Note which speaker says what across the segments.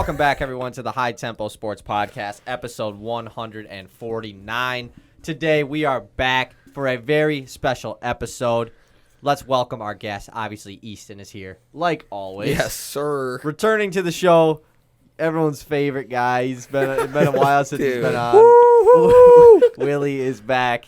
Speaker 1: Welcome back, everyone, to the High Tempo Sports Podcast, episode 149. Today, we are back for a very special episode. Let's welcome our guest. Obviously, Easton is here, like always.
Speaker 2: Yes, sir.
Speaker 1: Returning to the show, everyone's favorite guy. It's been a while since he's been on. Willie is back,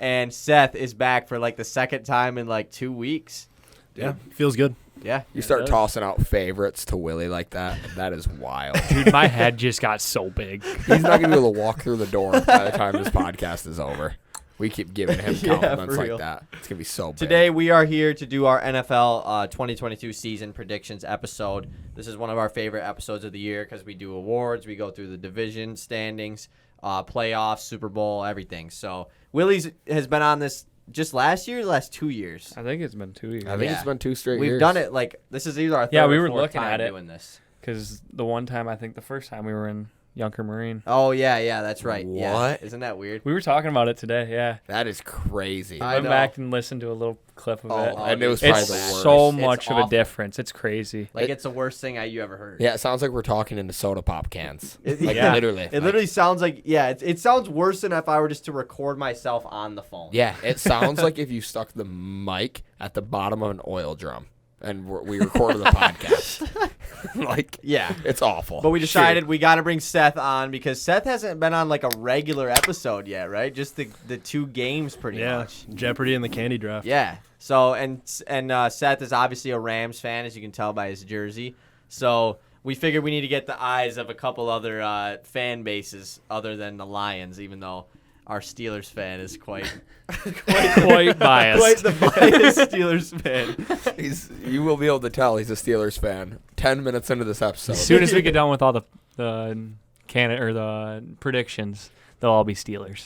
Speaker 1: and Seth is back for like the second time in like 2 weeks.
Speaker 3: Yeah, feels good.
Speaker 1: Yeah.
Speaker 2: You start tossing out favorites to Willie like that. That is wild.
Speaker 4: Dude, my head just got so big.
Speaker 2: He's not going to be able to walk through the door by the time this podcast is over. We keep giving him compliments like that. It's going to be so big.
Speaker 1: Today, we are here to do our NFL 2022 season predictions episode. This is one of our favorite episodes of the year because we do awards. We go through the division standings, playoffs, Super Bowl, everything. So Willie's has been on this just last year, last 2 years.
Speaker 4: I think it's been 2 years.
Speaker 2: I think it's been 2 straight
Speaker 1: We've
Speaker 2: years.
Speaker 1: done it like this is either our third
Speaker 4: Yeah, we
Speaker 1: or
Speaker 4: were
Speaker 1: fourth
Speaker 4: looking
Speaker 1: time
Speaker 4: at it.
Speaker 1: doing this.
Speaker 4: Because the one time, I think the first time we were in Yunker Marine.
Speaker 1: Oh, yeah, that's right. Yeah.
Speaker 2: What?
Speaker 1: Isn't that weird?
Speaker 4: We were talking about it today, yeah.
Speaker 2: That is crazy.
Speaker 1: I
Speaker 4: Went
Speaker 1: know.
Speaker 4: back and listened to a little clip of it.
Speaker 2: and it was
Speaker 1: dude,
Speaker 2: probably
Speaker 4: It's
Speaker 2: the worst.
Speaker 4: so
Speaker 1: It's
Speaker 4: much of
Speaker 1: awful.
Speaker 4: a difference. It's crazy.
Speaker 1: Like, it's the worst thing you ever heard.
Speaker 2: Yeah, it sounds like we're talking into soda pop cans.
Speaker 1: Like,
Speaker 4: Yeah.
Speaker 2: Literally.
Speaker 1: It literally sounds like, it sounds worse than if I were just to record myself on the phone.
Speaker 2: Yeah, it sounds like if you stuck the mic at the bottom of an oil drum and we recorded the podcast. Like,
Speaker 1: Yeah.
Speaker 2: it's awful.
Speaker 1: But we decided we got to bring Seth on because Seth hasn't been on like a regular episode yet, right? Just the 2 games pretty much.
Speaker 3: Jeopardy and the candy draft.
Speaker 1: Yeah. So, and Seth is obviously a Rams fan, as you can tell by his jersey. So we figured we need to get the eyes of a couple other fan bases other than the Lions, even though our Steelers fan is quite
Speaker 4: Quite biased.
Speaker 1: quite the biased Steelers fan.
Speaker 2: You will be able to tell he's a Steelers fan 10 minutes into this episode.
Speaker 4: As soon as we get done with all the the predictions, they'll all be Steelers.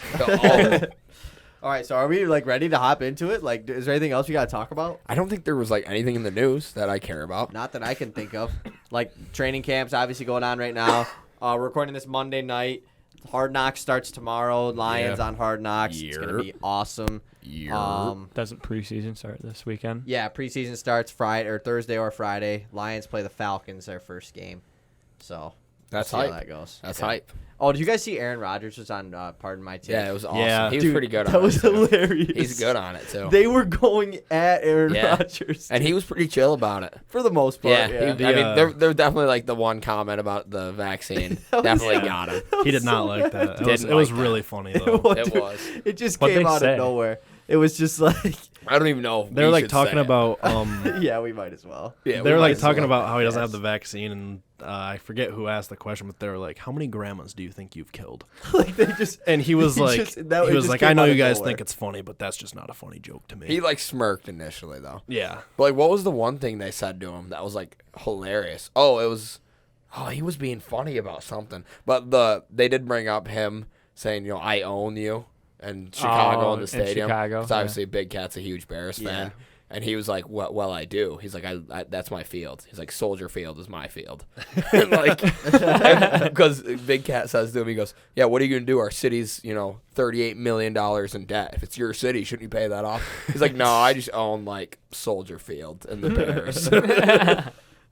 Speaker 1: All right, so are we like ready to hop into it? Like, is there anything else we got to talk about?
Speaker 2: I don't think there was like anything in the news that I care about.
Speaker 1: Not that I can think of. Like, training camps obviously going on right now. We're recording this Monday night. Hard Knocks starts tomorrow. Lions on Hard Knocks. It's going to be awesome.
Speaker 4: Doesn't preseason start this weekend?
Speaker 1: Yeah, preseason starts Friday or Thursday or Friday. Lions play the Falcons their first game. So,
Speaker 2: That's
Speaker 1: we'll see
Speaker 2: hype.
Speaker 1: how that goes.
Speaker 2: That's
Speaker 1: Okay.
Speaker 2: hype.
Speaker 1: Oh, did you guys see Aaron Rodgers was on Pardon My Take?
Speaker 2: Yeah, it was awesome.
Speaker 3: Yeah.
Speaker 2: He was
Speaker 1: Dude,
Speaker 2: pretty good on
Speaker 1: that
Speaker 2: it.
Speaker 1: was
Speaker 2: too.
Speaker 1: hilarious.
Speaker 2: He's good on it, too.
Speaker 1: They were going at Aaron
Speaker 2: Yeah.
Speaker 1: Rodgers.
Speaker 2: And he was pretty chill about it.
Speaker 1: for the most part.
Speaker 2: Yeah,
Speaker 1: Yeah.
Speaker 2: I mean, there definitely like the one comment about the vaccine definitely got him.
Speaker 3: He did not like that. It was
Speaker 2: Didn't like
Speaker 3: really funny though.
Speaker 2: It was.
Speaker 1: It just
Speaker 4: What'd
Speaker 1: came
Speaker 4: they
Speaker 1: out
Speaker 4: say?
Speaker 1: of nowhere. It was just like,
Speaker 2: I don't even know. If
Speaker 3: They were
Speaker 2: we
Speaker 3: like
Speaker 2: should
Speaker 3: talking
Speaker 2: say it.
Speaker 3: about
Speaker 1: yeah, we might as well.
Speaker 2: Yeah,
Speaker 3: they were
Speaker 2: we
Speaker 3: like
Speaker 2: might as
Speaker 3: talking
Speaker 2: well.
Speaker 3: about how he doesn't have
Speaker 1: Yes.
Speaker 3: the vaccine, and I forget who asked the question, but they were like, "How many grandmas do you think you've killed?"
Speaker 1: Like they just
Speaker 3: And he was
Speaker 1: He
Speaker 3: like,
Speaker 1: just- that- it just
Speaker 3: "I
Speaker 1: came
Speaker 3: know
Speaker 1: out
Speaker 3: you
Speaker 1: of
Speaker 3: guys
Speaker 1: nowhere.
Speaker 3: think it's funny, but that's just not a funny joke to me."
Speaker 2: He like smirked initially though.
Speaker 3: yeah,
Speaker 2: But like, what was the one thing they said to him that was like hilarious? He was being funny about something. But they did bring up him saying, I own you, and Chicago in the
Speaker 4: in
Speaker 2: stadium.
Speaker 4: Chicago,
Speaker 2: Because obviously Big Cat's a huge Bears
Speaker 1: Yeah.
Speaker 2: fan. And he was like, well, I do. He's like, I that's my field. He's like, Soldier Field is my field. And like, because Big Cat says to him, he goes, yeah, what are you going to do? Our city's, $38 million in debt. If it's your city, shouldn't you pay that off? He's like, no, I just own like Soldier Field and the Bears.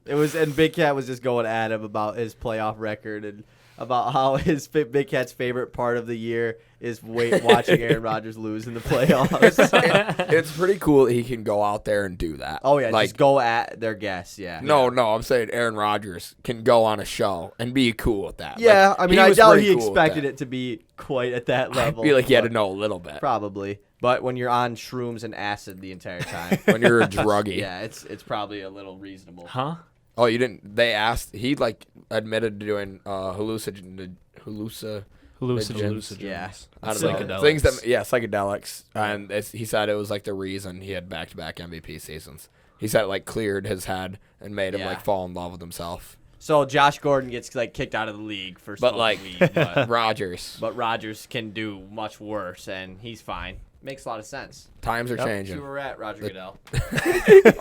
Speaker 1: it was, and Big Cat was just going at him about his playoff record and about how Big Cat's favorite part of the year is watching Aaron Rodgers lose in the playoffs.
Speaker 2: It's pretty cool that he can go out there and do that.
Speaker 1: Oh yeah,
Speaker 2: like
Speaker 1: just go at their guests. Yeah.
Speaker 2: no, I'm saying Aaron Rodgers can go on a show and be cool with that.
Speaker 1: Yeah,
Speaker 2: Like,
Speaker 1: I mean,
Speaker 2: he
Speaker 1: I
Speaker 2: was
Speaker 1: doubt
Speaker 2: pretty
Speaker 1: he
Speaker 2: cool with
Speaker 1: expected
Speaker 2: that.
Speaker 1: it to be quite at that level.
Speaker 2: I feel like he had to
Speaker 1: but-
Speaker 2: know a little bit.
Speaker 1: Probably, but when you're on shrooms and acid the entire time,
Speaker 2: When you're a druggie.
Speaker 1: yeah, it's probably a little reasonable.
Speaker 4: Huh?
Speaker 2: Oh, you didn't? They asked. He like admitted to doing hallucinogens.
Speaker 4: Hallucinogens.
Speaker 1: Yeah.
Speaker 2: I don't know.
Speaker 3: Psychedelics.
Speaker 2: Things that psychedelics, and he said it was like the reason he had back-to-back MVP seasons. He said it like cleared his head and made him
Speaker 1: Yeah.
Speaker 2: like fall in love with himself.
Speaker 1: So Josh Gordon gets like kicked out of the league for
Speaker 2: But
Speaker 1: smoking
Speaker 2: like
Speaker 1: weed, but
Speaker 2: Rodgers,
Speaker 1: Rodgers can do much worse, and he's fine. Makes a lot of sense.
Speaker 2: times are
Speaker 1: See
Speaker 2: changing.
Speaker 1: where we're at, Roger Goodell. All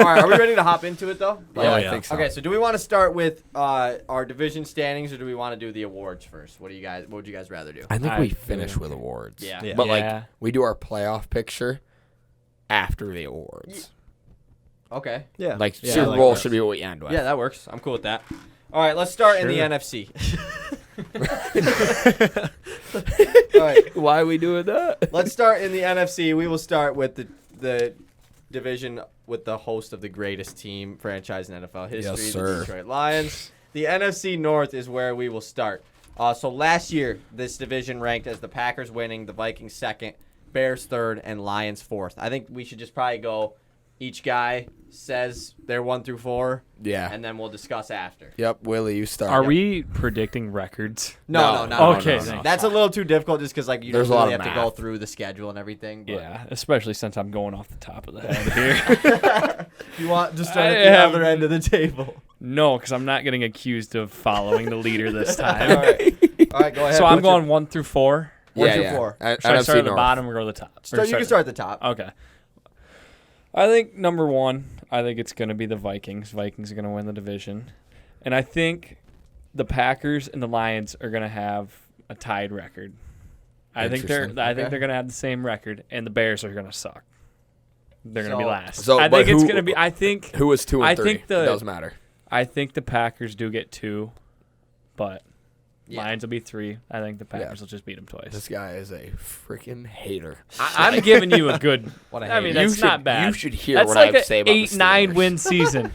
Speaker 1: right, are we ready to hop into it though?
Speaker 2: Yeah, I
Speaker 3: yeah.
Speaker 2: think so.
Speaker 1: Okay, so do we want to start with our division standings, or do we want to do the awards first? What would you guys rather do?
Speaker 2: I think
Speaker 4: I
Speaker 2: we
Speaker 4: feel
Speaker 2: finish
Speaker 4: okay.
Speaker 2: with awards.
Speaker 1: Yeah.
Speaker 3: Yeah.
Speaker 2: But like
Speaker 4: Yeah.
Speaker 2: we do our playoff picture after the awards.
Speaker 1: Okay.
Speaker 3: Yeah.
Speaker 2: Like
Speaker 3: Yeah, I
Speaker 2: Super
Speaker 3: like
Speaker 2: Bowl
Speaker 3: that.
Speaker 2: should be what we end with.
Speaker 1: Yeah, that works. I'm cool with that. All right, let's start in the
Speaker 3: Sure.
Speaker 1: NFC. All right,
Speaker 2: Why are we doing that?
Speaker 1: let's start in the NFC. We will start with the division with the host of the greatest team franchise in NFL history,
Speaker 2: Yes,
Speaker 1: the
Speaker 2: sir.
Speaker 1: Detroit Lions. The NFC North is where we will start. So last year, this division ranked as the Packers winning, the Vikings second, Bears third, and Lions fourth. I think we should just probably go. Each guy says they're 1 through 4,
Speaker 2: Yeah.
Speaker 1: and then we'll discuss after.
Speaker 2: Yep, Willie, you start.
Speaker 4: Are we predicting records?
Speaker 1: No.
Speaker 4: Okay,
Speaker 1: no.
Speaker 4: no.
Speaker 1: That's a little too difficult just because you
Speaker 2: There's
Speaker 1: don't
Speaker 2: a lot
Speaker 1: really
Speaker 2: of
Speaker 1: have to go
Speaker 2: math.
Speaker 1: through the schedule and everything. But
Speaker 4: Yeah, especially since I'm going off the top of the head here.
Speaker 1: you want to start
Speaker 4: I
Speaker 1: at the
Speaker 4: am-
Speaker 1: other end of the table.
Speaker 4: No, because I'm not getting accused of following the leader this
Speaker 1: All
Speaker 4: time.
Speaker 1: right. All right, go ahead.
Speaker 4: So I'm
Speaker 1: What's your-
Speaker 4: going 1 through 4.
Speaker 1: 1
Speaker 2: Yeah,
Speaker 1: through
Speaker 2: yeah.
Speaker 1: 4.
Speaker 2: N-
Speaker 4: Should I
Speaker 2: NFC
Speaker 4: start at the
Speaker 2: North.
Speaker 4: bottom or go to the top? Or
Speaker 1: You can start at the top.
Speaker 4: Okay. I think number 1, I think it's going to be the Vikings. Vikings are going to win the division. And I think the Packers and the Lions are going to have a tied record. I think they're
Speaker 2: Interesting.
Speaker 1: Okay.
Speaker 4: going to have the same record, and the Bears are going to suck. They're going to be
Speaker 1: So-
Speaker 4: last.
Speaker 2: So,
Speaker 4: I
Speaker 2: but
Speaker 4: think it's
Speaker 2: who-
Speaker 4: going to be. I think
Speaker 2: Who was 2 and
Speaker 4: I
Speaker 2: 3?
Speaker 4: think the-
Speaker 2: It doesn't matter.
Speaker 4: the Packers do get 2, but
Speaker 1: Yeah.
Speaker 4: Lions will be 3. I think the Packers
Speaker 2: Yeah.
Speaker 4: will just beat them twice.
Speaker 2: This guy is a freaking hater.
Speaker 4: I'm giving you a good.
Speaker 1: What a
Speaker 4: I mean,
Speaker 1: hater.
Speaker 4: that's
Speaker 2: should,
Speaker 4: not bad.
Speaker 2: You should hear
Speaker 4: That's
Speaker 2: what
Speaker 4: like
Speaker 2: I have to
Speaker 4: an
Speaker 2: say about the
Speaker 4: 8-9
Speaker 2: Steelers.
Speaker 4: win season.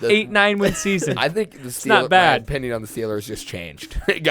Speaker 2: The-
Speaker 4: 8-9 win season.
Speaker 2: I think the Steelers,
Speaker 4: not bad.
Speaker 2: my opinion on the Steelers just changed. It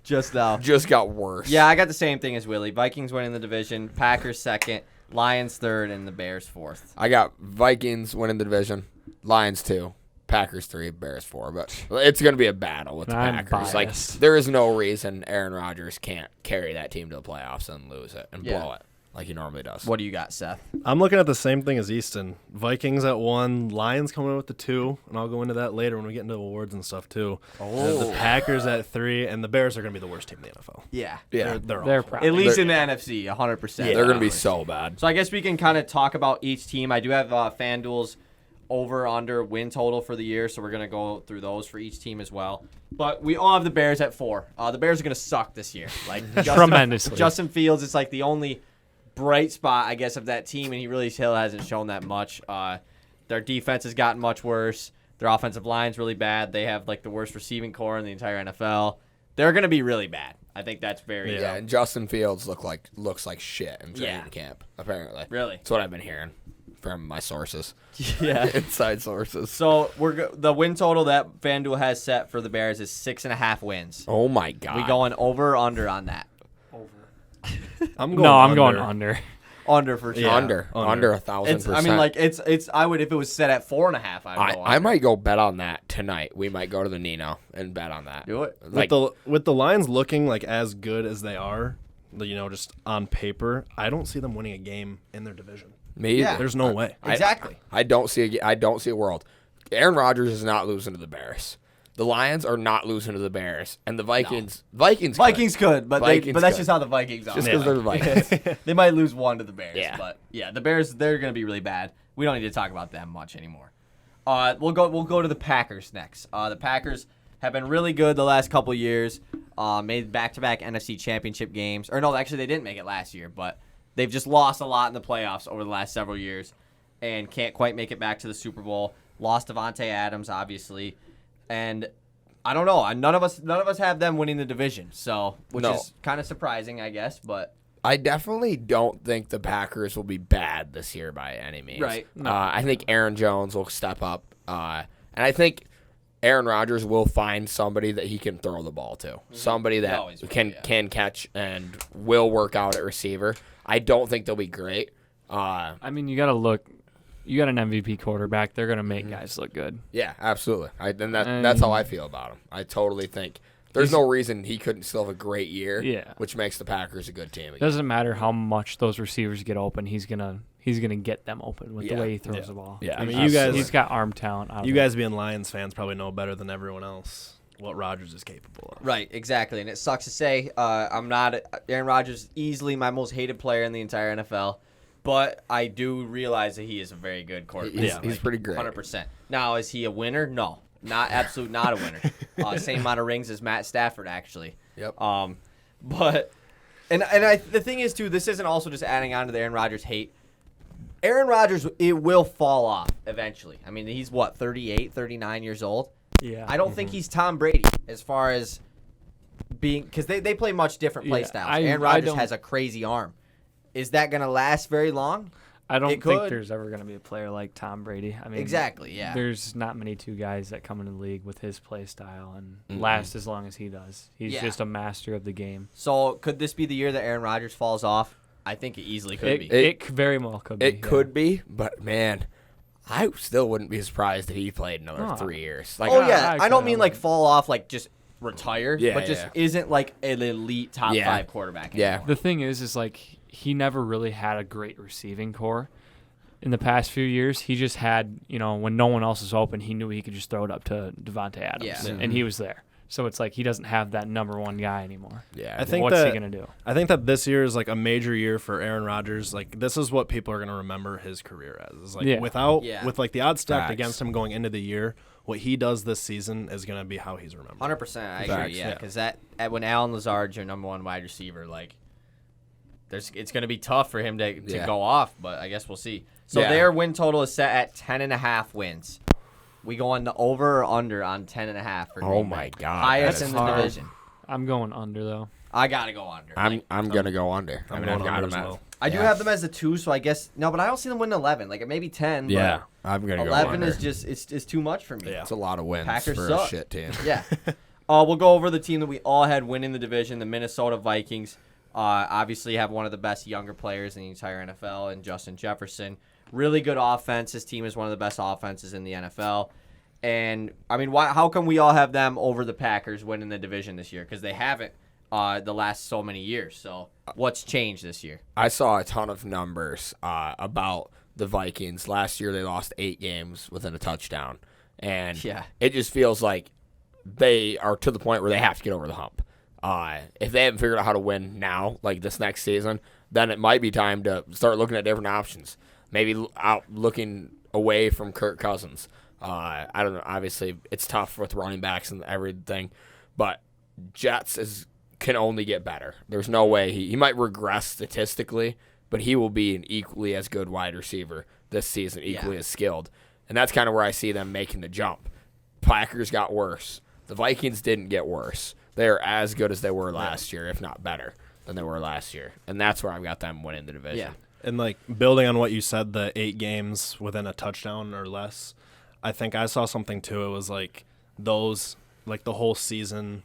Speaker 1: Just now.
Speaker 2: just got worse.
Speaker 1: Yeah, I got the same thing as Willie. Vikings winning the division, Packers second, Lions third, and the Bears fourth.
Speaker 2: I got Vikings winning the division, Lions 2, Packers 3, Bears 4. But it's going to be a battle with the
Speaker 4: I'm
Speaker 2: Packers.
Speaker 4: biased.
Speaker 2: Like, there is no reason Aaron Rodgers can't carry that team to the playoffs and lose it and
Speaker 1: Yeah.
Speaker 2: blow it like he normally does.
Speaker 1: What do you got, Seth?
Speaker 3: I'm looking at the same thing as Easton. Vikings at 1, Lions coming in with the 2, and I'll go into that later when we get into awards and stuff too. The Packers at 3, and the Bears are going to be the worst team in the NFL.
Speaker 1: Yeah.
Speaker 2: Yeah,
Speaker 3: They're
Speaker 4: They're
Speaker 3: awful.
Speaker 4: probably.
Speaker 1: At least in the NFC, 100%.
Speaker 2: they're going to be so bad.
Speaker 1: So I guess we can kind of talk about each team. I do have FanDuel's over/under win total for the year, so we're going to go through those for each team as well. But we all have the Bears at 4. The Bears are going to suck this year. Like
Speaker 4: Tremendously.
Speaker 1: Justin Fields is like the only bright spot, I guess, of that team, and he really still hasn't shown that much. Their defense has gotten much worse. Their offensive line's really bad. They have like the worst receiving core in the entire NFL. They're going to be really bad. I think that's very
Speaker 2: Yeah, and Justin Fields looks like shit in training
Speaker 1: Yeah.
Speaker 2: camp, apparently.
Speaker 1: really.
Speaker 2: That's what I've been hearing from my sources.
Speaker 1: Yeah.
Speaker 2: Inside sources.
Speaker 1: So the win total that FanDuel has set for the Bears is 6.5 wins.
Speaker 2: Oh my god.
Speaker 1: We going over or under on that?
Speaker 3: I'm going
Speaker 4: No, I'm
Speaker 3: under.
Speaker 4: going under.
Speaker 1: Under for sure.
Speaker 3: Yeah.
Speaker 2: under
Speaker 3: under.
Speaker 2: 1,000%.
Speaker 1: I mean, like it's. I would if it was set at 4.5. I'd go
Speaker 2: I
Speaker 1: under.
Speaker 2: might go bet on that tonight. We might go to the Nino and bet on that.
Speaker 1: do it.
Speaker 2: Like,
Speaker 3: With the Lions looking like as good as they are, just on paper, I don't see them winning a game in their division.
Speaker 2: me
Speaker 1: Yeah.
Speaker 2: either.
Speaker 3: There's no way.
Speaker 1: Exactly.
Speaker 2: I don't see a world. Aaron Rodgers is not losing to the Bears. The Lions are not losing to the Bears, and the Vikings. Vikings
Speaker 1: could, but
Speaker 2: Vikings
Speaker 1: but that's
Speaker 2: could.
Speaker 1: just how the Vikings are.
Speaker 2: just
Speaker 3: Yeah.
Speaker 2: because they're the Vikings.
Speaker 1: They might lose one to the Bears.
Speaker 2: Yeah.
Speaker 1: But yeah, the Bears they're going to be really bad. We don't need to talk about them much anymore. We'll go to the Packers next. The Packers have been really good the last couple years. Made back-to-back NFC Championship games. Or no, actually they didn't make it last year, but they've just lost a lot in the playoffs over the last several years and can't quite make it back to the Super Bowl. Lost Devontae Adams, obviously, and I don't know. None of us have them winning the division, so which
Speaker 2: No.
Speaker 1: is kind of surprising, I guess. But
Speaker 2: I definitely don't think the Packers will be bad this year by any means.
Speaker 1: Right.
Speaker 2: I think Aaron Jones will step up, and I think Aaron Rodgers will find somebody that he can throw the ball to, somebody
Speaker 1: He
Speaker 2: that
Speaker 1: always will,
Speaker 2: can
Speaker 1: yeah.
Speaker 2: can catch and will work out at receiver. I don't think they'll be great.
Speaker 4: I mean, you got to look. You got an MVP quarterback. They're going to make guys look good.
Speaker 2: Yeah, absolutely. That's how I feel about him. I totally think there's no reason he couldn't still have a great year.
Speaker 4: Yeah.
Speaker 2: which makes the Packers a good team. Again.
Speaker 4: Doesn't matter how much those receivers get open. He's gonna get them open with
Speaker 2: Yeah.
Speaker 4: the way he throws
Speaker 3: Yeah.
Speaker 4: the ball.
Speaker 2: Yeah,
Speaker 3: I mean, you guys-
Speaker 4: He's got arm talent. I
Speaker 3: You
Speaker 4: think.
Speaker 3: guys being Lions fans probably know better than everyone else what Rodgers is capable of.
Speaker 1: right, exactly, and it sucks to say I'm not Aaron Rodgers. Is easily my most hated player in the entire NFL, but I do realize that he is a very good quarterback.
Speaker 2: He's pretty great.
Speaker 1: 100%. Now, is he a winner? No, not a winner. Same amount of rings as Matt Stafford, actually.
Speaker 2: Yep.
Speaker 1: But the thing is too, this isn't also just adding on to the Aaron Rodgers hate. Aaron Rodgers, it will fall off eventually. I mean, he's 38, 39 years old.
Speaker 4: Yeah.
Speaker 1: I don't think he's Tom Brady as far as being, because they play much different play
Speaker 4: Yeah,
Speaker 1: styles.
Speaker 4: I
Speaker 1: Aaron Rodgers
Speaker 4: don't-
Speaker 1: has a crazy arm. Is that going to last very long?
Speaker 4: I don't
Speaker 1: It
Speaker 4: think
Speaker 1: could.
Speaker 4: there's ever going to be a player like Tom Brady. I mean,
Speaker 1: Exactly, yeah.
Speaker 4: There's not many two guys that come into the league with his play style and last as long as he does. He's
Speaker 1: Yeah.
Speaker 4: just a master of the game.
Speaker 1: So could this be the year that Aaron Rodgers falls off? I think it easily could be.
Speaker 4: It very well could be.
Speaker 2: It
Speaker 4: yeah.
Speaker 2: could be, but man, I still wouldn't be surprised if he played another
Speaker 4: No.
Speaker 2: 3 years. Like,
Speaker 1: Oh yeah,
Speaker 4: I
Speaker 1: I don't
Speaker 4: could-
Speaker 1: mean like fall off, like just retire,
Speaker 2: Yeah,
Speaker 1: but just
Speaker 2: yeah.
Speaker 1: isn't like an elite top
Speaker 2: Yeah.
Speaker 1: 5 quarterback
Speaker 2: Yeah.
Speaker 1: anymore.
Speaker 4: The thing is like he never really had a great receiving core. In the past few years, he just had, when no one else was open, he knew he could just throw it up to Devontae Adams,
Speaker 1: Yeah.
Speaker 4: and he was there. So it's like he doesn't have that number one guy anymore.
Speaker 2: yeah,
Speaker 3: I think
Speaker 4: What's
Speaker 3: that
Speaker 4: he gonna do?
Speaker 3: I think that this year is like a major year for Aaron Rodgers. Like this is what people are going to remember his career as. Is like
Speaker 4: Yeah.
Speaker 3: with like the odds stacked
Speaker 2: Facts.
Speaker 3: against him going into the year, what he does this season is going to be how he's remembered.
Speaker 1: 100%, I
Speaker 2: Facts,
Speaker 1: agree. Yeah,
Speaker 3: yeah.
Speaker 1: because when Allen Lazard's your number one wide receiver, like it's going to be tough for him to
Speaker 2: Yeah.
Speaker 1: go off. But I guess we'll see. So
Speaker 2: Yeah.
Speaker 1: their win total is set at 10.5 wins. We going to over or under on 10.5 for
Speaker 2: Oh
Speaker 1: Green
Speaker 2: my
Speaker 1: Bay.
Speaker 2: God,
Speaker 1: highest
Speaker 2: that
Speaker 1: in
Speaker 2: is
Speaker 1: the
Speaker 2: hard.
Speaker 1: division.
Speaker 4: I'm going under though.
Speaker 1: I gotta go under.
Speaker 2: I'm gonna go under.
Speaker 3: I'm
Speaker 2: I mean,
Speaker 3: going
Speaker 2: I've got
Speaker 3: under
Speaker 2: him
Speaker 3: as
Speaker 2: at.
Speaker 3: well.
Speaker 1: I do
Speaker 2: yeah.
Speaker 1: have them as a 2, so I guess no, but I don't see them winning 11. Like maybe 10.
Speaker 2: Yeah, I'm
Speaker 1: but
Speaker 2: gonna go
Speaker 1: 11
Speaker 2: under.
Speaker 1: is just it's too much for me.
Speaker 3: Yeah.
Speaker 2: It's a lot of wins
Speaker 1: Packers
Speaker 2: for
Speaker 1: suck.
Speaker 2: a shit team.
Speaker 1: Yeah. We'll go over the team that we all had winning the division, the Minnesota Vikings. Obviously have one of the best younger players in the entire NFL, and Justin Jefferson. Really good offense. His team is one of the best offenses in the NFL. And, I mean, how come we all have them over the Packers winning the division this year? Because they haven't the last so many years. So what's changed this year?
Speaker 2: I saw a ton of numbers about the Vikings. Last year, they lost 8 games within a touchdown. And
Speaker 1: Yeah.
Speaker 2: it just feels like they are to the point where they have to get over the hump. If they haven't figured out how to win now, like this next season, then it might be time to start looking at different options. Maybe out looking away from Kirk Cousins. I don't know. Obviously, it's tough with running backs and everything, but Jets can only get better. There's no way he might regress statistically, but he will be an equally as good wide receiver this season, equally as skilled. And that's kind of where I see them making the jump. Packers got worse. The Vikings didn't get worse. They're as good as they were last year, if not better than they were last year. And that's where I've got them winning the division.
Speaker 1: Yeah.
Speaker 3: And like building on what you said, the 8 games within a touchdown or less, I think I saw something too. It was like those, like the whole season,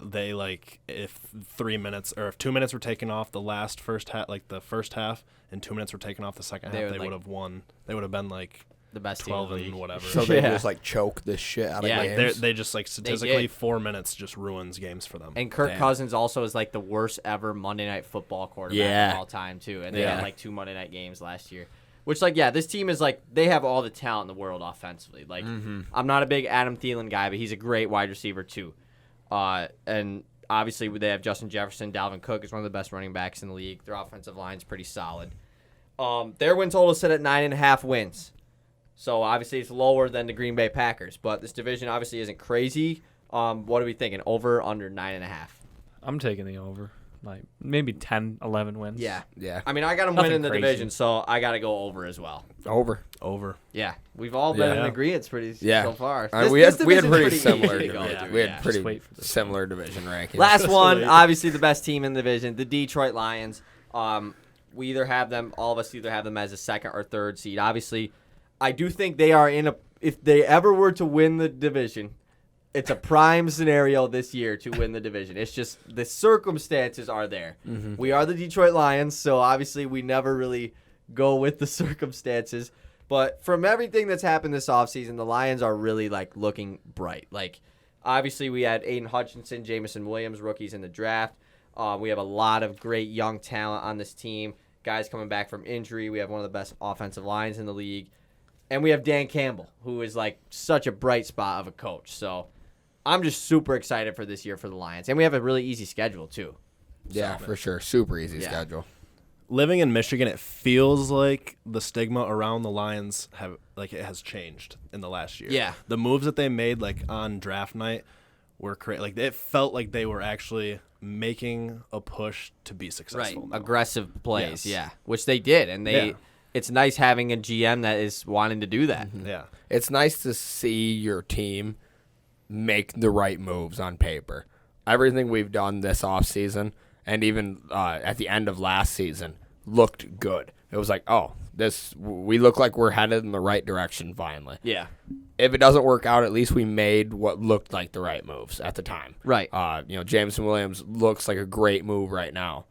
Speaker 3: they like if 3 minutes or if 2 minutes were taken off the first half, like the first half, and 2 minutes were taken off the second
Speaker 1: They
Speaker 3: half,
Speaker 1: would,
Speaker 3: they
Speaker 1: like-
Speaker 3: would have won. They would have been like
Speaker 1: The best team in
Speaker 3: 12
Speaker 1: the
Speaker 3: and
Speaker 1: league.
Speaker 3: whatever.
Speaker 2: So they
Speaker 1: Yeah.
Speaker 2: just like choke this shit out of
Speaker 1: Yeah.
Speaker 2: games.
Speaker 3: They just like statistically
Speaker 1: did.
Speaker 3: 4 minutes just ruins games for them.
Speaker 1: And Kirk
Speaker 2: Damn.
Speaker 1: Cousins also is like the worst ever Monday Night Football quarterback
Speaker 2: Yeah.
Speaker 1: of all time too. And they
Speaker 2: Yeah.
Speaker 1: had like 2 Monday night games last year. Which like this team is like they have all the talent in the world offensively. Like I'm not a big Adam Thielen guy, but he's a great wide receiver too. And obviously they have Justin Jefferson, Dalvin Cook is one of the best running backs in the league. Their offensive line's pretty solid. Their win total is set at 9.5 wins. So obviously it's lower than the Green Bay Packers, but this division obviously isn't crazy. What are we thinking? Over, under 9.5?
Speaker 4: I'm taking the over. Like maybe 10, 11 wins.
Speaker 1: Yeah.
Speaker 2: Yeah.
Speaker 1: I mean, I got them
Speaker 4: Nothing
Speaker 1: winning the
Speaker 4: crazy.
Speaker 1: division, so I got to go over as well.
Speaker 2: Over.
Speaker 3: Over.
Speaker 1: Yeah. We've all been in
Speaker 3: Yeah.
Speaker 1: agreement pretty
Speaker 2: Yeah.
Speaker 1: so far.
Speaker 2: We had
Speaker 1: division's
Speaker 2: pretty similar
Speaker 1: easy to go
Speaker 2: division.
Speaker 1: through,
Speaker 2: We had
Speaker 1: yeah.
Speaker 2: pretty
Speaker 4: wait for this
Speaker 2: similar division rankings.
Speaker 1: Last one,
Speaker 3: wait.
Speaker 1: obviously the best team in the division, the Detroit Lions. We either have them, all of us either have them as a second or third seed. Obviously, I do think they are if they ever were to win the division, it's a prime scenario this year to win the division. It's just the circumstances are there. We are the Detroit Lions, so obviously we never really go with the circumstances. But from everything that's happened this offseason, the Lions are really like looking bright. Like obviously we had Aiden Hutchinson, Jamison Williams, rookies in the draft. We have a lot of great young talent on this team. Guys coming back from injury. We have one of the best offensive lines in the league. And we have Dan Campbell, who is like such a bright spot of a coach. So I'm just super excited for this year for the Lions. And we have a really easy schedule, too.
Speaker 2: Yeah, for sure. Super easy
Speaker 1: Yeah.
Speaker 2: schedule.
Speaker 3: Living in Michigan, it feels like the stigma around the Lions it has changed in the last year.
Speaker 1: Yeah.
Speaker 3: The moves that they made like on draft night were crazy. Like it felt like they were actually making a push to be successful. now.
Speaker 1: Aggressive plays,
Speaker 3: Yes.
Speaker 1: yeah. Which they did. And
Speaker 3: Yeah.
Speaker 1: it's nice having a GM that is wanting to do that.
Speaker 3: Yeah.
Speaker 2: It's nice to see your team make the right moves on paper. Everything we've done this offseason and even at the end of last season looked good. It was like, oh, we look like we're headed in the right direction finally.
Speaker 1: Yeah.
Speaker 2: If it doesn't work out, at least we made what looked like the right moves at the time.
Speaker 1: Right.
Speaker 2: Jameson Williams looks like a great move right now.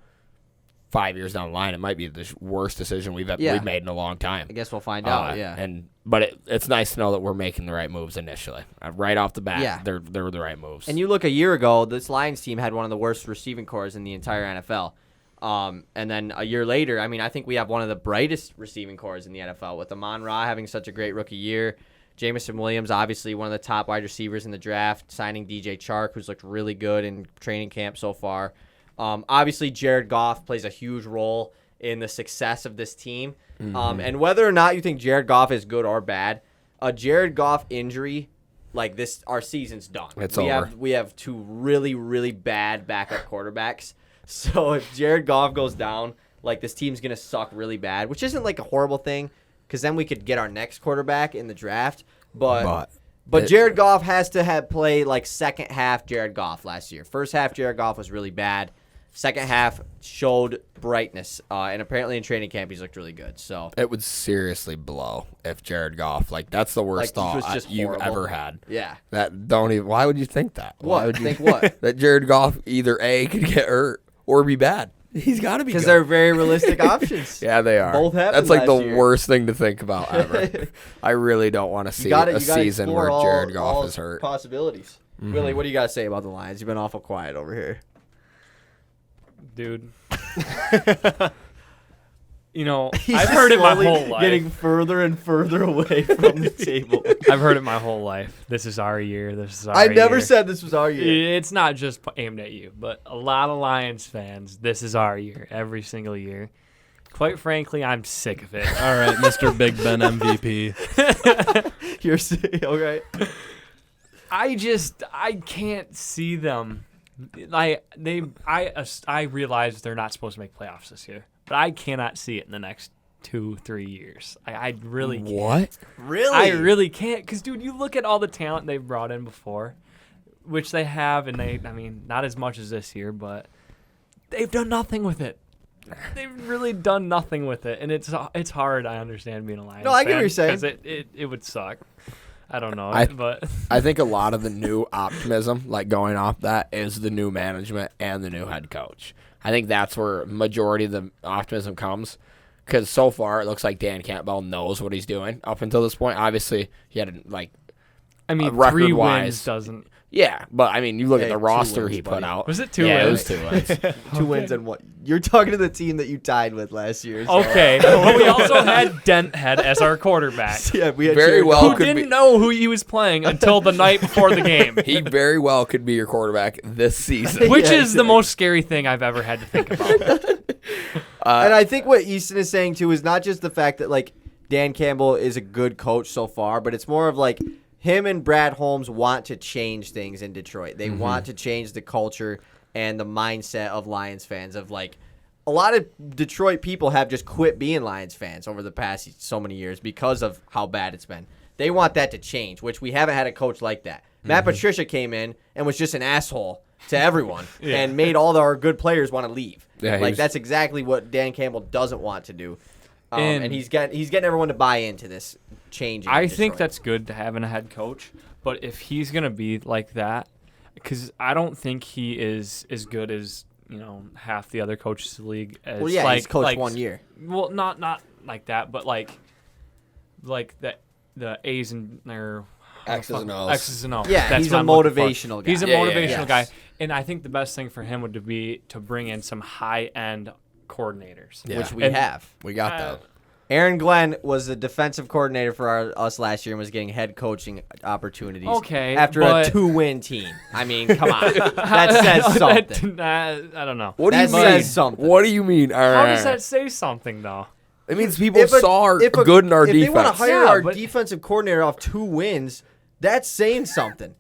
Speaker 2: 5 years down the line, it might be the worst decision we've made in a long time.
Speaker 1: I guess we'll find out. Yeah.
Speaker 2: But it's nice to know that we're making the right moves initially. Right off the bat,
Speaker 1: Yeah.
Speaker 2: they're the right moves.
Speaker 1: And you look a year ago, this Lions team had one of the worst receiving cores in the entire NFL. And then a year later, I think we have one of the brightest receiving cores in the NFL with Amon-Ra having such a great rookie year. Jameson Williams, obviously one of the top wide receivers in the draft, signing DJ Chark, who's looked really good in training camp so far. Obviously, Jared Goff plays a huge role in the success of this team. And whether or not you think Jared Goff is good or bad, a Jared Goff injury like this, our season's done.
Speaker 2: It's over.
Speaker 1: We have two really, really bad backup quarterbacks. So if Jared Goff goes down, like this team's going to suck really bad, which isn't like a horrible thing because then we could get our next quarterback in the draft. But Jared Goff has to play like second half Jared Goff last year. First half Jared Goff was really bad. Second half showed brightness, and apparently in training camp he's looked really good. So
Speaker 2: it would seriously blow if Jared Goff, that's the worst thought you've ever had.
Speaker 1: Yeah.
Speaker 2: Why would you think that?
Speaker 1: What? Think what?
Speaker 2: That Jared Goff either A, could get hurt or be bad. He's got to be
Speaker 1: because
Speaker 2: good.
Speaker 1: they're very realistic options.
Speaker 2: Yeah, they are.
Speaker 1: Both happened
Speaker 2: That's like the
Speaker 1: last year.
Speaker 2: worst thing to think about ever. I really don't want to see a season where Jared Goff is hurt.
Speaker 1: Possibilities. Willie, what do you got to say about the Lions? You've been awful quiet over here.
Speaker 4: Dude. I've heard it my whole life.
Speaker 1: Getting further and further away from the table.
Speaker 4: I've heard it my whole life. This is our year. This is our year.
Speaker 1: I never said this was our year.
Speaker 4: It's not just aimed at you, but a lot of Lions fans, this is our year, every single year. Quite frankly, I'm sick of it.
Speaker 3: All right, Mr. Big Ben MVP.
Speaker 1: You're sick, all right.
Speaker 4: I can't see them. I realize they're not supposed to make playoffs this year, but I cannot see it in the next 2-3 years. I really can't.
Speaker 2: What?
Speaker 1: Really?
Speaker 4: I really can't, because dude, you look at all the talent they've brought in before, which they have, and not as much as this year, but they've done nothing with it. They've really done nothing with it, and it's hard. I understand being a Lions fan.
Speaker 1: No, I get what you're saying.
Speaker 4: Because it would suck. I don't know, but
Speaker 2: I think a lot of the new optimism, going off that, is the new management and the new head coach. I think that's where majority of the optimism comes, because so far it looks like Dan Campbell knows what he's doing up until this point. Obviously, he had
Speaker 4: 3 wins doesn't.
Speaker 2: Yeah, but you look at the
Speaker 1: 2
Speaker 2: roster
Speaker 1: wins,
Speaker 2: he put out.
Speaker 4: Was it 2
Speaker 2: Yeah,
Speaker 4: wins?
Speaker 2: it was 2 wins.
Speaker 1: 2 wins and what? You're talking to the team that you tied with last year. So.
Speaker 4: Okay, but we also had Dent Head as our quarterback.
Speaker 1: Yeah, we had
Speaker 2: Very
Speaker 1: Jared
Speaker 2: well
Speaker 1: Goff.
Speaker 4: Who
Speaker 2: could
Speaker 4: didn't
Speaker 2: be-
Speaker 4: know who he was playing until the night before the game,
Speaker 2: He very well could be your quarterback this season.
Speaker 4: which
Speaker 1: Yeah,
Speaker 4: is the
Speaker 1: exactly.
Speaker 4: most scary thing I've ever had to think about.
Speaker 1: And I think what Easton is saying too is not just the fact that Dan Campbell is a good coach so far, but it's more of him and Brad Holmes want to change things in Detroit. They want to change the culture and the mindset of Lions fans of a lot of Detroit people have just quit being Lions fans over the past so many years because of how bad it's been. They want that to change, which we haven't had a coach like that. Matt Patricia came in and was just an asshole to everyone and made all our good players want to leave.
Speaker 2: Yeah,
Speaker 1: That's exactly what Dan Campbell doesn't want to do. And he's getting everyone to buy into this change.
Speaker 4: I think that's good to having a head coach, but if he's gonna be like that, because I don't think he is as good as half the other coaches in the league. As,
Speaker 1: Well, yeah, he's coached 1 year.
Speaker 4: Well, not like that, but like the A's and their
Speaker 2: X's and O's.
Speaker 4: X's and O's.
Speaker 1: Yeah,
Speaker 4: That's
Speaker 1: he's
Speaker 4: what
Speaker 1: a
Speaker 4: I'm looking for.
Speaker 1: motivational guy.
Speaker 4: He's a
Speaker 2: Yeah, yeah,
Speaker 4: motivational
Speaker 1: yes.
Speaker 4: guy, and I think the best thing for him would be to bring in some high-end coordinators.
Speaker 2: Yeah.
Speaker 1: Which we
Speaker 4: And-
Speaker 1: have.
Speaker 2: We got that.
Speaker 1: Aaron Glenn was the defensive coordinator for us last year and was getting head coaching opportunities.
Speaker 4: Okay,
Speaker 1: after
Speaker 4: but-
Speaker 1: a 2-win team. I mean, come on, that says something.
Speaker 4: I don't know.
Speaker 2: What do
Speaker 1: That
Speaker 2: you mean?
Speaker 1: says something.
Speaker 2: What do you mean?
Speaker 4: How does that say something, though?
Speaker 2: It means people saw our good in our
Speaker 1: if
Speaker 2: defense.
Speaker 1: they want to hire
Speaker 4: Yeah,
Speaker 1: our
Speaker 4: but-
Speaker 1: defensive coordinator off 2 wins, that's saying something.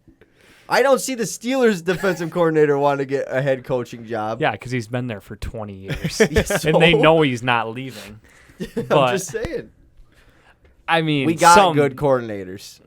Speaker 1: I don't see the Steelers' defensive coordinator want to get a head coaching job.
Speaker 4: Yeah, because he's been there for 20 years,
Speaker 1: So-
Speaker 4: and they know he's not leaving.
Speaker 1: I'm
Speaker 4: But
Speaker 1: just saying.
Speaker 4: I mean,
Speaker 1: We got
Speaker 4: some,
Speaker 1: good coordinators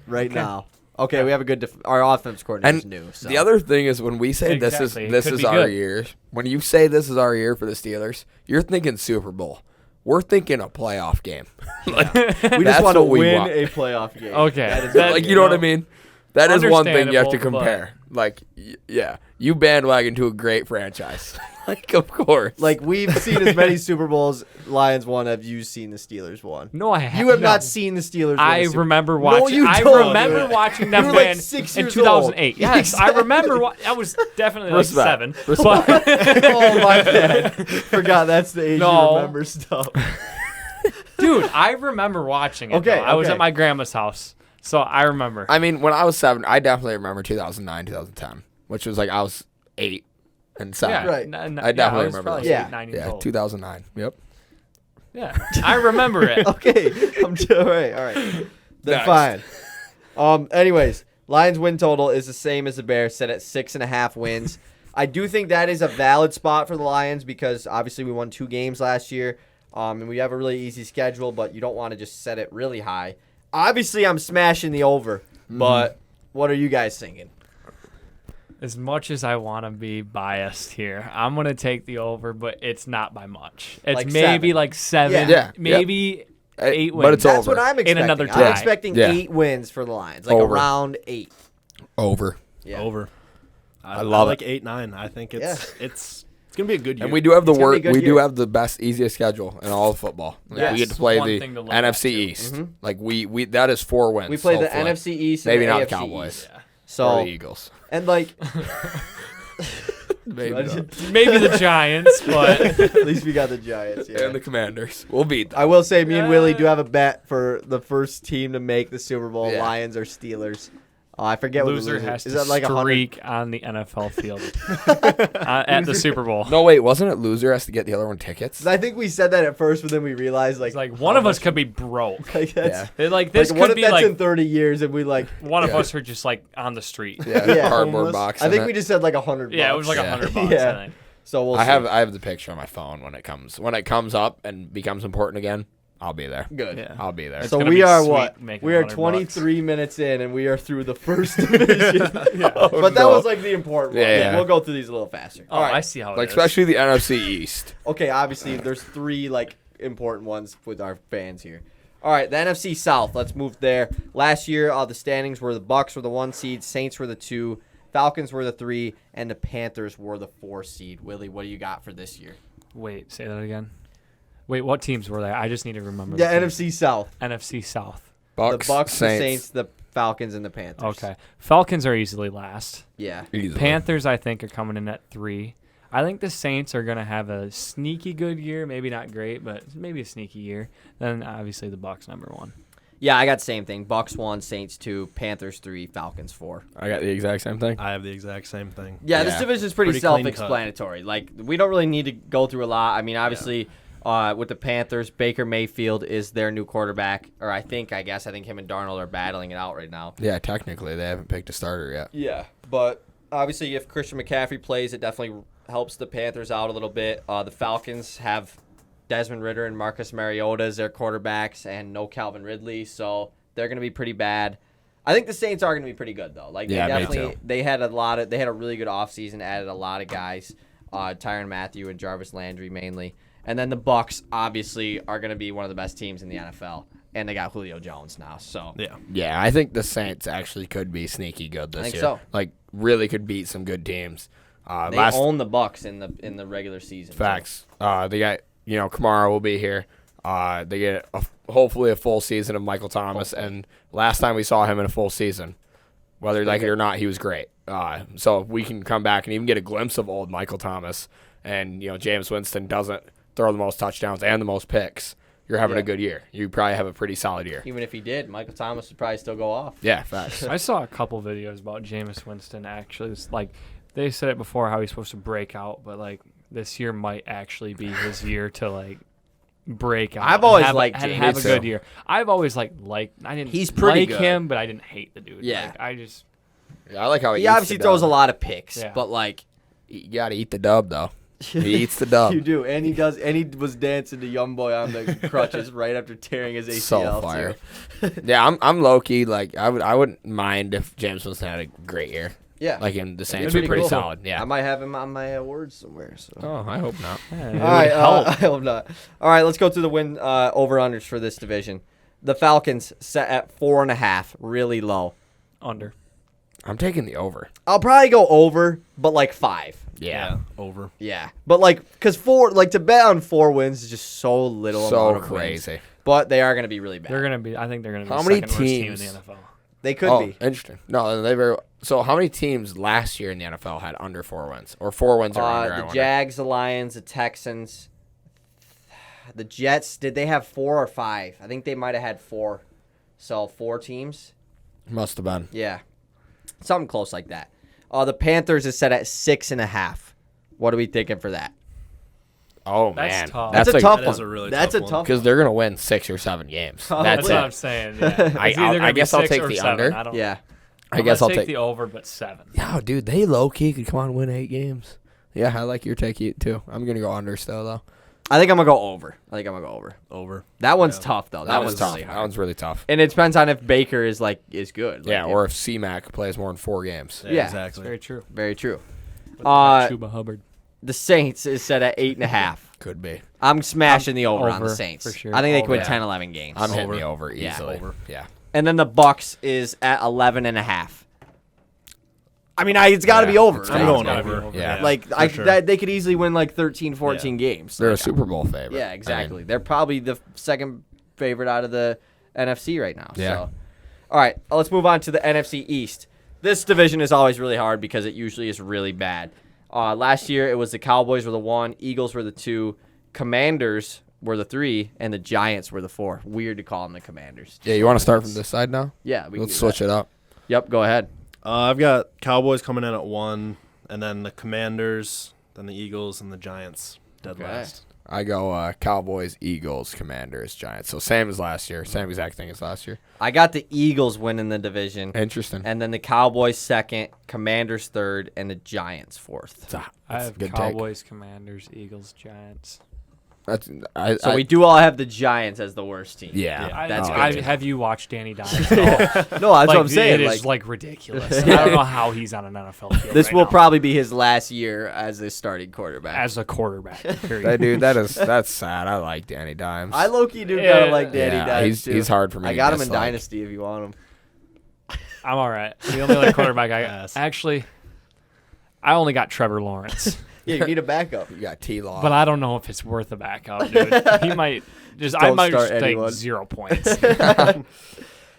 Speaker 1: right
Speaker 4: okay.
Speaker 1: now. Okay, we have a good. Our offense coordinator's new. So.
Speaker 2: The other thing is when we say
Speaker 4: Exactly. It
Speaker 2: this
Speaker 4: could
Speaker 2: is
Speaker 4: be
Speaker 2: our
Speaker 4: good.
Speaker 2: year. When you say this is our year for the Steelers, you're thinking Super Bowl. We're thinking a playoff game. Like,
Speaker 1: we just
Speaker 2: that's
Speaker 1: want to
Speaker 2: what we
Speaker 1: win
Speaker 2: want.
Speaker 1: a playoff game.
Speaker 4: Okay.
Speaker 1: That is
Speaker 4: That-
Speaker 2: Like, you know what I mean? That is one thing you have to
Speaker 4: Understandable, but-
Speaker 2: compare. Like, yeah, you bandwagon to a great franchise. Like, of course.
Speaker 1: Like we've seen as many Super Bowls Lions won as you've seen the Steelers won.
Speaker 4: No, I have
Speaker 1: You have
Speaker 4: no.
Speaker 1: not seen the Steelers. Win
Speaker 4: I
Speaker 1: a Super-
Speaker 4: remember
Speaker 1: No,
Speaker 4: watching.
Speaker 1: you
Speaker 4: I
Speaker 1: don't.
Speaker 4: remember watching them
Speaker 1: You were like
Speaker 4: win
Speaker 1: 6
Speaker 4: in
Speaker 1: years
Speaker 4: 2008.
Speaker 1: old.
Speaker 4: Yes, I remember. I was definitely like
Speaker 2: Respect.
Speaker 4: 7. But
Speaker 1: Oh my bad. Forgot that's the age
Speaker 4: No.
Speaker 1: you remember stuff.
Speaker 4: dude, I remember watching it.
Speaker 1: Okay,
Speaker 4: though. I was
Speaker 1: okay.
Speaker 4: at my grandma's house, so I remember.
Speaker 2: I mean, when I was 7, I definitely remember 2009, 2010, which was like I was 8 and 7.
Speaker 4: yeah,
Speaker 1: Right.
Speaker 4: I
Speaker 2: definitely
Speaker 4: I was
Speaker 2: remember
Speaker 4: probably
Speaker 2: those.
Speaker 1: Yeah.
Speaker 4: 8, 9 years
Speaker 2: Yeah,
Speaker 4: old.
Speaker 2: 2009. Yep.
Speaker 4: Yeah, I remember it.
Speaker 1: Okay. All right. Then
Speaker 2: Next.
Speaker 1: fine. Anyways, Lions win total is the same as the Bears, set at 6.5 wins. I do think that is a valid spot for the Lions because obviously we won 2 games last year, and we have a really easy schedule. But you don't want to just set it really high. Obviously, I'm smashing the over, but what are you guys thinking?
Speaker 4: As much as I want to be biased here, I'm gonna take the over, but it's not by much. It's
Speaker 1: Like
Speaker 4: maybe
Speaker 1: 7.
Speaker 4: like 7,
Speaker 2: Yeah.
Speaker 4: maybe 8 wins.
Speaker 2: But it's
Speaker 1: That's
Speaker 2: over.
Speaker 1: what I'm expecting.
Speaker 4: another
Speaker 1: I'm
Speaker 4: tie.
Speaker 1: expecting
Speaker 2: Yeah.
Speaker 1: 8 wins for the Lions, like
Speaker 2: Over.
Speaker 1: around 8.
Speaker 2: Over.
Speaker 1: Yeah.
Speaker 3: Over. I
Speaker 2: love
Speaker 3: like 8-9. I think it's
Speaker 1: Yeah.
Speaker 3: it's gonna be a good year.
Speaker 2: And we do have the
Speaker 1: It's gonna be a
Speaker 2: work.
Speaker 1: good
Speaker 2: We do
Speaker 1: year.
Speaker 2: have the best, easiest schedule in all of football. Like,
Speaker 1: Yes.
Speaker 2: we get to play
Speaker 4: One
Speaker 2: the
Speaker 4: thing to look at,
Speaker 2: NFC
Speaker 4: too.
Speaker 2: East.
Speaker 1: Mhm.
Speaker 2: Like we that is 4 wins.
Speaker 1: We play the
Speaker 2: hopefully.
Speaker 1: NFC East,
Speaker 2: Maybe
Speaker 1: and the
Speaker 2: not the
Speaker 1: AFC
Speaker 2: Cowboys.
Speaker 1: East.
Speaker 4: Yeah.
Speaker 2: Or
Speaker 1: So
Speaker 2: the Eagles.
Speaker 1: and like,
Speaker 2: Maybe not.
Speaker 4: Maybe the Giants, but
Speaker 1: at least we got the Giants. Yeah.
Speaker 2: And the Commanders. We'll beat them.
Speaker 1: I will say, me and Willie do have a bet for the first team to make the Super Bowl:
Speaker 2: Yeah.
Speaker 1: Lions or Steelers. I forget what the
Speaker 4: loser has
Speaker 1: is.
Speaker 4: to
Speaker 1: That like 100?
Speaker 4: streak on the NFL field at the Super Bowl.
Speaker 2: No, wait, wasn't it loser has to get the other one tickets?
Speaker 1: I think we said that at first, but then we realized like
Speaker 4: It's like
Speaker 1: how
Speaker 4: one of us
Speaker 1: much-
Speaker 4: could be broke.
Speaker 1: Like, that's,
Speaker 2: Yeah.
Speaker 4: Like this
Speaker 1: like, what
Speaker 4: could
Speaker 1: if
Speaker 4: be
Speaker 1: that's
Speaker 4: like
Speaker 1: in 30 years and we like
Speaker 4: one of
Speaker 2: Yeah.
Speaker 4: us are just like on the street.
Speaker 2: Yeah,
Speaker 1: Yeah.
Speaker 2: cardboard
Speaker 3: Homeless.
Speaker 2: box.
Speaker 1: I
Speaker 2: in
Speaker 1: think
Speaker 2: it.
Speaker 1: we just said like 100.
Speaker 4: Yeah, it was like
Speaker 2: Yeah.
Speaker 4: $100.
Speaker 1: Yeah.
Speaker 4: I think.
Speaker 1: So we'll
Speaker 2: I
Speaker 1: see.
Speaker 2: have the picture on my phone when it comes up and becomes important again. I'll be there.
Speaker 1: Good.
Speaker 4: Yeah.
Speaker 2: I'll be there.
Speaker 1: So
Speaker 4: gonna
Speaker 1: we
Speaker 4: be
Speaker 1: are
Speaker 4: sweet
Speaker 1: what?
Speaker 4: making
Speaker 1: We are
Speaker 4: 100
Speaker 1: 23 minutes in, and we are through the first division.
Speaker 2: Oh,
Speaker 1: But that
Speaker 2: no.
Speaker 1: was like the important one.
Speaker 2: Yeah, yeah.
Speaker 1: We'll go through these a little faster.
Speaker 4: Oh,
Speaker 1: All right.
Speaker 4: I see how it
Speaker 2: Like
Speaker 4: is.
Speaker 2: especially the NFC East.
Speaker 1: Okay, obviously there's 3 like important ones with our fans here. All right, the NFC South. Let's move there. Last year, the standings were the Bucks were the 1 seed, Saints were the 2, Falcons were the 3, and the Panthers were the 4 seed. Willie, what do you got for this year?
Speaker 4: Wait, say that again. Wait, what teams were there? I just need to remember.
Speaker 1: The
Speaker 4: teams.
Speaker 1: NFC South.
Speaker 4: NFC South.
Speaker 2: Bucks,
Speaker 1: The Bucks,
Speaker 2: Saints.
Speaker 1: the Saints, the Falcons, and the Panthers.
Speaker 4: Okay. Falcons are easily last.
Speaker 1: Yeah.
Speaker 2: Easily.
Speaker 4: Panthers, I think, are coming in at 3. I think the Saints are going to have a sneaky good year. Maybe not great, but maybe a sneaky year. Then, obviously, the Bucks, number 1.
Speaker 1: Yeah, I got the same thing. Bucks 1, Saints 2, Panthers 3, Falcons 4.
Speaker 2: I got the exact same thing.
Speaker 3: I have the exact same thing.
Speaker 1: Yeah, this
Speaker 2: Yeah.
Speaker 1: division is pretty
Speaker 3: Pretty clean cut.
Speaker 1: self-explanatory. Like, we don't really need to go through a lot. I mean, obviously, with the Panthers, Baker Mayfield is their new quarterback. Or I think him and Darnold are battling it out right now.
Speaker 2: Yeah, technically they haven't picked a starter yet.
Speaker 1: Yeah, but obviously if Christian McCaffrey plays, it definitely helps the Panthers out a little bit. The Falcons have Desmond Ridder and Marcus Mariota as their quarterbacks and no Calvin Ridley, so they're going to be pretty bad. I think the Saints are going to be pretty good though. Like
Speaker 2: Yeah,
Speaker 1: they
Speaker 2: me
Speaker 1: definitely
Speaker 2: too.
Speaker 1: they had a really good offseason, added a lot of guys, Tyrann Mathieu and Jarvis Landry mainly. And then the Bucks obviously are going to be one of the best teams in the NFL, and they got Julio Jones now. So
Speaker 3: Yeah.
Speaker 2: Yeah, I think the Saints actually could be sneaky good this
Speaker 1: think
Speaker 2: year.
Speaker 1: so.
Speaker 2: Like really could beat some good teams.
Speaker 1: they
Speaker 2: Last
Speaker 1: own the Bucks in the regular season.
Speaker 2: facts. They got Kamara will be here. They get hopefully a full season of Michael Thomas, and last time we saw him in a full season, whether you like it or not, he was great. So if we can come back and even get a glimpse of old Michael Thomas, and James Winston doesn't throw the most touchdowns and the most picks, you're having
Speaker 1: Yeah.
Speaker 2: a good year. You probably have a pretty solid year.
Speaker 1: Even if he did, Michael Thomas would probably still go off.
Speaker 2: Yeah, facts.
Speaker 4: I saw a couple videos about Jameis Winston actually. It's like they said it before how he's supposed to break out, but like this year might actually be his year to like break out.
Speaker 1: I've
Speaker 4: and
Speaker 1: always
Speaker 4: have,
Speaker 1: liked
Speaker 4: and
Speaker 1: Jameis.
Speaker 4: have a
Speaker 2: Me too.
Speaker 4: good year. I've always I didn't
Speaker 1: He's pretty
Speaker 4: like
Speaker 1: good.
Speaker 4: him, but I didn't hate the dude.
Speaker 1: Yeah.
Speaker 4: Like, I just
Speaker 2: Yeah, I like how
Speaker 1: He
Speaker 2: eats
Speaker 1: obviously
Speaker 2: the
Speaker 1: throws a
Speaker 2: dub.
Speaker 1: lot of picks,
Speaker 4: Yeah.
Speaker 1: but like
Speaker 2: You got to eat the dub though. He eats the dub.
Speaker 1: You do, and he does, and he was dancing to Young Boy on the crutches right after tearing his ACL.
Speaker 2: So fire.
Speaker 1: Too.
Speaker 2: Yeah, I'm low key. Like I wouldn't mind if James Winston had a great year.
Speaker 1: Yeah,
Speaker 2: Like in the Saints
Speaker 1: That'd
Speaker 2: were
Speaker 1: be
Speaker 2: pretty
Speaker 1: cool.
Speaker 2: solid. Yeah.
Speaker 1: I might have him on my awards somewhere. So.
Speaker 2: Oh, I hope not.
Speaker 4: Yeah, it
Speaker 1: All
Speaker 4: would
Speaker 1: right,
Speaker 4: help.
Speaker 1: I hope not. All right, let's go through the win over-unders for this division. The Falcons set at 4.5, really low.
Speaker 4: Under.
Speaker 2: I'm taking the over.
Speaker 1: I'll probably go over, but like 5.
Speaker 2: Yeah.
Speaker 3: Over.
Speaker 1: Yeah, but like, because 4, like to bet on 4 wins is just so little.
Speaker 2: So
Speaker 1: amount of wins.
Speaker 2: crazy.
Speaker 1: But they are going to be really bad.
Speaker 4: They're gonna be. I think they're gonna be
Speaker 2: How
Speaker 4: the
Speaker 2: many
Speaker 4: second worst team in the
Speaker 2: teams?
Speaker 4: NFL.
Speaker 1: They could
Speaker 2: Oh,
Speaker 1: be.
Speaker 2: interesting. No, they very. So how many teams last year in the NFL had under 4 wins or 4 wins or under? I
Speaker 1: The
Speaker 2: wonder.
Speaker 1: Jags, the Lions, the Texans, the Jets. Did they have 4 or 5? I think they might have had 4. So 4 teams.
Speaker 2: Must have been.
Speaker 1: Yeah, something close like that. The Panthers is set at 6.5. What are we thinking for that?
Speaker 2: Oh
Speaker 4: That's
Speaker 2: man,
Speaker 4: tough.
Speaker 1: That's a
Speaker 2: like,
Speaker 1: tough
Speaker 3: that
Speaker 1: one.
Speaker 3: is a really
Speaker 1: That's
Speaker 3: tough
Speaker 1: a
Speaker 3: one.
Speaker 1: tough
Speaker 2: because they're gonna win 6 or 7 games.
Speaker 1: Oh,
Speaker 2: That's
Speaker 4: That's
Speaker 2: it.
Speaker 4: what I'm saying. Yeah. It's
Speaker 2: I
Speaker 4: either gonna be
Speaker 2: guess I'll
Speaker 4: 6
Speaker 2: take
Speaker 4: or
Speaker 2: the
Speaker 4: 7.
Speaker 2: under.
Speaker 4: I don't.
Speaker 1: Yeah.
Speaker 2: I guess
Speaker 4: I'll
Speaker 2: I'll take
Speaker 4: the over, but 7.
Speaker 2: Yeah, dude, they low key could come on and win 8 games. Yeah, I like your take too. I'm gonna go under still though.
Speaker 1: I think I'm going to go over.
Speaker 3: Over.
Speaker 1: That one's
Speaker 2: Yeah.
Speaker 1: tough, though.
Speaker 2: That
Speaker 1: That
Speaker 2: was
Speaker 1: one's
Speaker 2: tough.
Speaker 1: really
Speaker 2: That
Speaker 1: hard.
Speaker 2: one's really tough.
Speaker 1: And it depends on if Baker is good.
Speaker 2: Yeah,
Speaker 1: Like,
Speaker 2: or if C-Mac plays more than 4 games.
Speaker 1: Yeah.
Speaker 3: Exactly.
Speaker 4: Very true.
Speaker 1: very true.
Speaker 4: With Chuba Hubbard.
Speaker 1: The Saints is set at 8.5.
Speaker 2: Could be.
Speaker 1: I'm smashing the over on the
Speaker 4: over,
Speaker 1: Saints.
Speaker 4: for sure.
Speaker 1: I think they could win
Speaker 2: Over.
Speaker 1: 10, 11 games.
Speaker 2: I'm hitting
Speaker 3: Over.
Speaker 2: the over
Speaker 1: Yeah.
Speaker 2: easily.
Speaker 3: Over.
Speaker 2: Yeah.
Speaker 1: And then the Bucks is at 11.5. I mean, it's got to
Speaker 2: Yeah,
Speaker 1: be over.
Speaker 2: it's
Speaker 1: right?
Speaker 3: I'm going
Speaker 4: gotta be
Speaker 3: over.
Speaker 4: over.
Speaker 2: Yeah.
Speaker 1: Like,
Speaker 3: for sure.
Speaker 1: they could easily win like 13, 14 games.
Speaker 2: They're a
Speaker 1: Like,
Speaker 2: Super Bowl favorite.
Speaker 1: Yeah,
Speaker 2: I
Speaker 1: exactly.
Speaker 2: mean,
Speaker 1: They're probably the second favorite out of the NFC right now.
Speaker 2: Yeah.
Speaker 1: So. All right, let's move on to the NFC East. This division is always really hard because it usually is really bad. Last year, it was the Cowboys were the 1, Eagles were the 2, Commanders were the 3, and the Giants were the 4. Weird to call them the Commanders.
Speaker 2: yeah, you want to start from this side now?
Speaker 1: Yeah, we can
Speaker 2: Let's
Speaker 1: do
Speaker 2: switch
Speaker 1: that.
Speaker 2: it up.
Speaker 1: Yep, go ahead.
Speaker 3: I've got Cowboys coming in at 1, and then the Commanders, then the Eagles, and the Giants dead
Speaker 1: Okay.
Speaker 3: last.
Speaker 2: I go Cowboys, Eagles, Commanders, Giants. So same as last year. Same exact thing as last year.
Speaker 1: I got the Eagles winning the division,
Speaker 2: Interesting.
Speaker 1: and then the Cowboys second, Commanders third, and the Giants fourth.
Speaker 4: I
Speaker 2: That's a
Speaker 4: have
Speaker 2: good
Speaker 4: Cowboys, Commanders, Eagles, Giants.
Speaker 1: So we do all have the Giants as the worst team.
Speaker 2: Yeah.
Speaker 1: That's
Speaker 2: Oh,
Speaker 1: good.
Speaker 2: yeah.
Speaker 4: Have you watched Danny Dimes at all?
Speaker 1: No, that's what I'm
Speaker 4: It
Speaker 1: saying.
Speaker 4: is like ridiculous. I don't know how he's on an NFL field.
Speaker 1: This
Speaker 4: right
Speaker 1: will
Speaker 4: now.
Speaker 1: probably be his last year as a starting quarterback.
Speaker 4: as a quarterback. Period.
Speaker 2: That dude, that's sad. I like Danny Dimes.
Speaker 1: I low-key do
Speaker 4: Yeah.
Speaker 1: kind of like Danny
Speaker 2: Yeah,
Speaker 1: Dimes, too.
Speaker 2: he's hard for me
Speaker 1: I
Speaker 2: to
Speaker 1: got him in
Speaker 2: dislike.
Speaker 1: Dynasty if you want him.
Speaker 4: I'm all right. The only other quarterback
Speaker 3: Yes.
Speaker 4: I only got Trevor Lawrence,
Speaker 1: Yeah, you need a backup.
Speaker 2: You got T-Law.
Speaker 4: but I don't know if it's worth a backup, dude. He might just. I
Speaker 1: don't
Speaker 4: might
Speaker 1: start
Speaker 4: just take
Speaker 1: anyone.
Speaker 4: 0 points.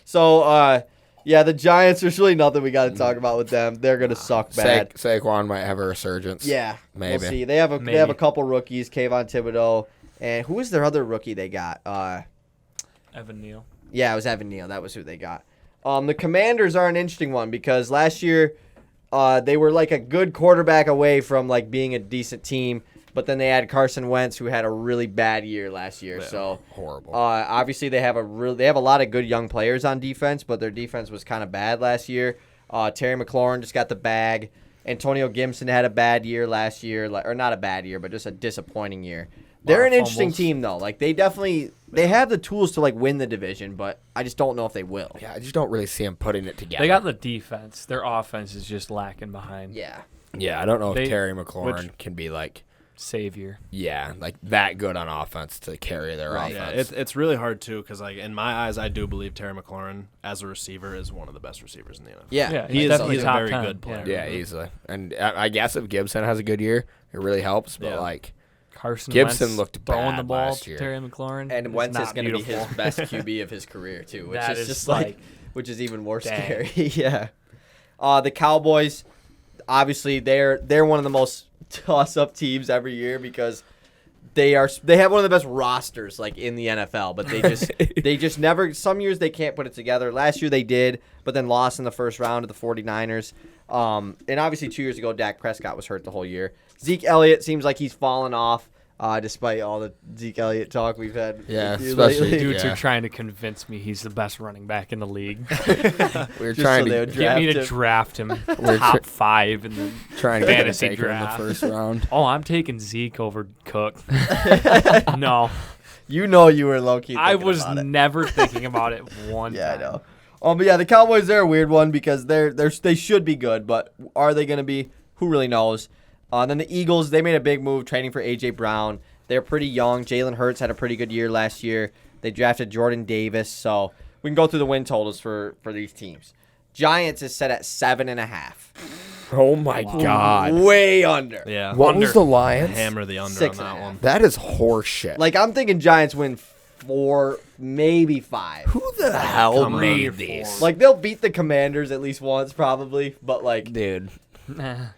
Speaker 1: So, yeah, the Giants, there's really nothing we got to talk about with them. They're going to suck bad.
Speaker 2: Saquon might have a resurgence.
Speaker 1: Yeah,
Speaker 2: Maybe.
Speaker 1: we'll see. They have a
Speaker 4: Maybe.
Speaker 1: couple rookies, Kayvon Thibodeau, and who was their other rookie they got?
Speaker 4: Evan Neal.
Speaker 1: Yeah, it was Evan Neal. That was who they got. The Commanders are an interesting one because last year they were like a good quarterback away from like being a decent team, but then they had Carson Wentz who had a really bad year last year. So
Speaker 2: Horrible.
Speaker 1: obviously they have a lot of good young players on defense, but their defense was kind of bad last year. Terry McLaurin just got the bag. Antonio Gibson had a bad year last year, or not a bad year, but just a disappointing year. They're an interesting
Speaker 4: fumbles.
Speaker 1: team though. Like they have the tools to like win the division, but I just don't know if they will.
Speaker 2: yeah, I just don't really see him putting it together.
Speaker 4: They got the defense. Their offense is just lacking behind.
Speaker 1: Yeah.
Speaker 2: Yeah, I don't know if
Speaker 4: They-
Speaker 2: Terry McLaurin can be like,
Speaker 4: Savior.
Speaker 2: like that good on offense to carry their
Speaker 1: Right.
Speaker 3: Yeah,
Speaker 2: offense.
Speaker 3: it's really hard too because like in my eyes, I do believe Terry McLaurin as a receiver is one of the best receivers in the NFL.
Speaker 1: Yeah.
Speaker 4: Yeah,
Speaker 3: He
Speaker 4: he's
Speaker 3: is
Speaker 4: definitely
Speaker 3: he's a
Speaker 4: top
Speaker 3: very
Speaker 4: 10.
Speaker 3: good player.
Speaker 2: Yeah, easily. And I guess if Gibson has a good year, it really helps. But
Speaker 3: Yeah.
Speaker 2: like
Speaker 4: Carson
Speaker 2: Gibson
Speaker 4: Wentz
Speaker 2: looked
Speaker 4: throwing
Speaker 2: bad
Speaker 4: the ball
Speaker 2: last
Speaker 4: to
Speaker 2: year.
Speaker 4: Terry McLaurin.
Speaker 1: And
Speaker 4: is
Speaker 1: Wentz is
Speaker 4: not
Speaker 1: going to be
Speaker 4: beautiful.
Speaker 1: his best QB of his career too, which
Speaker 4: That
Speaker 1: is
Speaker 4: is
Speaker 1: just
Speaker 4: like-
Speaker 1: which is even more
Speaker 4: Dang.
Speaker 1: scary. Yeah. The Cowboys, obviously they're one of the most toss-up teams every year because they have one of the best rosters like in the NFL, but they just never. Some years they can't put it together. Last year they did, but then lost in the first round to the 49ers. And obviously 2 years ago, Dak Prescott was hurt the whole year. Zeke Elliott seems like he's fallen off. despite all the Zeke Elliott talk we've had.
Speaker 2: Yeah,
Speaker 1: with you
Speaker 2: especially
Speaker 1: lately.
Speaker 4: Dudes
Speaker 2: Yeah.
Speaker 4: are trying to convince me he's the best running back in the league.
Speaker 2: We're
Speaker 1: Just
Speaker 2: trying
Speaker 1: so they
Speaker 2: to
Speaker 1: would
Speaker 4: Get me to
Speaker 1: draft
Speaker 4: draft him
Speaker 2: We're
Speaker 4: top 5 in the
Speaker 2: trying to get a
Speaker 4: fantasy
Speaker 2: taker in the
Speaker 4: draft.
Speaker 2: first round.
Speaker 4: Oh, I'm taking Zeke over Cook. No,
Speaker 1: You know you were low key.
Speaker 4: I was never thinking about it one
Speaker 1: Yeah, I
Speaker 4: time.
Speaker 1: know. But yeah, the Cowboys are a weird one because they should be good, but are they going to be? Who really knows? Then the Eagles, they made a big move trading for A.J. Brown. They're pretty young. Jalen Hurts had a pretty good year last year. They drafted Jordan Davis, so we can go through the win totals for these teams. Giants is set at 7.5.
Speaker 2: Oh my God!
Speaker 1: Way under.
Speaker 3: Yeah.
Speaker 2: What
Speaker 4: Under.
Speaker 2: was the Lions?
Speaker 3: Hammer the under
Speaker 1: 6.5.
Speaker 3: on that one.
Speaker 2: That is horse shit.
Speaker 1: Like, I'm thinking Giants win 4, maybe 5.
Speaker 2: Who the hell
Speaker 3: come on.
Speaker 2: made these?
Speaker 1: Like, they'll beat the Commanders at least once, probably, but like,
Speaker 2: dude,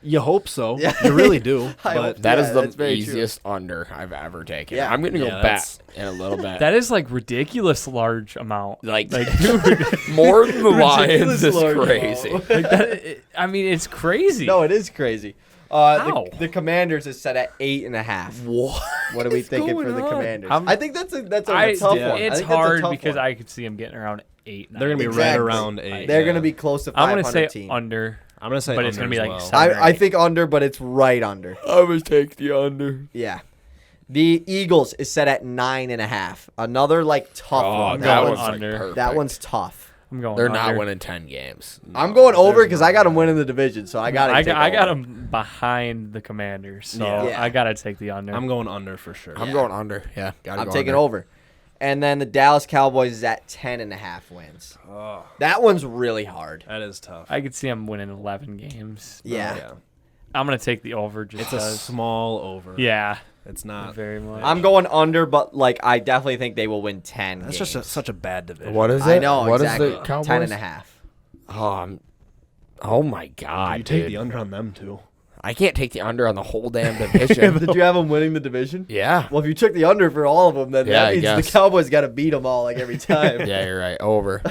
Speaker 3: You hope so.
Speaker 1: Yeah.
Speaker 3: You really do.
Speaker 1: I hope
Speaker 3: But
Speaker 2: that
Speaker 1: Yeah,
Speaker 2: is the
Speaker 1: that's very true.
Speaker 2: easiest under I've ever taken.
Speaker 1: Yeah.
Speaker 2: I'm gonna go
Speaker 3: Yeah,
Speaker 2: back
Speaker 3: that's-
Speaker 2: in a little bit.
Speaker 4: That is like ridiculous large amount.
Speaker 2: like,
Speaker 4: Like, dude,
Speaker 2: more than the Lions
Speaker 1: Ridiculous
Speaker 2: is
Speaker 1: large
Speaker 2: crazy.
Speaker 1: amount.
Speaker 4: like that, I mean, it's crazy.
Speaker 1: No, it is crazy.
Speaker 4: How?
Speaker 1: The Commanders is set at 8.5.
Speaker 2: What?
Speaker 1: What are we
Speaker 2: is
Speaker 1: thinking for
Speaker 2: going
Speaker 1: the
Speaker 2: on?
Speaker 1: Commanders?
Speaker 4: I'm-
Speaker 1: I think that's a tough
Speaker 4: I,
Speaker 1: one.
Speaker 4: yeah,
Speaker 1: I
Speaker 4: it's
Speaker 1: think that's a
Speaker 4: hard
Speaker 1: tough
Speaker 4: because
Speaker 1: one.
Speaker 4: I could see them getting around 8.
Speaker 3: they're gonna be
Speaker 1: Exactly.
Speaker 3: right around 8.
Speaker 1: They're
Speaker 3: yeah.
Speaker 1: gonna be close to
Speaker 4: I'm
Speaker 1: 500
Speaker 4: gonna say
Speaker 1: team.
Speaker 4: under,
Speaker 3: I'm gonna say
Speaker 4: but it's gonna
Speaker 3: under
Speaker 4: be
Speaker 3: as
Speaker 4: like
Speaker 3: well.
Speaker 4: 7 or
Speaker 1: I
Speaker 4: 8.
Speaker 1: think under, but it's right under.
Speaker 2: I would take the under.
Speaker 1: Yeah. The Eagles is set at 9.5. Another like tough one.
Speaker 4: that
Speaker 1: That
Speaker 4: one's
Speaker 1: one's,
Speaker 4: under.
Speaker 2: perfect.
Speaker 1: that one's tough.
Speaker 4: I'm going.
Speaker 2: They're
Speaker 4: under.
Speaker 2: not winning 10 games.
Speaker 1: I'm going over
Speaker 3: there's
Speaker 1: because
Speaker 3: no
Speaker 1: I got them
Speaker 3: way.
Speaker 1: winning the division, so I got
Speaker 4: I
Speaker 1: to.
Speaker 4: got them behind the Commanders, so
Speaker 3: Yeah.
Speaker 4: I gotta take the under.
Speaker 3: I'm going under for sure.
Speaker 2: I'm
Speaker 1: Yeah.
Speaker 2: going under. Yeah, gotta
Speaker 1: I'm
Speaker 2: go
Speaker 1: taking
Speaker 2: under.
Speaker 1: over. And then the Dallas Cowboys is at 10.5 wins. That one's really hard.
Speaker 3: That is tough.
Speaker 4: I could see them winning 11 games.
Speaker 1: Yeah.
Speaker 3: Yeah.
Speaker 4: I'm gonna take the over just
Speaker 3: It's a
Speaker 4: because.
Speaker 3: small over.
Speaker 4: Yeah,
Speaker 3: It's not.
Speaker 4: very much.
Speaker 1: I'm going under, but like I definitely think they will win 10.
Speaker 3: That's
Speaker 1: games.
Speaker 3: just such a bad division.
Speaker 2: What is it?
Speaker 1: I know
Speaker 2: What is
Speaker 1: exactly.
Speaker 2: the Cowboys?
Speaker 1: 10.5.
Speaker 2: Oh my God,
Speaker 3: You take
Speaker 2: dude.
Speaker 3: the under on them too.
Speaker 2: I can't take the under on the whole damn division.
Speaker 1: Did you have them winning the division?
Speaker 2: yeah.
Speaker 1: Well, if you took the under for all of them, then
Speaker 2: Yeah, I
Speaker 1: that means the
Speaker 2: guess.
Speaker 1: Cowboys got to beat them all like every time.
Speaker 2: Yeah, you're right. Over.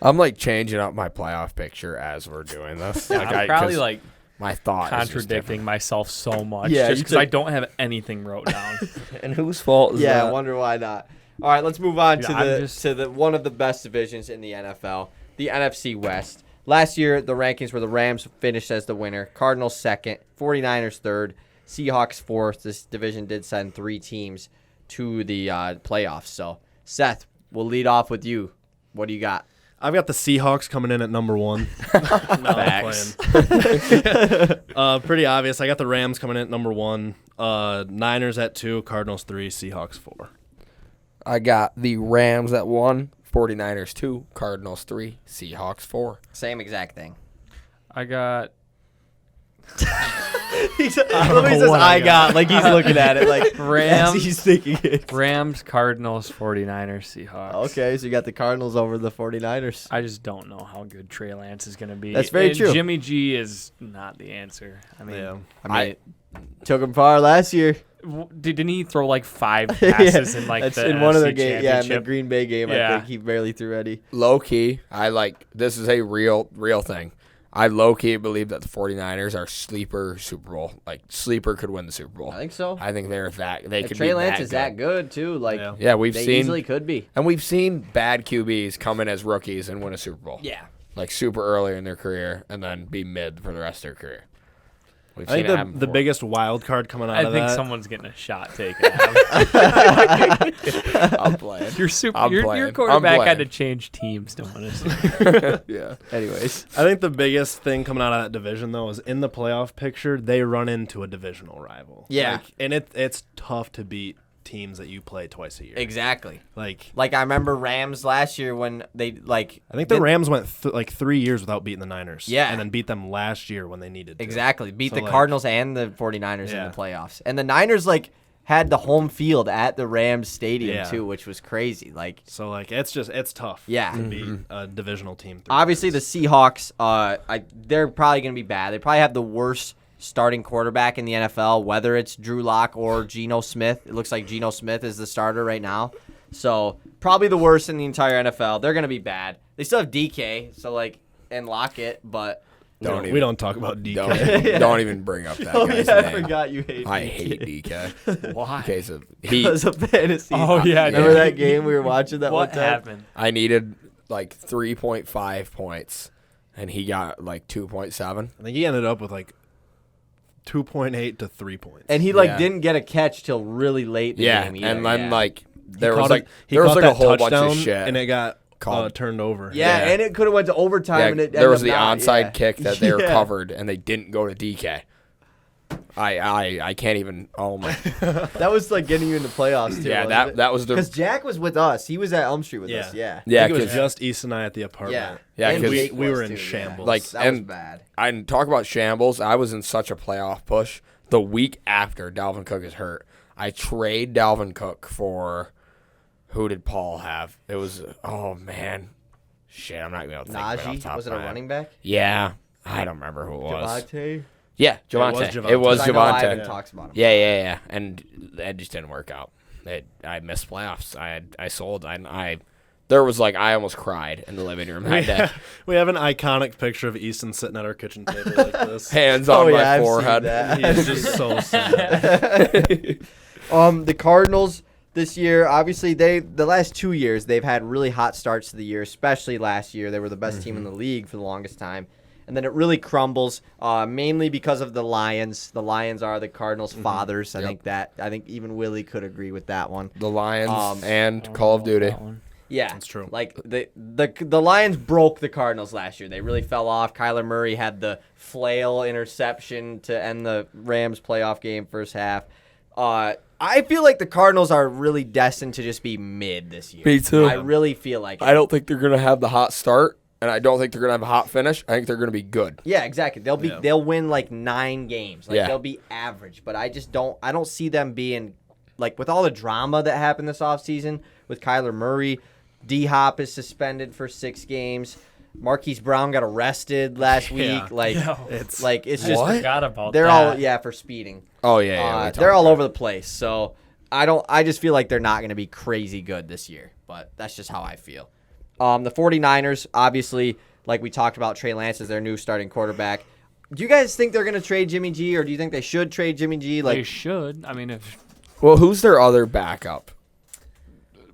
Speaker 2: I'm like changing up my playoff picture as we're doing this. Like,
Speaker 4: I'm probably
Speaker 2: 'cause
Speaker 4: like
Speaker 2: my thought
Speaker 4: contradicting myself so much
Speaker 1: Yeah,
Speaker 4: just
Speaker 1: you
Speaker 4: because I
Speaker 1: took-
Speaker 4: don't have anything wrote down.
Speaker 2: is different. And whose fault is
Speaker 1: Yeah, I
Speaker 2: that?
Speaker 1: wonder why not. All right, let's move on
Speaker 4: Dude,
Speaker 1: to
Speaker 4: I'm
Speaker 1: the
Speaker 4: just-
Speaker 1: to the one of the best divisions in the NFL, the NFC West. Last year, the rankings were the Rams finished as the winner, Cardinals second, 49ers third, Seahawks fourth. This division did send 3 teams to the playoffs. So, Seth, we'll lead off with you. What do you got?
Speaker 3: I've got the Seahawks coming in at number 1. No, I'm
Speaker 1: Facts.
Speaker 3: playing. Pretty obvious. I got the Rams coming in at number 1. Niners at 2. Cardinals 3. Seahawks 4.
Speaker 2: I got the Rams at 1, 49ers 2, Cardinals 3, Seahawks 4.
Speaker 1: Same exact thing.
Speaker 4: I got
Speaker 1: He says, I got, like he's looking at it, like
Speaker 4: Rams.
Speaker 1: as he's thinking it.
Speaker 4: Rams, Cardinals, 49ers, Seahawks.
Speaker 1: Okay, so you got the Cardinals over the 49ers.
Speaker 4: I just don't know how good Trey Lance is going to be.
Speaker 1: That's very
Speaker 4: And
Speaker 1: true.
Speaker 4: Jimmy G is not the answer. I mean,
Speaker 3: Yeah.
Speaker 1: I mean, took him far last year.
Speaker 4: didn't he throw like 5 passes in like
Speaker 1: That's
Speaker 4: the
Speaker 1: in one of the
Speaker 4: NFC
Speaker 1: games. Yeah, in the
Speaker 4: Championship?
Speaker 1: Green Bay game, I
Speaker 4: Yeah.
Speaker 1: think he barely threw any.
Speaker 2: Low key, I like this is a real thing. I low key believe that the 49ers are sleeper Super Bowl. Like sleeper could win the Super Bowl.
Speaker 1: I think so.
Speaker 2: I think they're that they
Speaker 1: If
Speaker 2: could
Speaker 1: Trey
Speaker 2: be
Speaker 1: Lance
Speaker 2: that
Speaker 1: is that good too. Like
Speaker 3: Yeah.
Speaker 2: Yeah, we've
Speaker 1: they
Speaker 2: seen
Speaker 1: easily could be.
Speaker 2: and we've seen bad QBs come in as rookies and win a Super Bowl.
Speaker 1: Yeah.
Speaker 2: Like super early in their career and then be mid for the rest of their career. We've
Speaker 3: I think
Speaker 2: seen it happen
Speaker 3: the
Speaker 2: before.
Speaker 3: biggest wild card coming out
Speaker 4: I
Speaker 3: of
Speaker 4: think
Speaker 3: that.
Speaker 4: someone's getting a shot taken.
Speaker 2: I'm playing.
Speaker 4: Your super,
Speaker 2: I'm
Speaker 4: your
Speaker 2: playing.
Speaker 4: quarterback
Speaker 2: I'm
Speaker 4: had to
Speaker 2: playing.
Speaker 4: change teams to win a
Speaker 2: Yeah.
Speaker 1: Anyways,
Speaker 3: I think the biggest thing coming out of that division, though, is in the playoff picture, they run into a divisional rival.
Speaker 1: Yeah.
Speaker 3: Like, and it's tough to beat teams that you play twice a year.
Speaker 1: exactly.
Speaker 3: Like,
Speaker 1: Like I remember Rams last year when they like.
Speaker 3: I think the
Speaker 1: did-
Speaker 3: Rams went like 3 years without beating the Niners.
Speaker 1: Yeah.
Speaker 3: And then beat them last year when they needed to.
Speaker 1: Exactly beat
Speaker 3: So,
Speaker 1: the
Speaker 3: like-
Speaker 1: Cardinals and the 49ers in
Speaker 3: Yeah.
Speaker 1: the playoffs, and the Niners like had the home field at the Rams stadium
Speaker 3: Yeah.
Speaker 1: too, which was crazy. Like
Speaker 3: So, like, it's tough
Speaker 1: Yeah.
Speaker 3: to beat a divisional team. 3
Speaker 1: obviously the
Speaker 3: times.
Speaker 1: Seahawks, they're probably gonna be bad. They probably have the worst starting quarterback in the NFL, whether it's Drew Lock or Geno Smith. It looks like Geno Smith is the starter right now. So probably the worst in the entire NFL. They're gonna be bad. They still have DK, so like and Lockett, but
Speaker 3: We don't talk about DK.
Speaker 2: Don't even bring up that
Speaker 1: Oh
Speaker 2: guy's
Speaker 1: yeah, I
Speaker 2: name.
Speaker 1: forgot you hate.
Speaker 2: I
Speaker 1: DK.
Speaker 2: hate DK.
Speaker 4: Why?
Speaker 2: Case of
Speaker 1: Because of fantasy.
Speaker 4: Oh, yeah,
Speaker 1: remember
Speaker 4: dude.
Speaker 1: that game we were watching that
Speaker 4: What
Speaker 1: one time?
Speaker 4: happened?
Speaker 2: I needed like 3.5 points, and he got like 2.7.
Speaker 3: I think he ended up with like 2.8 to 3 points.
Speaker 1: And he
Speaker 2: Yeah.
Speaker 1: didn't get a catch till really late in the
Speaker 2: Yeah,
Speaker 1: game either.
Speaker 2: and then
Speaker 1: yeah.
Speaker 2: like
Speaker 3: He
Speaker 2: there was
Speaker 3: caught
Speaker 2: like
Speaker 3: it- he
Speaker 2: there was
Speaker 3: caught
Speaker 2: like a
Speaker 3: that
Speaker 2: whole bunch
Speaker 3: touchdown,
Speaker 2: of shit.
Speaker 3: and it got
Speaker 2: Called.
Speaker 3: turned over.
Speaker 1: yeah,
Speaker 2: yeah.
Speaker 1: and it could have went to overtime.
Speaker 2: Yeah,
Speaker 1: and it
Speaker 2: there was
Speaker 1: ended
Speaker 2: the
Speaker 1: up not,
Speaker 2: onside
Speaker 1: yeah.
Speaker 2: kick that they were
Speaker 1: Yeah.
Speaker 2: covered, and they didn't go to DK. I can't even. Oh my.
Speaker 1: That was like getting you into playoffs too.
Speaker 2: Yeah, that was the.
Speaker 1: because Jack was with us. He was at Elm Street with us. Yeah.
Speaker 2: Yeah,
Speaker 3: I think it was
Speaker 2: 'cause-
Speaker 3: just East and I at the apartment.
Speaker 2: Yeah,
Speaker 1: And
Speaker 2: 'cause
Speaker 1: Jake
Speaker 3: we
Speaker 1: was
Speaker 3: were in
Speaker 1: too,
Speaker 3: shambles.
Speaker 2: Like,
Speaker 1: that was
Speaker 2: and-
Speaker 1: bad.
Speaker 2: I talk about shambles. I was in such a playoff push. The week after Dalvin Cook is hurt, I trade Dalvin Cook for who did Paul have? It was man, shit. I'm not gonna be able to think of it off the
Speaker 1: Najee,
Speaker 2: top
Speaker 1: was it
Speaker 2: of
Speaker 1: a
Speaker 2: my head.
Speaker 1: running back?
Speaker 2: Yeah, I don't remember who it was.
Speaker 1: Javante.
Speaker 2: Yeah,
Speaker 3: was
Speaker 2: Javante.
Speaker 3: Javonte.
Speaker 2: It was
Speaker 1: I know Ivan
Speaker 2: Javante.
Speaker 1: talks about him.
Speaker 2: Yeah, and it just didn't work out. I missed playoffs. I sold. There was like I almost cried in the living room that day.
Speaker 3: We have an iconic picture of Easton sitting at our kitchen table like this.
Speaker 2: Hands on my
Speaker 1: I've seen
Speaker 2: forehead.
Speaker 1: that.
Speaker 3: He's just so sad.
Speaker 1: The Cardinals this year, obviously the last 2 years they've had really hot starts to the year, especially last year. They were the best team in the league for the longest time. And then it really crumbles, mainly because of the Lions. The Lions are the Cardinals' fathers. I think even Willie could agree with that one.
Speaker 2: The Lions
Speaker 1: I
Speaker 2: and Call of Duty.
Speaker 1: Yeah,
Speaker 3: That's true.
Speaker 1: Like the Lions broke the Cardinals last year. They really fell off. Kyler Murray had the flail interception to end the Rams playoff game first half. I feel like the Cardinals are really destined to just be mid this year.
Speaker 2: Me too.
Speaker 1: I really feel like it.
Speaker 2: I don't think they're gonna have the hot start, and I don't think they're gonna have a hot finish. I think they're gonna be good.
Speaker 1: Yeah, exactly. They'll win like 9 games. Like
Speaker 2: Yeah.
Speaker 1: they'll be average, but I don't see them being like with all the drama that happened this offseason with Kyler Murray. D-Hop is suspended for 6 games. Marquise Brown got arrested last week.
Speaker 3: Yeah.
Speaker 1: Like
Speaker 3: It's
Speaker 1: it's just
Speaker 2: What?
Speaker 4: Forgot about
Speaker 1: they're
Speaker 4: that.
Speaker 1: all for speeding.
Speaker 2: Oh yeah,
Speaker 1: They're all over the place. So I just feel like they're not going to be crazy good this year, but that's just how I feel. The 49ers, obviously, like we talked about, Trey Lance is their new starting quarterback. Do you guys think they're going to trade Jimmy G, or do you think they should trade Jimmy G?
Speaker 4: They
Speaker 1: Like,
Speaker 4: should. I mean, if
Speaker 2: Well, who's their other backup?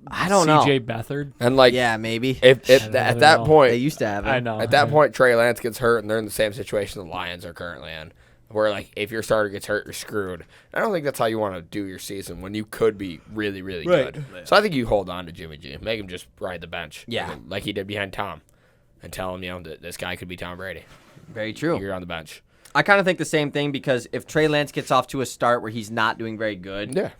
Speaker 1: I don't know.
Speaker 4: CJ Beathard.
Speaker 2: And like,
Speaker 1: Yeah, maybe.
Speaker 2: if
Speaker 4: I
Speaker 2: at
Speaker 4: don't
Speaker 2: that
Speaker 4: know.
Speaker 1: They
Speaker 2: point,
Speaker 1: used to have him.
Speaker 4: I know.
Speaker 2: at that point, Trey Lance gets hurt, and they're in the same situation the Lions are currently in, where like if your starter gets hurt, you're screwed. I don't think that's how you want to do your season when you could be really, really
Speaker 3: Right.
Speaker 2: good. So I think you hold on to Jimmy G, make him just ride the bench,
Speaker 1: Yeah.
Speaker 2: like he did behind Tom, and tell him that this guy could be Tom Brady.
Speaker 1: Very true.
Speaker 2: You're on the bench.
Speaker 1: I kind of think the same thing because if Trey Lance gets off to a start where he's not doing very good,
Speaker 2: Yeah.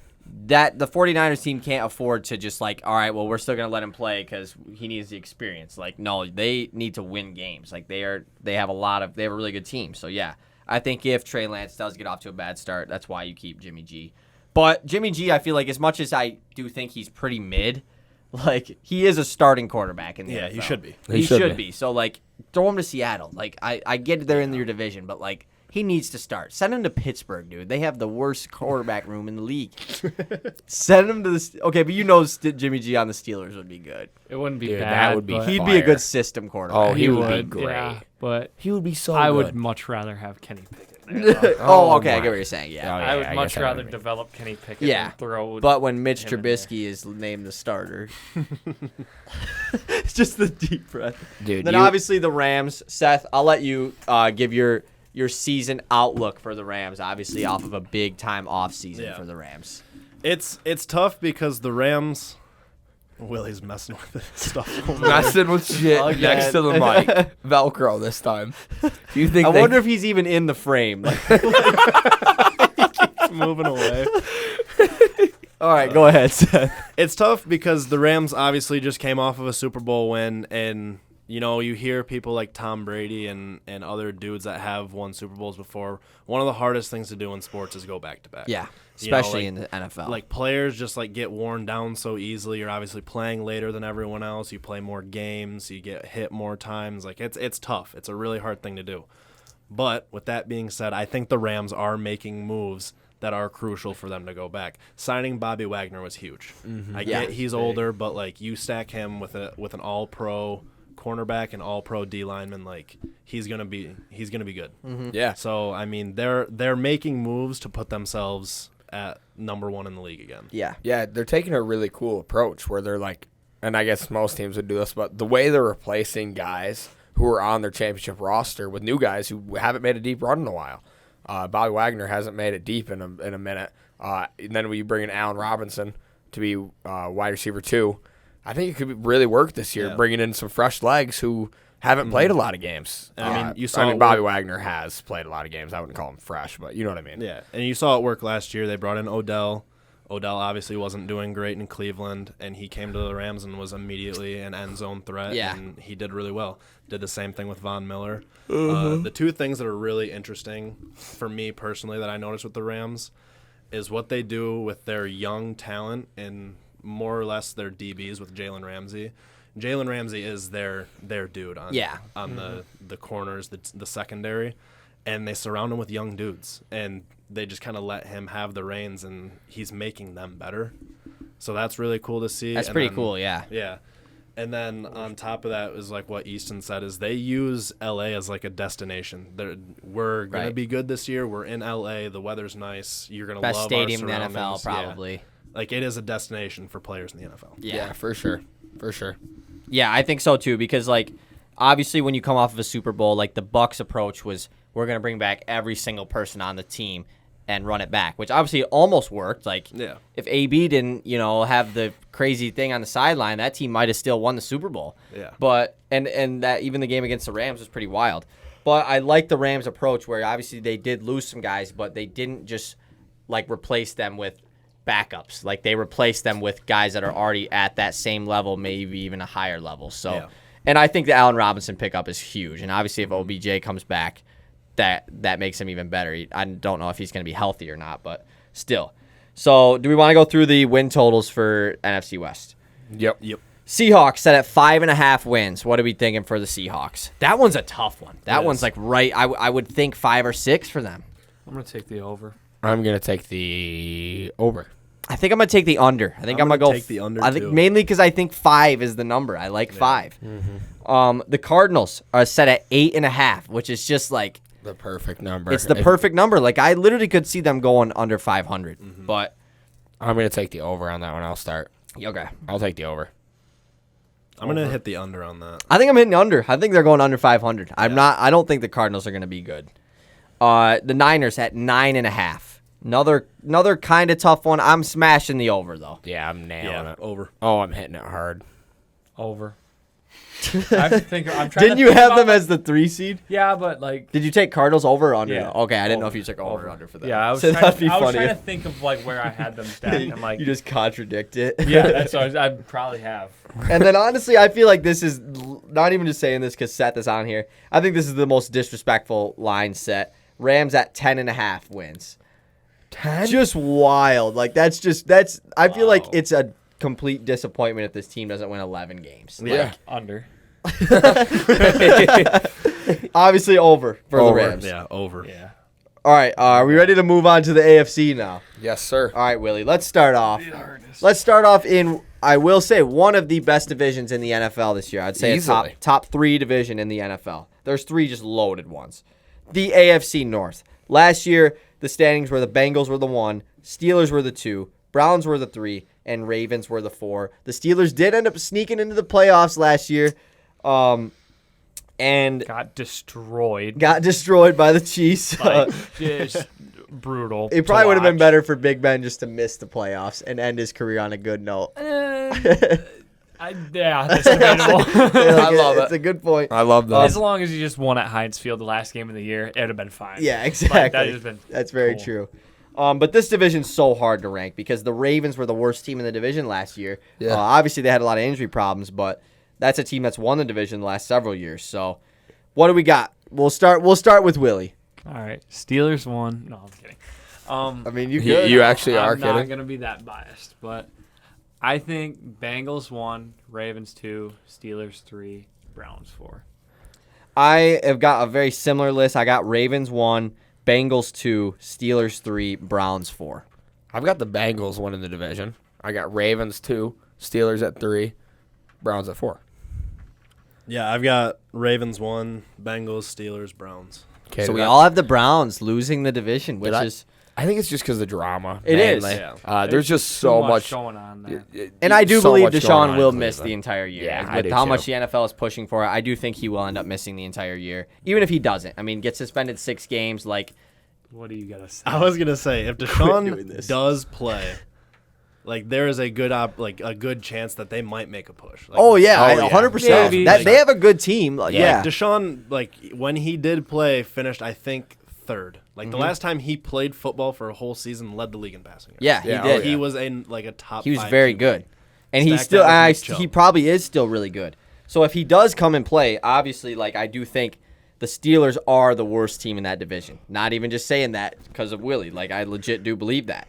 Speaker 1: that the 49ers team can't afford to just like, all right, well, we're still going to let him play because he needs the experience. Like, no, they need to win games. Like they have a really good team. So yeah, I think if Trey Lance does get off to a bad start, that's why you keep Jimmy G. But Jimmy G, I feel like as much as I do think he's pretty mid, like he is a starting quarterback in the
Speaker 3: Yeah,
Speaker 1: NFL.
Speaker 3: he should be.
Speaker 1: He should be. So like throw him to Seattle. Like I get they're in your division, but like he needs to start. Send him to Pittsburgh, dude. They have the worst quarterback room in the league. Send him to the okay, but Jimmy G on the Steelers would be good.
Speaker 4: It wouldn't be
Speaker 2: Dude,
Speaker 4: bad.
Speaker 2: that would be
Speaker 4: but
Speaker 1: He'd be a
Speaker 2: Fire.
Speaker 1: good system quarterback.
Speaker 2: Oh, he would be great.
Speaker 4: Yeah, but
Speaker 2: He would be so
Speaker 4: I
Speaker 2: good.
Speaker 4: would much rather have Kenny Pickett. there.
Speaker 1: Oh, okay, I
Speaker 2: my.
Speaker 1: get what you're saying. Yeah.
Speaker 2: Oh, yeah,
Speaker 4: I would
Speaker 2: I
Speaker 4: much
Speaker 2: guess I know what
Speaker 4: rather
Speaker 2: you mean.
Speaker 4: develop Kenny Pickett
Speaker 1: Yeah,
Speaker 4: than throw.
Speaker 1: But when Mitch
Speaker 4: him in there.
Speaker 1: Trubisky is named the starter, it's just the deep breath.
Speaker 2: Dude,
Speaker 1: Then obviously the Rams. Seth, I'll let you give your season outlook for the Rams. Obviously off of a big time off season
Speaker 3: Yeah.
Speaker 1: for the Rams.
Speaker 3: It's tough because the Rams. Willie's messing with this stuff.
Speaker 2: messing with shit
Speaker 1: Again.
Speaker 2: next to the mic. Velcro this time. Do you think
Speaker 1: I
Speaker 2: they
Speaker 1: wonder if he's even in the frame. Like,
Speaker 3: moving away.
Speaker 1: all right, go ahead, Seth.
Speaker 3: It's tough because the Rams obviously just came off of a Super Bowl win, and you know you hear people like Tom Brady and other dudes that have won Super Bowls before. One of the hardest things to do in sports is go back to back.
Speaker 1: Yeah,
Speaker 3: You know,
Speaker 1: especially
Speaker 3: like-
Speaker 1: in the NFL.
Speaker 3: Like players just like get worn down so easily. You're obviously playing later than everyone else. You play more games. You get hit more times. Like it's tough. It's a really hard thing to do. But with that being said, I think the Rams are making moves that are crucial for them to go back. Signing Bobby Wagner was huge. I
Speaker 1: Yeah.
Speaker 3: get he's older, but like you stack him with an All-Pro cornerback and all-pro D lineman. Like he's gonna be good.
Speaker 2: Yeah.
Speaker 3: So I mean, they're making moves to put themselves at number 1 in the league again.
Speaker 1: Yeah.
Speaker 2: Yeah, they're taking a really cool approach where they're like, and I guess most teams would do this, but the way they're replacing guys who are on their championship roster with new guys who haven't made a deep run in a while. Bobby Wagner hasn't made it deep in a minute. And then we bring in Allen Robinson to be wide receiver 2. I think it could really work this year,
Speaker 3: Yeah.
Speaker 2: bringing in some fresh legs who haven't played a lot of games.
Speaker 3: And I mean, you saw it
Speaker 2: Bobby
Speaker 3: work-
Speaker 2: Wagner has played a lot of games. I wouldn't call him fresh, but you know what I mean.
Speaker 3: Yeah, and you saw it work last year. They brought in Odell. Odell obviously wasn't doing great in Cleveland, and he came to the Rams and was immediately an end zone threat,
Speaker 1: Yeah.
Speaker 3: and he did really well. Did the same thing with Von Miller. The two things that are really interesting for me personally that I noticed with the Rams is what they do with their young talent and more or less their DBs with Jalen Ramsey. Jalen Ramsey is their dude on the corners, the secondary, and they surround him with young dudes, and they just kind of let him have the reins, and he's making them better. So that's really cool to see.
Speaker 1: That's
Speaker 3: And
Speaker 1: pretty
Speaker 3: then-
Speaker 1: cool, yeah.
Speaker 3: Yeah. And then on top of that is like what Easton said is they use LA as like a destination. We're going to
Speaker 1: Right.
Speaker 3: be good this year. We're in LA. The weather's nice. You're going to
Speaker 1: Best
Speaker 3: love
Speaker 1: stadium in
Speaker 3: our
Speaker 1: the NFL,
Speaker 3: surroundings. Yeah.
Speaker 1: probably.
Speaker 3: Like it is a destination for players in the NFL.
Speaker 2: Yeah, for sure. For sure.
Speaker 1: Yeah, I think so too, because like obviously when you come off of a Super Bowl, like the Bucs approach was we're gonna bring back every single person on the team and run it back, which obviously almost worked. Like
Speaker 3: Yeah.
Speaker 1: if AB didn't, have the crazy thing on the sideline, that team might have still won the Super Bowl.
Speaker 3: Yeah.
Speaker 1: But and that even the game against the Rams was pretty wild. But I like the Rams approach where obviously they did lose some guys, but they didn't just like replace them with backups. Like they replaced them with guys that are already at that same level, maybe even a higher level. So,
Speaker 3: Yeah.
Speaker 1: and I think the Allen Robinson pickup is huge. And obviously, if OBJ comes back, that makes him even better. I don't know if he's going to be healthy or not, but still. So, do we want to go through the win totals for NFC West?
Speaker 2: Yep.
Speaker 1: Seahawks set at 5.5 wins. What are we thinking for the Seahawks? That one's a tough one. That
Speaker 3: It
Speaker 1: one's
Speaker 3: is.
Speaker 1: like right. I would think 5 or 6 for them.
Speaker 4: I'm gonna take the over.
Speaker 2: I'm going to take the over.
Speaker 1: I think I'm gonna take the under. I think I'm
Speaker 3: I'm
Speaker 1: gonna
Speaker 3: gonna
Speaker 1: go.
Speaker 3: take the under,
Speaker 1: I think
Speaker 3: too.
Speaker 1: mainly because I think 5 is the number. I like 5. The Cardinals are set at 8.5, which is just like
Speaker 2: The perfect number.
Speaker 1: it's the perfect number. Like I literally could see them going under 500. But
Speaker 2: I'm going to take the over on that one. I'll start.
Speaker 1: okay,
Speaker 2: I'll take the over.
Speaker 3: I'm going to hit the under on that.
Speaker 1: I think I'm hitting under. I think they're going under 500. I'm not. I don't think the Cardinals are gonna be good. The Niners at 9.5. Another kind of tough one. I'm smashing the over though.
Speaker 2: Yeah, I'm nailing it.
Speaker 3: Over.
Speaker 2: Oh, I'm hitting it hard.
Speaker 4: Over. I have to think. I'm trying
Speaker 1: Didn't
Speaker 4: to
Speaker 1: you
Speaker 4: think
Speaker 1: have
Speaker 4: about
Speaker 1: them
Speaker 4: my-
Speaker 1: as the 3 seed?
Speaker 4: Yeah, but like.
Speaker 1: Did you take Cardinals over or under?
Speaker 4: Yeah.
Speaker 1: Okay, I didn't know if
Speaker 4: Over.
Speaker 1: you took over or under for that.
Speaker 4: Yeah, I was,
Speaker 1: So
Speaker 4: trying,
Speaker 1: that'd be
Speaker 4: I was
Speaker 1: funny.
Speaker 4: trying to think of like where I had them stacked. I'm like,
Speaker 1: you just contradict it.
Speaker 4: yeah, that's what I probably have.
Speaker 1: And then honestly, I feel like this is not even just saying this because Seth is on here. I think this is the most disrespectful line set. Rams at 10.5 wins.
Speaker 2: 10?
Speaker 1: Just wild. Like that's. I feel like it's a complete disappointment if this team doesn't win 11 games.
Speaker 2: Yeah.
Speaker 4: Under.
Speaker 1: Obviously over for
Speaker 2: Over.
Speaker 1: the Rams.
Speaker 3: Yeah, over.
Speaker 4: Yeah.
Speaker 1: All right, are we ready to move on to the AFC now?
Speaker 2: Yes, sir.
Speaker 1: All right, Willie, let's start off. Let's start off in, I will say, one of the best divisions in the NFL this year. I'd say a
Speaker 2: Easily.
Speaker 1: top 3 division in the NFL. There's 3 just loaded ones. The AFC North. Last year, the standings were the Bengals were the 1, Steelers were the 2, Browns were the 3, and Ravens were the 4. The Steelers did end up sneaking into the playoffs last year, and
Speaker 4: Got destroyed.
Speaker 1: got destroyed by the Chiefs.
Speaker 4: Like, just brutal.
Speaker 1: It
Speaker 4: to
Speaker 1: probably would have been
Speaker 4: watch.
Speaker 1: better for Big Ben just to miss the playoffs and end his career on a good note.
Speaker 4: Yeah, that's debatable.
Speaker 2: I love
Speaker 1: It's
Speaker 2: it.
Speaker 1: a good point.
Speaker 2: I love that.
Speaker 4: As long as you just won at Heinz Field the last game of the year, it would have been fine.
Speaker 1: Yeah,
Speaker 4: Like,
Speaker 1: exactly.
Speaker 4: that has been
Speaker 1: That's very
Speaker 4: cool.
Speaker 1: true. But this division's so hard to rank because the Ravens were the worst team in the division last year.
Speaker 2: Yeah.
Speaker 1: Obviously, they had a lot of injury problems, but that's a team that's won the division the last several years. So, what do we got? We'll start with Willie.
Speaker 4: All right, Steelers won. No, I'm kidding.
Speaker 1: I mean, you
Speaker 2: You-
Speaker 1: could.
Speaker 2: you actually are
Speaker 4: I'm not
Speaker 2: kidding.
Speaker 4: gonna be that biased, but I think Bengals 1, Ravens 2, Steelers 3, Browns 4.
Speaker 1: I have got a very similar list. I got Ravens 1, Bengals 2, Steelers 3, Browns 4.
Speaker 2: I've got the Bengals winning the division. I got Ravens 2, Steelers at 3, Browns at 4.
Speaker 3: Yeah, I've got Ravens 1, Bengals, Steelers, Browns.
Speaker 2: Okay,
Speaker 1: So we all have the Browns losing the division, which is
Speaker 2: I think it's just because of the drama.
Speaker 1: It is.
Speaker 2: mainly.
Speaker 3: Yeah.
Speaker 2: There's just
Speaker 4: Too
Speaker 2: so much
Speaker 4: going on there.
Speaker 1: And I do
Speaker 2: so
Speaker 1: believe
Speaker 2: much going on
Speaker 1: Deshaun
Speaker 2: in
Speaker 1: will miss the
Speaker 2: Cleveland.
Speaker 1: entire year.
Speaker 2: Yeah, I
Speaker 1: With
Speaker 2: do
Speaker 1: how
Speaker 2: too.
Speaker 1: much the NFL is pushing for it, I do think he will end up missing the entire year. Even if he doesn't. I mean, get suspended 6 games, like,
Speaker 4: What do you gotta say?
Speaker 3: I was gonna say if
Speaker 1: doing
Speaker 3: Deshaun
Speaker 1: this.
Speaker 3: does play, like there is a good chance that they might make a push. Like,
Speaker 1: oh, yeah,
Speaker 2: Oh, yeah.
Speaker 1: 100%.
Speaker 4: Maybe.
Speaker 1: That, they have a good team. Like, yeah.
Speaker 3: Deshaun, like when he did play, finished I think 3rd. Like
Speaker 1: Mm-hmm.
Speaker 3: the last time he played football for a whole season, led the league in passing yards.
Speaker 1: Yeah, he
Speaker 2: Yeah,
Speaker 1: did.
Speaker 2: oh,
Speaker 3: He
Speaker 2: yeah.
Speaker 3: was a top.
Speaker 1: He was
Speaker 3: 5
Speaker 1: very
Speaker 3: QB.
Speaker 1: good. And he's
Speaker 3: Stacked
Speaker 1: still,
Speaker 3: that with Nick
Speaker 1: he
Speaker 3: Chubb.
Speaker 1: probably is still really good. So if he does come and play, obviously, like, I do think the Steelers are the worst team in that division. Not even just saying that because of Willie. Like, I legit do believe that.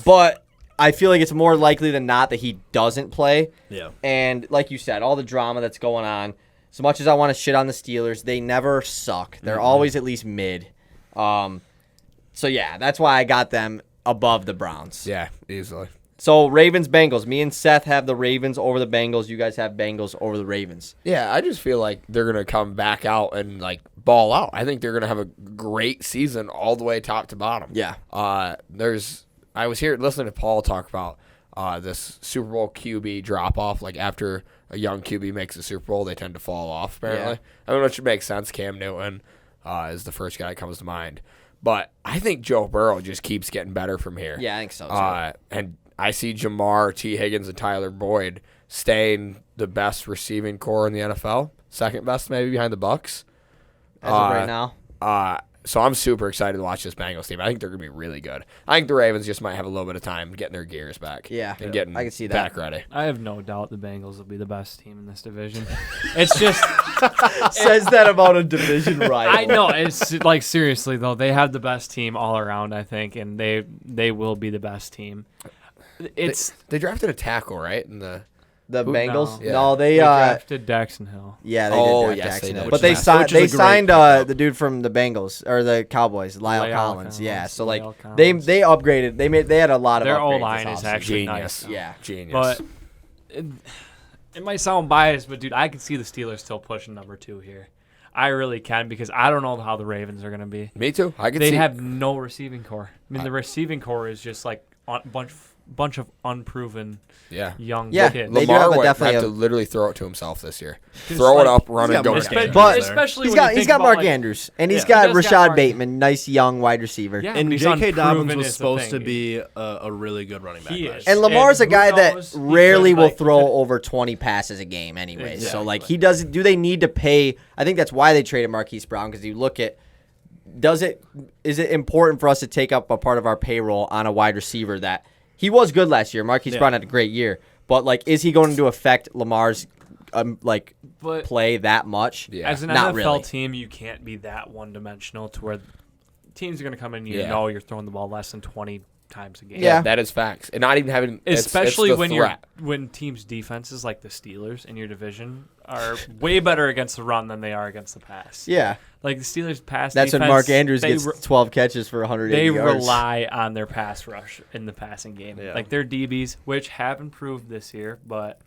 Speaker 1: But I feel like it's more likely than not that he doesn't play.
Speaker 3: Yeah.
Speaker 1: And like you said, all the drama that's going on. As much as I want to shit on the Steelers, they never suck. They're always at least mid. So yeah, that's why I got them above the Browns.
Speaker 2: Yeah, easily.
Speaker 1: So Ravens, Bengals. Me and Seth have the Ravens over the Bengals. You guys have Bengals over the Ravens.
Speaker 2: Yeah, I just feel like they're gonna come back out and like ball out. I think they're gonna have a great season all the way top to bottom.
Speaker 1: Yeah.
Speaker 2: I was here listening to Paul talk about this Super Bowl QB drop off. Like after a young QB makes the Super Bowl, they tend to fall off. Apparently,
Speaker 1: Yeah.
Speaker 2: I mean, which makes sense. Cam Newton is the first guy that comes to mind, but I think Joe Burrow just keeps getting better from here.
Speaker 1: Yeah, I think so.
Speaker 2: And I see Jamar, T. Higgins, and Tyler Boyd staying the best receiving core in the NFL. Second best, maybe behind the Bucks.
Speaker 1: As of right now.
Speaker 2: So I'm super excited to watch this Bengals team. I think they're gonna be really good. I think the Ravens just might have a little bit of time getting their gears back.
Speaker 1: Yeah.
Speaker 2: and getting
Speaker 1: I can see that.
Speaker 2: back ready.
Speaker 4: I have no doubt the Bengals will be the best team in this division. It's just
Speaker 1: Says that about a division rival.
Speaker 4: I know it's like seriously though they have the best team all around I think and they will be the best team. It's
Speaker 2: They drafted a tackle, right? In the
Speaker 1: The Bengals?
Speaker 4: No.
Speaker 2: Yeah.
Speaker 1: No,
Speaker 4: they
Speaker 1: they
Speaker 4: drafted Daxon Hill.
Speaker 1: yeah, they
Speaker 2: Oh,
Speaker 1: did draft
Speaker 2: yes, they
Speaker 1: Jacksonville.
Speaker 2: did.
Speaker 1: But they
Speaker 2: Which is
Speaker 1: signed
Speaker 3: a great
Speaker 1: the dude from the Bengals or the Cowboys, Lyle
Speaker 4: La'el
Speaker 1: Collins. Yeah,
Speaker 4: Collins,
Speaker 1: so like
Speaker 4: La'el
Speaker 1: they
Speaker 4: Collins.
Speaker 1: upgraded. They had a lot of
Speaker 4: Their
Speaker 1: upgrades
Speaker 4: O-line
Speaker 1: this
Speaker 4: is
Speaker 1: offseason.
Speaker 4: actually
Speaker 2: genius.
Speaker 4: nice.
Speaker 1: Yeah.
Speaker 2: Genius.
Speaker 4: But it might sound biased, but dude, I can see the Steelers still pushing number 2 here. I really can because I don't know how the Ravens are going to be.
Speaker 2: me too. I could
Speaker 4: They
Speaker 2: see.
Speaker 4: have no receiving core. I mean, the receiving core is just like a bunch of unproven
Speaker 2: yeah.
Speaker 4: young
Speaker 1: Yeah,
Speaker 4: kids.
Speaker 1: they do
Speaker 2: Lamar
Speaker 1: have a
Speaker 2: would
Speaker 1: definitely
Speaker 2: have
Speaker 1: a-
Speaker 2: to literally throw it to himself this year.
Speaker 4: Just
Speaker 2: Throw it
Speaker 4: like-
Speaker 2: up, run
Speaker 3: He's
Speaker 2: and
Speaker 3: got
Speaker 2: go.
Speaker 3: Mark
Speaker 2: get
Speaker 3: Andrews
Speaker 2: it.
Speaker 1: But-
Speaker 4: especially
Speaker 1: He's
Speaker 4: when you
Speaker 1: got
Speaker 4: think
Speaker 1: Mark
Speaker 4: about, like,
Speaker 1: Andrews and he's
Speaker 4: Yeah.
Speaker 1: got
Speaker 4: He does got
Speaker 1: Rashad
Speaker 4: Mark
Speaker 1: Bateman, nice young wide receiver.
Speaker 4: Yeah,
Speaker 3: And
Speaker 4: but he's
Speaker 3: J.K. Dobbins
Speaker 4: unproven
Speaker 3: was
Speaker 4: is the
Speaker 3: supposed to
Speaker 4: thing.
Speaker 3: be a really good running back.
Speaker 4: He
Speaker 3: last
Speaker 4: is.
Speaker 3: year.
Speaker 1: And Lamar's a
Speaker 4: who
Speaker 1: guy that
Speaker 4: knows? He
Speaker 1: rarely
Speaker 4: could,
Speaker 1: will
Speaker 4: like,
Speaker 1: throw over 20 passes a game anyways. So like
Speaker 4: Exactly.
Speaker 1: he doesn't do they need to pay I think that's why they traded Marquise Brown because you look at is it important for us to take up a part of our payroll on a wide receiver that he was good last year. Marquise Brown had a great year. But like is he going to affect Lamar's
Speaker 4: But
Speaker 1: play that much?
Speaker 2: Yeah.
Speaker 4: as an
Speaker 1: Not
Speaker 4: NFL
Speaker 1: really.
Speaker 4: team, you can't be that one-dimensional to where teams are going to come in and
Speaker 2: Yeah.
Speaker 4: know you're throwing the ball less than 20 times a game.
Speaker 1: Yeah.
Speaker 2: That is facts. And not even having
Speaker 4: Especially
Speaker 2: it's the
Speaker 4: when
Speaker 2: threat.
Speaker 4: when teams' defenses like the Steelers in your division are way better against the run than they are against the pass.
Speaker 1: Yeah.
Speaker 4: Like the Steelers' pass
Speaker 1: That's
Speaker 4: defense,
Speaker 1: when Mark Andrews
Speaker 4: they
Speaker 1: gets
Speaker 4: re-
Speaker 1: 12 catches for 180
Speaker 4: they
Speaker 1: yards.
Speaker 4: rely on their pass rush in the passing game.
Speaker 3: Yeah.
Speaker 4: Like their DBs, which have improved this year, but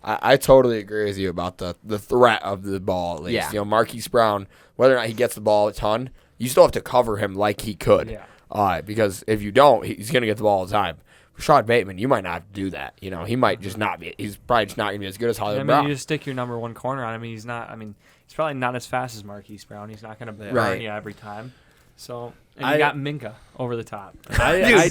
Speaker 2: I totally agree with you about the threat of the ball, at least.
Speaker 1: Yeah.
Speaker 2: You know, Marquise Brown, whether or not he gets the ball a ton, you still have to cover him like he could.
Speaker 4: Yeah.
Speaker 2: Because if you don't, he's going to get the ball all the time. Rashad Bateman, you might not have to do that. You know, he might just not be. He's probably just not going to be as good as
Speaker 4: I
Speaker 2: Hollywood
Speaker 4: mean,
Speaker 2: Brown.
Speaker 4: you just stick your number one corner on him. He's not. I mean, he's probably not as fast as Marquise Brown. He's not going to burn
Speaker 1: Right.
Speaker 4: you every time. So, and
Speaker 3: I-
Speaker 4: you got Minka over the top.
Speaker 3: I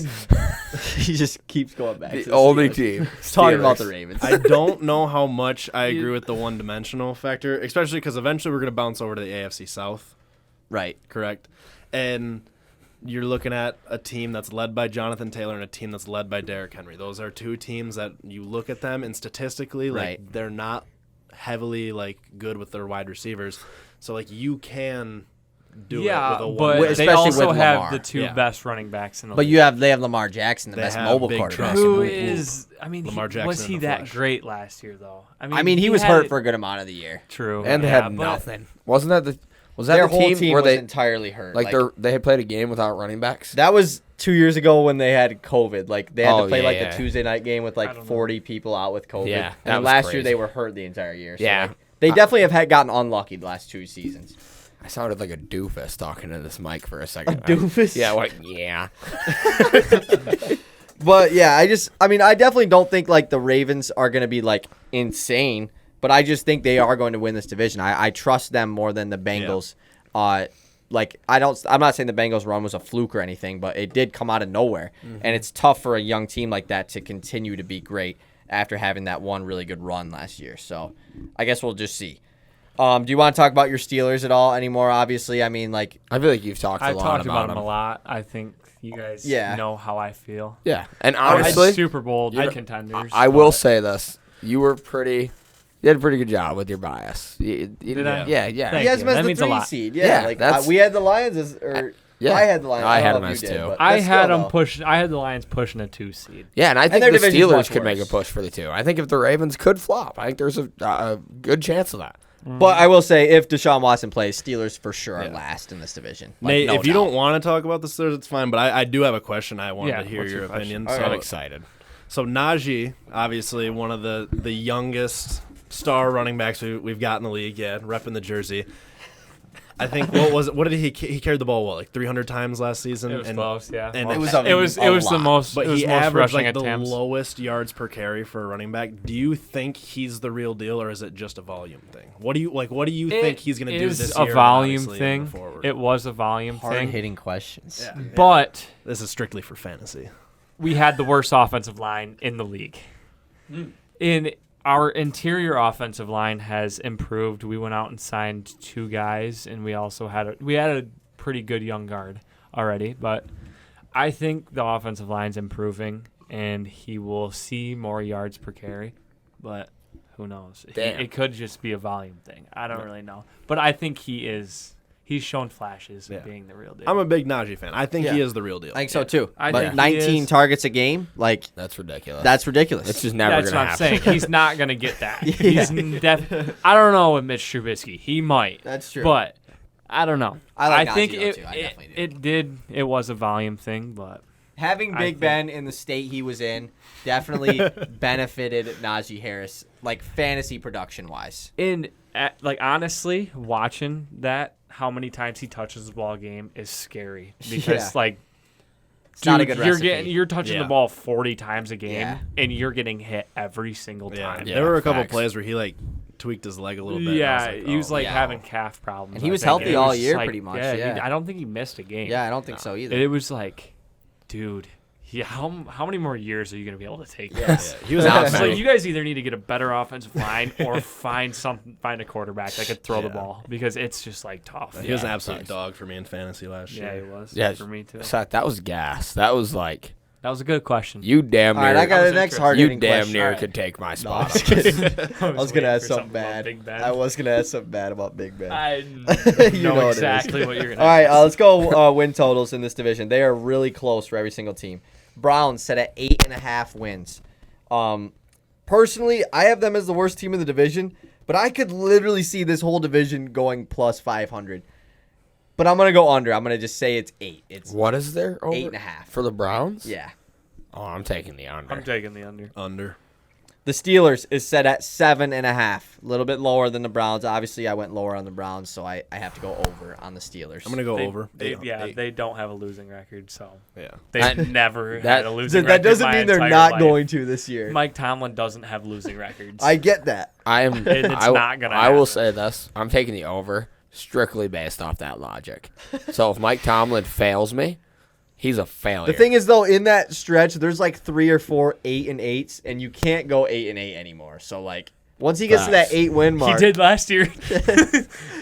Speaker 1: He just keeps going back.
Speaker 2: the
Speaker 1: to the
Speaker 2: only
Speaker 1: Steelers.
Speaker 2: team.
Speaker 1: Talking about the
Speaker 2: Steelers.
Speaker 1: Ravens.
Speaker 3: I don't know how much I agree with the one-dimensional factor, especially because eventually we're going to bounce over to the AFC South,
Speaker 1: Right.
Speaker 3: correct? And you're looking at a team that's led by Jonathan Taylor and a team that's led by Derrick Henry. Those are two teams that you look at them and statistically, like
Speaker 1: Right.
Speaker 3: they're not heavily like good with their wide receivers. So like you can do it
Speaker 4: yeah,
Speaker 3: with a
Speaker 4: but
Speaker 3: one.
Speaker 1: Especially
Speaker 4: they also
Speaker 1: with
Speaker 4: have
Speaker 1: Lamar.
Speaker 4: the two
Speaker 3: Yeah.
Speaker 4: best running backs in the
Speaker 1: But
Speaker 4: league.
Speaker 1: they have Lamar Jackson, the
Speaker 3: They
Speaker 1: best
Speaker 3: have
Speaker 1: mobile
Speaker 3: big
Speaker 1: quarterback.
Speaker 3: trust.
Speaker 4: Who
Speaker 3: Whoop, whoop.
Speaker 4: is? I mean,
Speaker 3: Lamar
Speaker 4: was
Speaker 3: Jackson
Speaker 4: he
Speaker 3: in the
Speaker 4: that
Speaker 3: flesh.
Speaker 4: great last year though?
Speaker 1: I mean, he was
Speaker 4: had
Speaker 1: hurt
Speaker 4: it-
Speaker 1: for a good amount of the year.
Speaker 4: True,
Speaker 2: And they
Speaker 4: yeah,
Speaker 2: had
Speaker 4: but
Speaker 2: nothing. Wasn't that was that
Speaker 1: Their
Speaker 2: the
Speaker 1: whole
Speaker 2: team,
Speaker 1: team
Speaker 2: where
Speaker 1: was
Speaker 2: they
Speaker 1: entirely hurt.
Speaker 2: like they had played a game without running backs?
Speaker 1: That was 2 years ago when they had COVID. Like they had
Speaker 2: Oh,
Speaker 1: to play
Speaker 2: yeah,
Speaker 1: like
Speaker 2: yeah.
Speaker 1: the Tuesday night game with
Speaker 4: I
Speaker 1: like
Speaker 4: don't know.
Speaker 1: 40 people out with COVID.
Speaker 2: Yeah, that
Speaker 1: and
Speaker 2: was
Speaker 1: last year
Speaker 2: crazy.
Speaker 1: they were hurt the entire year. So
Speaker 2: Yeah.
Speaker 1: like, They definitely have gotten unlucky the last 2 seasons.
Speaker 2: I sounded like a doofus talking to this mic for a second.
Speaker 1: Doofus?
Speaker 2: Yeah, like, yeah.
Speaker 1: But yeah, I definitely don't think like the Ravens are going to be like insane, but I just think they are going to win this division. I trust them more than the Bengals. I'm not saying the Bengals run was a fluke or anything, but it did come out of nowhere. And it's tough for a young team like that to continue to be great after having that one really good run last year. So I guess we'll just see. Do you want to talk about your Steelers at all anymore? Obviously, I mean, like,
Speaker 2: I feel like you've talked a
Speaker 4: I've
Speaker 2: lot
Speaker 4: talked
Speaker 2: about
Speaker 4: about him
Speaker 2: them.
Speaker 4: a lot. I think you guys know how I feel.
Speaker 2: Yeah, and
Speaker 4: I'd
Speaker 2: honestly,
Speaker 4: Super Bowl
Speaker 2: you know,
Speaker 4: contenders.
Speaker 2: I will
Speaker 4: but-
Speaker 2: say this: you did a pretty good job with your bias.
Speaker 4: Did I?
Speaker 2: Yeah.
Speaker 4: Thank
Speaker 1: he has
Speaker 4: you.
Speaker 1: them as
Speaker 4: That
Speaker 1: the
Speaker 4: means a
Speaker 1: 3
Speaker 4: lot.
Speaker 1: seed.
Speaker 2: Yeah,
Speaker 1: Yeah, like
Speaker 2: that's-
Speaker 1: we had the Lions
Speaker 2: Yeah.
Speaker 1: I had the Lions.
Speaker 2: I
Speaker 1: don't
Speaker 2: had
Speaker 1: know
Speaker 2: them
Speaker 1: if
Speaker 2: as
Speaker 1: you did,
Speaker 2: two.
Speaker 1: but
Speaker 4: I
Speaker 1: that's
Speaker 4: had
Speaker 1: still,
Speaker 4: them
Speaker 1: though.
Speaker 4: push. I had the Lions pushing a 2 seed.
Speaker 2: Yeah, and I think
Speaker 1: their
Speaker 2: the
Speaker 1: division's
Speaker 2: Steelers
Speaker 1: much
Speaker 2: could make a
Speaker 1: worse.
Speaker 2: push for the 2. I think if the Ravens could flop, I think there's a good chance of that.
Speaker 1: But I will say, if Deshaun Watson plays, Steelers for sure are last in this division. Like,
Speaker 3: Nate,
Speaker 1: no
Speaker 3: if you
Speaker 1: doubt.
Speaker 3: don't want to talk about the Steelers, it's fine. But I do have a question. I wanted
Speaker 4: Yeah,
Speaker 3: to hear
Speaker 4: what's
Speaker 3: your
Speaker 4: your question?
Speaker 3: opinion.
Speaker 2: I'm excited.
Speaker 3: So Najee, obviously one of the youngest star running backs we've got in the league. Yeah, repping the jersey. I think what did he carried the ball like 300 times last season?
Speaker 4: It was close, yeah.
Speaker 3: and
Speaker 1: It was
Speaker 4: It was
Speaker 1: a
Speaker 4: the
Speaker 1: lot.
Speaker 4: most.
Speaker 3: But
Speaker 4: it was
Speaker 3: he
Speaker 4: most
Speaker 3: averaged
Speaker 4: rushing
Speaker 3: like the
Speaker 4: attempts.
Speaker 3: lowest yards per carry for a running back. Do you think he's the real deal, or is it just a volume thing? What do you think he's going to do
Speaker 4: It
Speaker 3: this
Speaker 4: is
Speaker 3: year?
Speaker 4: a volume
Speaker 3: and obviously
Speaker 4: thing.
Speaker 3: moving forward?
Speaker 4: It was a volume thing.
Speaker 1: Hard-hitting questions.
Speaker 3: Yeah.
Speaker 4: But
Speaker 3: This is strictly for fantasy.
Speaker 4: we had the worst offensive line in the league. In our interior offensive line has improved. We went out and signed 2 guys, and we also had a pretty good young guard already. But I think the offensive line's improving, and he will see more yards per carry. But who knows?
Speaker 2: Damn.
Speaker 4: It could just be a volume thing. I don't really know. But I think he's shown flashes
Speaker 3: Yeah.
Speaker 4: of being the real deal.
Speaker 3: I'm a big Najee fan. I think he
Speaker 1: Yeah.
Speaker 3: is the real deal.
Speaker 1: I think so too.
Speaker 4: I
Speaker 1: But
Speaker 4: think he
Speaker 1: 19
Speaker 4: is.
Speaker 1: targets a game, like
Speaker 2: That's ridiculous.
Speaker 1: that's ridiculous.
Speaker 2: It's just never
Speaker 4: That's
Speaker 2: going
Speaker 4: what
Speaker 2: to
Speaker 4: I'm
Speaker 2: happen.
Speaker 4: saying. He's not going to get that.
Speaker 1: Yeah.
Speaker 4: I don't know with Mitch Trubisky. He might.
Speaker 1: That's true.
Speaker 4: But I don't know.
Speaker 1: I like
Speaker 4: think
Speaker 1: Najee, though,
Speaker 4: it,
Speaker 1: too. I
Speaker 4: it,
Speaker 1: definitely do.
Speaker 4: it was a volume thing, but
Speaker 1: Having
Speaker 4: I
Speaker 1: Big
Speaker 4: think-
Speaker 1: Ben in the state he was in definitely benefited Najee Harris, like fantasy production wise.
Speaker 4: honestly, watching that, how many times he touches the ball game is scary because
Speaker 1: Yeah.
Speaker 4: like
Speaker 1: It's not a good
Speaker 4: you're
Speaker 1: recipe.
Speaker 4: you're touching
Speaker 3: Yeah.
Speaker 4: the ball 40 times a game
Speaker 1: Yeah.
Speaker 4: and you're getting hit every single
Speaker 3: Yeah.
Speaker 4: time.
Speaker 2: Yeah.
Speaker 3: There were a couple
Speaker 2: facts.
Speaker 3: plays where he like tweaked his leg a little bit. and I
Speaker 4: Yeah,
Speaker 3: was like,
Speaker 4: he was
Speaker 3: oh,
Speaker 4: like
Speaker 1: yeah.
Speaker 4: having calf problems.
Speaker 1: And he
Speaker 4: I
Speaker 1: was
Speaker 4: think.
Speaker 1: healthy
Speaker 4: It
Speaker 1: all
Speaker 4: was
Speaker 1: year
Speaker 4: like-
Speaker 1: pretty much,
Speaker 4: Yeah,
Speaker 1: yeah.
Speaker 4: I don't think he missed a game.
Speaker 1: Yeah, I don't think so either.
Speaker 4: It was like, dude, yeah, how many more years are you gonna be able to take
Speaker 3: yeah,
Speaker 4: this?
Speaker 3: he was
Speaker 1: Not
Speaker 4: It's
Speaker 3: outside.
Speaker 4: like you guys either need to get a better offensive line or find a quarterback that could throw the
Speaker 3: Yeah.
Speaker 4: ball because it's just like tough.
Speaker 3: He was an
Speaker 2: Yeah,
Speaker 3: absolute
Speaker 2: thanks.
Speaker 3: dog for me in fantasy last
Speaker 4: Yeah,
Speaker 3: year.
Speaker 4: he was.
Speaker 2: Yeah,
Speaker 4: for me too.
Speaker 2: So that was gas. That was like
Speaker 4: That was a good question.
Speaker 2: you damn
Speaker 1: All
Speaker 2: near.
Speaker 1: right, I got
Speaker 4: was
Speaker 1: the next
Speaker 4: interested.
Speaker 1: hard
Speaker 2: you
Speaker 1: hitting
Speaker 2: damn
Speaker 1: question.
Speaker 2: near
Speaker 1: All right.
Speaker 2: could take my
Speaker 1: No, I'm
Speaker 2: spot.
Speaker 1: just kidding. I was
Speaker 4: waiting
Speaker 1: gonna ask
Speaker 4: for
Speaker 1: something
Speaker 4: about
Speaker 1: bad.
Speaker 4: Big Ben.
Speaker 1: I was gonna ask something bad about Big Ben.
Speaker 4: I
Speaker 1: You
Speaker 4: know,
Speaker 1: know what it is.
Speaker 4: exactly what you're gonna.
Speaker 1: All right,
Speaker 4: ask.
Speaker 1: let's go win totals in this division. They are really close for every single team. Browns set at 8.5 wins. Personally, I have them as the worst team in the division, but I could literally see this whole division going plus 500. But I'm gonna go under. I'm gonna just say it's 8. It's
Speaker 2: What is there? Over
Speaker 1: 8.5.
Speaker 2: for the Browns?
Speaker 1: yeah.
Speaker 2: Oh, I'm taking the under.
Speaker 4: I'm taking the under.
Speaker 3: Under.
Speaker 1: The Steelers is set at 7.5, a little bit lower than the Browns. Obviously, I went lower on the Browns, so I have to go over on the Steelers.
Speaker 3: I'm gonna go
Speaker 4: They-
Speaker 3: over.
Speaker 4: They
Speaker 3: Eight.
Speaker 4: don't have a losing record, so
Speaker 3: Yeah.
Speaker 4: they've never
Speaker 2: that-
Speaker 4: had a losing
Speaker 1: So
Speaker 4: record.
Speaker 1: that doesn't
Speaker 4: my
Speaker 1: mean they're
Speaker 4: entire
Speaker 1: not
Speaker 4: life.
Speaker 1: going to this year.
Speaker 4: Mike Tomlin doesn't have losing records.
Speaker 1: I get that.
Speaker 2: I am.
Speaker 4: And it's
Speaker 2: I,
Speaker 4: not gonna
Speaker 2: I will
Speaker 4: happen.
Speaker 2: say this: I'm taking the over strictly based off that logic. So if Mike Tomlin fails me, he's a failure.
Speaker 1: The thing is, though, in that stretch, there's like 3 or 4 8-8s, and you can't go 8-8 anymore. So, like, once he gets to that
Speaker 2: Facts.
Speaker 1: 8-win
Speaker 4: he
Speaker 1: mark,
Speaker 4: did last year.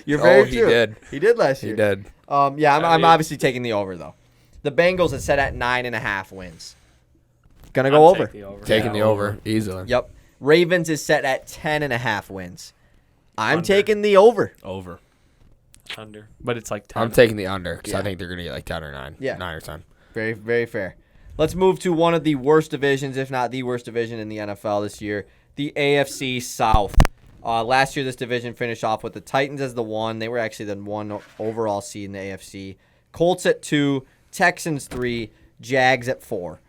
Speaker 1: you're very
Speaker 2: he
Speaker 1: true.
Speaker 2: did.
Speaker 1: He did last
Speaker 2: he
Speaker 1: year.
Speaker 2: did.
Speaker 1: Yeah, I'm
Speaker 4: mean-
Speaker 1: obviously taking the over, though. The Bengals is set at 9.5 wins. Gonna go
Speaker 4: I'll
Speaker 1: over.
Speaker 4: take the over.
Speaker 2: Taking
Speaker 3: Yeah,
Speaker 2: the over easily.
Speaker 1: Yep. Ravens is set at 10.5 wins. I'm
Speaker 4: Under.
Speaker 1: taking the over.
Speaker 3: Over.
Speaker 4: Under, but it's like 10.
Speaker 2: I'm taking the under because
Speaker 1: Yeah.
Speaker 2: I think they're gonna get like 10 or 9.
Speaker 1: Yeah.
Speaker 2: 9 or 10.
Speaker 1: Very, very fair. Let's move to one of the worst divisions, if not the worst division in the NFL this year, the AFC South. Last year, this division finished off with the Titans as the 1. They were actually the 1 overall seed in the AFC. Colts at 2, Texans 3, Jags at 4.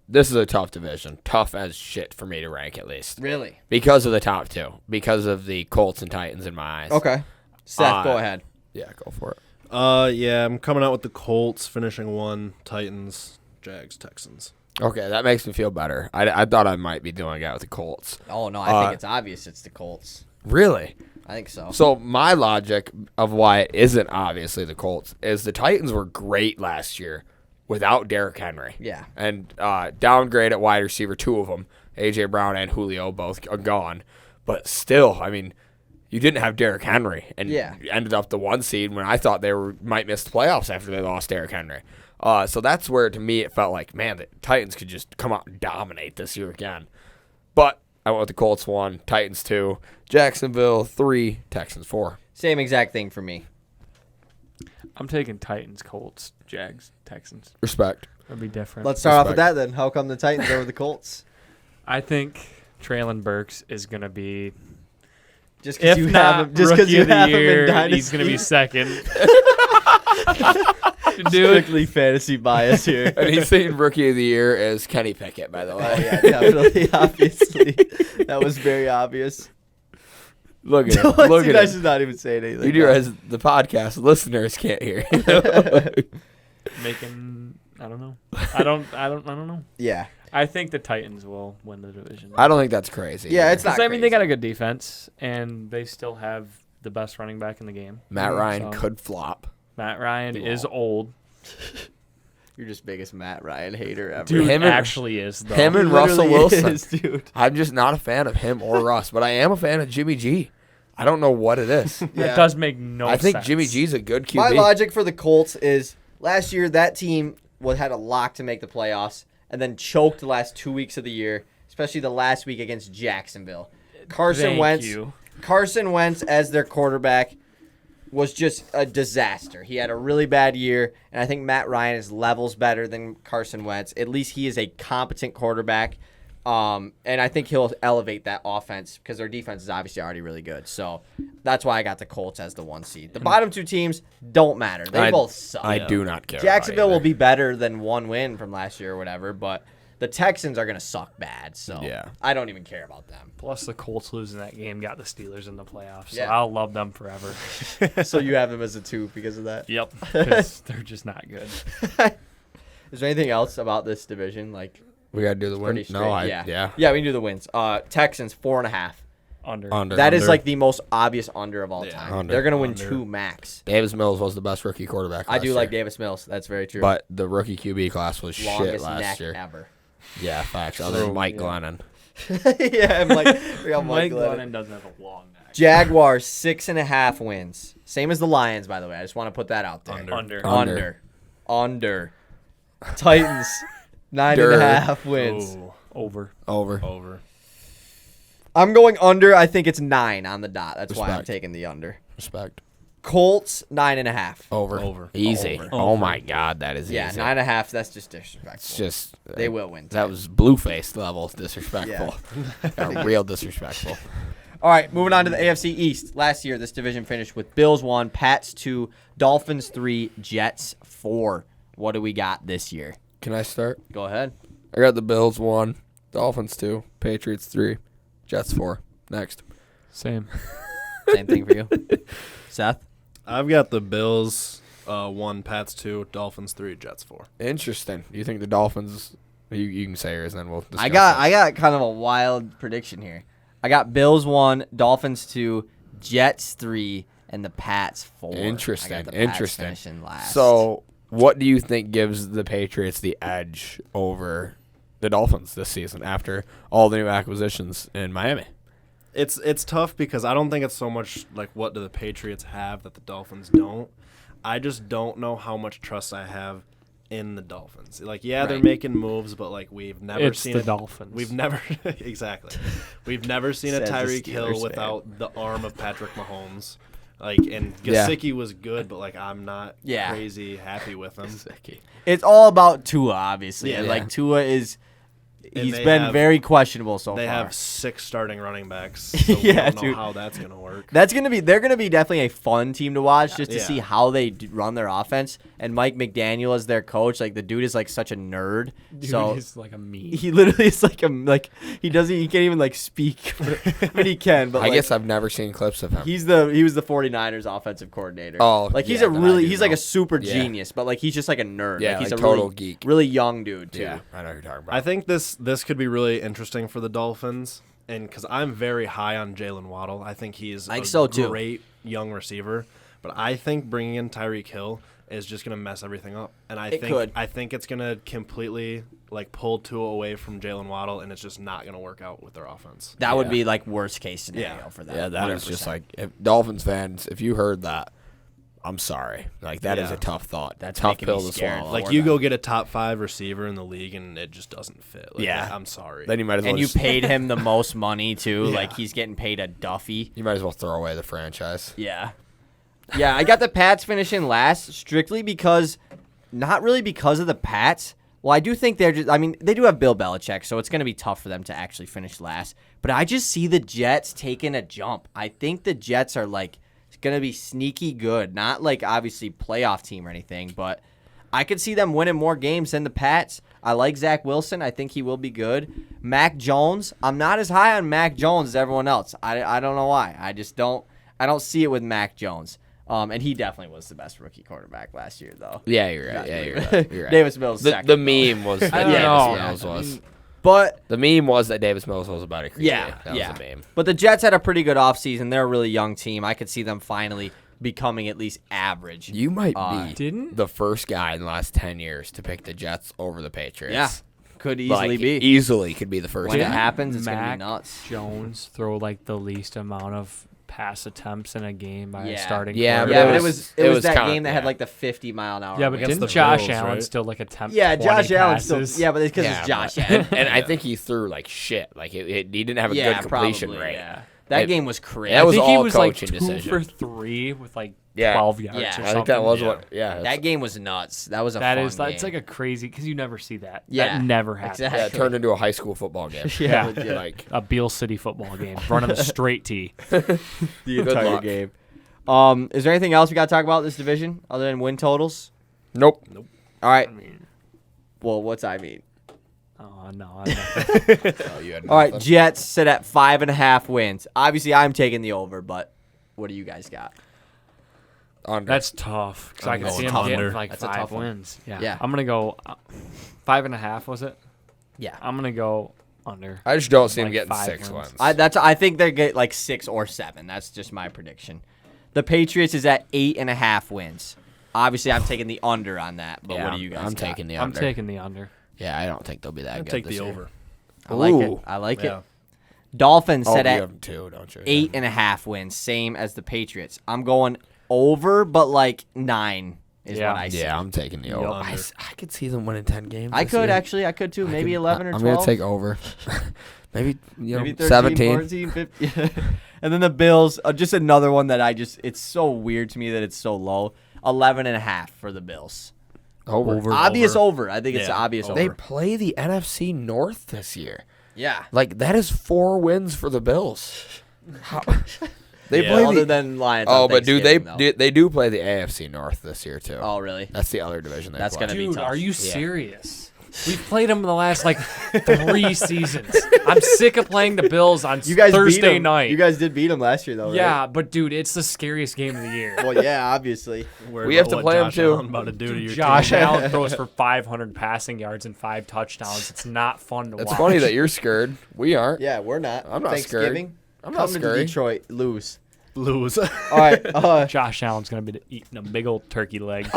Speaker 2: this is a tough division. Tough as shit for me to rank, at least.
Speaker 1: Really?
Speaker 2: Because of the top two. Because of the Colts and Titans in my eyes.
Speaker 1: Okay. Seth, go ahead.
Speaker 2: Yeah, go for it.
Speaker 3: Yeah, I'm coming out with the Colts, finishing 1, Titans, Jags, Texans.
Speaker 2: Okay, that makes me feel better. I thought I might be doing it with the Colts.
Speaker 1: Oh, no, I think it's obvious it's the Colts.
Speaker 2: Really?
Speaker 1: I think so.
Speaker 2: So my logic of why it isn't obviously the Colts is the Titans were great last year without Derrick Henry.
Speaker 1: Yeah.
Speaker 2: And downgrade at wide receiver, 2 of them, A.J. Brown and Julio, both are gone. But still, I mean, you didn't have Derrick Henry, and you ended up the 1 seed when I thought they might miss the playoffs after they lost Derrick Henry. So that's where, to me, it felt like, man, the Titans could just come out and dominate this year again. But I went with the Colts 1, Titans 2, Jacksonville 3, Texans 4.
Speaker 1: Same exact thing for me.
Speaker 4: I'm taking Titans, Colts, Jags, Texans.
Speaker 2: Respect.
Speaker 4: That'd be different.
Speaker 1: Let's start off with that then. How come the Titans over the Colts?
Speaker 4: I think Traylon Burks is going to be,
Speaker 1: Just because
Speaker 4: if
Speaker 1: you
Speaker 4: not
Speaker 1: have him, just
Speaker 4: rookie
Speaker 1: because you
Speaker 4: of the
Speaker 1: have him in
Speaker 4: year,
Speaker 1: Dynasty.
Speaker 4: he's going to be second.
Speaker 1: Strictly fantasy bias here.
Speaker 2: And he's saying rookie of the year is Kenny Pickett, by the
Speaker 1: Oh,
Speaker 2: way.
Speaker 1: yeah, definitely. Obviously. That was very obvious.
Speaker 2: Look at him.
Speaker 1: Look
Speaker 2: Look at
Speaker 1: guys
Speaker 2: him.
Speaker 1: is not even saying anything.
Speaker 2: You do realize the podcast listeners can't hear.
Speaker 4: Making, I don't know. I don't know.
Speaker 1: Yeah.
Speaker 4: I think the Titans will win the division.
Speaker 2: I don't think that's crazy.
Speaker 1: Yeah, it's not
Speaker 4: I mean, they
Speaker 1: crazy.
Speaker 4: got a good defense, and they still have the best running back in the game.
Speaker 2: Matt Ryan
Speaker 4: So,
Speaker 2: could flop.
Speaker 4: Matt Ryan is old.
Speaker 1: You're just biggest Matt Ryan hater ever.
Speaker 4: Dude,
Speaker 2: Him and-
Speaker 4: actually is, though.
Speaker 2: him and
Speaker 1: He
Speaker 2: Russell
Speaker 1: literally
Speaker 2: Wilson.
Speaker 1: is, dude.
Speaker 2: I'm just not a fan of him or Russ, but I am a fan of Jimmy G. I don't know what it is.
Speaker 4: That
Speaker 1: Yeah.
Speaker 4: does make no sense.
Speaker 2: I think Jimmy G's a good QB.
Speaker 1: My logic for the Colts is last year that team had a lock to make the playoffs and then choked the last 2 weeks of the year, especially the last week against Jacksonville. Carson Wentz as their quarterback was just a disaster. He had a really bad year, and I think Matt Ryan is levels better than Carson Wentz. At least he is a competent quarterback. And I think he'll elevate that offense because their defense is obviously already really good. So that's why I got the Colts as the 1 seed. The bottom 2 teams don't matter. They both suck.
Speaker 2: I do not care.
Speaker 1: Jacksonville will
Speaker 2: about
Speaker 1: be better than 1 win from last year or whatever, but the Texans are going to suck bad. So
Speaker 2: Yeah.
Speaker 1: I don't even care about them.
Speaker 4: Plus, the Colts losing that game got the Steelers in the playoffs. So
Speaker 1: Yeah.
Speaker 4: I'll love them forever.
Speaker 1: So you have them as a 2 because of that.
Speaker 4: Yep. Because they're just not good.
Speaker 1: Is there anything else about this division? Like,
Speaker 2: We got to do the win.
Speaker 1: pretty straight.
Speaker 2: No,
Speaker 1: Yeah, we can do the wins. Texans 4.5.
Speaker 4: Under.
Speaker 1: That is
Speaker 3: Under.
Speaker 1: like the most obvious under of all
Speaker 3: Yeah,
Speaker 1: time.
Speaker 2: under.
Speaker 1: They're going to win
Speaker 3: Under.
Speaker 1: 2 max.
Speaker 2: Davis Mills was the best rookie quarterback
Speaker 1: I
Speaker 2: last
Speaker 1: do like
Speaker 2: year.
Speaker 1: Davis Mills. That's very true.
Speaker 2: But the rookie QB class was shit
Speaker 1: Longest
Speaker 2: last
Speaker 1: neck
Speaker 2: year.
Speaker 1: ever.
Speaker 2: Yeah, facts. Other than Mike Glennon.
Speaker 1: Yeah, I'm like, we got
Speaker 4: Mike
Speaker 1: Glennon.
Speaker 4: Glennon doesn't have a long neck.
Speaker 1: Jaguars 6.5 wins. Same as the Lions, by the way. I just want to put that out there.
Speaker 3: Under.
Speaker 1: Under. Titans 9.5 wins.
Speaker 3: Ooh,
Speaker 4: Over.
Speaker 3: over.
Speaker 1: I'm going under. I think it's 9 on the dot. That's why I'm
Speaker 2: Respect.
Speaker 1: taking the under.
Speaker 2: Respect.
Speaker 1: Colts 9.5.
Speaker 2: Over.
Speaker 3: Over.
Speaker 2: Easy.
Speaker 1: Over.
Speaker 2: Oh my God, that is
Speaker 1: Yeah,
Speaker 2: easy.
Speaker 1: 9.5. That's just disrespectful.
Speaker 2: It's just
Speaker 1: They will win.
Speaker 2: That was blue-faced level disrespectful. Real disrespectful.
Speaker 1: All right, moving on to the AFC East. Last year, this division finished with Bills 1, Pats 2, Dolphins 3, Jets 4. What do we got this year?
Speaker 2: Can I start?
Speaker 1: Go ahead.
Speaker 2: I got the Bills 1, Dolphins 2, Patriots 3, Jets 4. Next.
Speaker 4: Same.
Speaker 1: Same thing for you. Seth?
Speaker 3: I've got the Bills 1, Pats 2, Dolphins 3, Jets 4.
Speaker 2: Interesting. You think the Dolphins? You can say yours, and then we'll. Discuss
Speaker 1: I got kind of a wild prediction here. I got Bills 1, Dolphins 2, Jets 3, and the Pats 4.
Speaker 2: Interesting.
Speaker 1: I got the Pats
Speaker 2: Interesting.
Speaker 1: finishing last.
Speaker 2: So, what do you think gives the Patriots the edge over the Dolphins this season after all the new acquisitions in Miami?
Speaker 3: It's tough because I don't think it's so much like what do the Patriots have that the Dolphins don't. I just don't know how much trust I have in the Dolphins. Like, yeah, they're
Speaker 1: Right.
Speaker 3: making moves, but like we've never
Speaker 4: It's
Speaker 3: seen
Speaker 4: the
Speaker 3: it.
Speaker 4: Dolphins.
Speaker 3: We've never exactly. We've never seen a
Speaker 1: Says the
Speaker 3: Tyreek
Speaker 1: Steelers
Speaker 3: Hill
Speaker 1: fan.
Speaker 3: without the arm of Patrick Mahomes. Like, and
Speaker 2: Yeah.
Speaker 3: Gesicki was good, but like I'm not
Speaker 1: Yeah.
Speaker 3: crazy happy with him.
Speaker 1: it's all about Tua, obviously.
Speaker 3: Yeah.
Speaker 1: And, like, Tua is he's
Speaker 3: they
Speaker 1: been
Speaker 3: have-
Speaker 1: very questionable so
Speaker 3: They
Speaker 1: far.
Speaker 3: have 6 starting running backs. So we
Speaker 1: Yeah,
Speaker 3: don't know
Speaker 1: dude.
Speaker 3: how that's gonna work. work.
Speaker 1: They're gonna be definitely a fun team to watch just to
Speaker 3: Yeah.
Speaker 1: see how they run their offense. And Mike McDaniel is their coach. Like the dude is like such a nerd.
Speaker 4: Dude
Speaker 1: so
Speaker 4: is like a meme.
Speaker 1: he literally is like he can't even like speak. I mean he can, but
Speaker 2: I
Speaker 1: like,
Speaker 2: guess I've never seen clips of him.
Speaker 1: he was the 49ers offensive coordinator.
Speaker 2: Oh,
Speaker 1: like he's
Speaker 2: yeah,
Speaker 1: a
Speaker 2: then I
Speaker 1: really
Speaker 2: do
Speaker 1: he's like
Speaker 2: know.
Speaker 1: a super
Speaker 2: Yeah.
Speaker 1: genius, but like he's just like a nerd.
Speaker 2: Yeah,
Speaker 1: like he's
Speaker 2: like
Speaker 1: a
Speaker 2: total
Speaker 1: really,
Speaker 2: geek.
Speaker 1: really young dude too.
Speaker 2: Yeah, I know what you're talking about.
Speaker 3: I think this could be really interesting for the Dolphins, and because I'm very high on Jalen Waddle, I think he's
Speaker 1: I think
Speaker 3: a
Speaker 1: so, too.
Speaker 3: great young receiver. But I think bringing in Tyreek Hill is just gonna mess everything up, and
Speaker 1: It could.
Speaker 3: I think it's gonna completely like pull Tua away from Jalen Waddle, and it's just not gonna work out with their offense.
Speaker 1: That would
Speaker 2: Yeah.
Speaker 1: be like worst case scenario
Speaker 3: Yeah.
Speaker 1: for them.
Speaker 2: yeah, that is
Speaker 1: 100%.
Speaker 2: just like if Dolphins fans. If you heard that, I'm sorry. Like that is
Speaker 3: Yeah.
Speaker 2: a tough thought.
Speaker 1: That's
Speaker 2: tough
Speaker 1: making
Speaker 2: pill
Speaker 1: me
Speaker 2: to
Speaker 1: scared.
Speaker 2: swallow.
Speaker 3: Like
Speaker 2: We're
Speaker 3: you
Speaker 2: done.
Speaker 3: go get a top 5 receiver in the league, and it just doesn't fit. Like,
Speaker 1: Yeah.
Speaker 3: I'm sorry.
Speaker 2: Then you might as well.
Speaker 1: and you
Speaker 2: just,
Speaker 1: paid him the most money too.
Speaker 3: Yeah.
Speaker 1: Like he's getting paid a Duffy.
Speaker 2: you might as well throw away the franchise.
Speaker 1: Yeah. Yeah, I got the Pats finishing last strictly because, not really because of the Pats. Well, I do think they do have Bill Belichick, so it's going to be tough for them to actually finish last. But I just see the Jets taking a jump. I think the Jets are like going to be sneaky good. Not like obviously playoff team or anything, but I could see them winning more games than the Pats. I like Zach Wilson. I think he will be good. Mac Jones. I'm not as high on Mac Jones as everyone else. I don't know why. I don't see it with Mac Jones. And he definitely was the best rookie quarterback last year, though.
Speaker 2: Yeah, you're right. Yeah, you're right. You're right.
Speaker 1: Davis Mills
Speaker 2: The,
Speaker 1: second,
Speaker 2: the
Speaker 1: though.
Speaker 2: meme was that
Speaker 4: I don't
Speaker 2: Davis
Speaker 4: know.
Speaker 2: Mills was.
Speaker 1: But
Speaker 2: The meme was that Davis Mills was a better QB.
Speaker 1: yeah,
Speaker 2: that
Speaker 1: yeah.
Speaker 2: was the meme.
Speaker 1: But the Jets had a pretty good offseason. They're a really young team. I could see them finally becoming at least average.
Speaker 2: You might be
Speaker 4: Didn't?
Speaker 2: the first guy in the last 10 years to pick the Jets over the Patriots.
Speaker 1: Yeah, could easily
Speaker 2: Like,
Speaker 1: be.
Speaker 2: Easily could be the first
Speaker 1: When it
Speaker 2: guy.
Speaker 1: happens, it's going to be
Speaker 4: Mac
Speaker 1: nuts.
Speaker 4: Jones throw like the least amount of pass attempts in a game by a
Speaker 1: Yeah.
Speaker 4: starting
Speaker 2: Yeah,
Speaker 4: quarterback?
Speaker 1: Yeah, but
Speaker 2: it
Speaker 1: it
Speaker 2: was-
Speaker 1: was
Speaker 2: it was
Speaker 1: that
Speaker 2: kinda-
Speaker 1: game that had
Speaker 2: yeah.
Speaker 1: like the 50-mile-an-hour.
Speaker 4: Yeah, but
Speaker 3: Against
Speaker 4: didn't
Speaker 3: the
Speaker 4: Josh
Speaker 3: Bills,
Speaker 4: Allen
Speaker 3: right?
Speaker 4: still like attempt?
Speaker 1: Yeah,
Speaker 4: 20
Speaker 1: Josh Allen still.
Speaker 4: passes?
Speaker 1: Yeah, but it's because
Speaker 2: Yeah,
Speaker 1: it's Josh
Speaker 2: but-
Speaker 1: Allen.
Speaker 2: and I think he threw like shit. Like he didn't have a good completion
Speaker 1: probably,
Speaker 2: rate.
Speaker 1: Yeah. That
Speaker 2: It-
Speaker 1: game was crazy.
Speaker 2: That
Speaker 4: I
Speaker 2: was
Speaker 4: think he
Speaker 2: all
Speaker 4: was like
Speaker 2: coaching
Speaker 4: 2
Speaker 2: decision.
Speaker 4: for 3 with like
Speaker 2: Yeah.
Speaker 4: 12 yards
Speaker 1: Yeah.
Speaker 4: or
Speaker 1: I
Speaker 4: something.
Speaker 2: I think that was
Speaker 3: Yeah.
Speaker 2: what. Yeah,
Speaker 1: That game was nuts. That was a
Speaker 4: That
Speaker 1: fun
Speaker 4: is that's
Speaker 1: game.
Speaker 4: like a crazy because you never see that.
Speaker 1: Yeah,
Speaker 4: That never happens.
Speaker 1: exactly.
Speaker 2: yeah, it turned into a high school football game.
Speaker 4: Yeah.
Speaker 1: legit.
Speaker 2: like
Speaker 4: A Beale City football game, running the straight tee.
Speaker 1: the
Speaker 2: Good
Speaker 1: entire
Speaker 2: luck.
Speaker 1: game. Is there anything else we got to talk about in this division other than win totals?
Speaker 2: nope.
Speaker 1: All right.
Speaker 4: I mean,
Speaker 1: Well, what's I mean?
Speaker 4: oh no,
Speaker 2: Oh, you had
Speaker 1: All right,
Speaker 2: nothing?
Speaker 1: Jets sit at 5.5 wins. Obviously, I'm taking the over, but what do you guys got?
Speaker 2: Under.
Speaker 4: that's tough because I
Speaker 3: I'm
Speaker 4: can see
Speaker 3: going
Speaker 4: him getting
Speaker 3: under.
Speaker 4: like
Speaker 1: That's a
Speaker 4: 5
Speaker 1: tough one.
Speaker 4: wins. Yeah.
Speaker 1: Yeah.
Speaker 4: I'm gonna go 5.5. Was it?
Speaker 1: Yeah.
Speaker 4: I'm gonna go under.
Speaker 2: I just don't see him
Speaker 4: like
Speaker 2: getting
Speaker 4: 5
Speaker 2: 6
Speaker 4: wins.
Speaker 2: wins.
Speaker 1: I think they get like 6 or 7. That's just my prediction. The Patriots is at 8.5 wins. Obviously, I'm taking the under on that. But
Speaker 2: yeah,
Speaker 1: what do you guys?
Speaker 2: I'm
Speaker 1: got?
Speaker 2: taking the
Speaker 4: I'm
Speaker 2: under.
Speaker 4: taking the under.
Speaker 2: Yeah, I don't think they'll be that
Speaker 3: I'd
Speaker 2: good.
Speaker 3: take
Speaker 2: this
Speaker 3: the
Speaker 2: year.
Speaker 3: over.
Speaker 1: I like it.
Speaker 2: Ooh.
Speaker 1: I like
Speaker 3: Yeah.
Speaker 1: it. Dolphins
Speaker 2: Oh,
Speaker 1: set
Speaker 2: you
Speaker 1: at
Speaker 2: have them too, don't you?
Speaker 1: 8.5 wins, same as the Patriots. I'm going over, but like 9 is
Speaker 4: Yeah.
Speaker 1: what I see.
Speaker 2: Yeah, I'm taking the
Speaker 3: Yep.
Speaker 2: over.
Speaker 3: Under.
Speaker 2: I could see them winning 10 games.
Speaker 1: I
Speaker 2: this
Speaker 1: could
Speaker 2: year.
Speaker 1: actually. I could too. Maybe
Speaker 2: I could-
Speaker 1: 11 or 12.
Speaker 2: I'm gonna take over. Maybe
Speaker 1: Maybe 13,
Speaker 2: 17.
Speaker 1: 14, 15. And then the Bills, just another one that it's so weird to me that it's so low. 11.5 for the Bills.
Speaker 2: Over.
Speaker 1: Obvious over. I think it's
Speaker 3: Yeah,
Speaker 1: obvious
Speaker 3: over.
Speaker 1: over.
Speaker 2: They play the NFC North this year.
Speaker 1: Yeah.
Speaker 2: Like that is 4 wins for the Bills. How? They
Speaker 3: Yeah.
Speaker 2: play
Speaker 1: Other
Speaker 2: the.
Speaker 1: than Lions.
Speaker 2: Oh,
Speaker 1: on
Speaker 2: but do they
Speaker 1: Thanksgiving, though.
Speaker 2: they do play the AFC North this year too?
Speaker 1: Oh, really?
Speaker 2: That's the other division they
Speaker 1: That's
Speaker 2: play.
Speaker 1: gonna be
Speaker 4: Dude,
Speaker 1: tough.
Speaker 4: are you
Speaker 2: Yeah.
Speaker 4: serious? We've played them in the last like 3 seasons. I'm sick of playing the Bills on
Speaker 1: You guys beat
Speaker 4: Thursday
Speaker 1: 'em.
Speaker 4: night.
Speaker 1: You guys did beat them last year, though, right?
Speaker 4: Yeah, but dude, it's the scariest game of the year.
Speaker 1: Well, yeah, obviously.
Speaker 3: Worried
Speaker 2: We have
Speaker 3: about
Speaker 2: to
Speaker 3: what
Speaker 2: play 'em
Speaker 3: Josh
Speaker 2: too.
Speaker 3: Allen about to do to your
Speaker 4: Josh
Speaker 3: team.
Speaker 4: Allen throws for 500 passing yards and 5 touchdowns. It's not fun to
Speaker 2: It's
Speaker 4: watch.
Speaker 2: funny that you're scared. We aren't.
Speaker 1: Yeah, we're not.
Speaker 2: I'm not scared.
Speaker 1: Thanksgiving,
Speaker 2: I'm
Speaker 1: come
Speaker 2: not
Speaker 1: to
Speaker 2: scary.
Speaker 1: Detroit, lose.
Speaker 3: Lose.
Speaker 1: All right.
Speaker 4: Josh Allen's gonna be eating a big old turkey leg.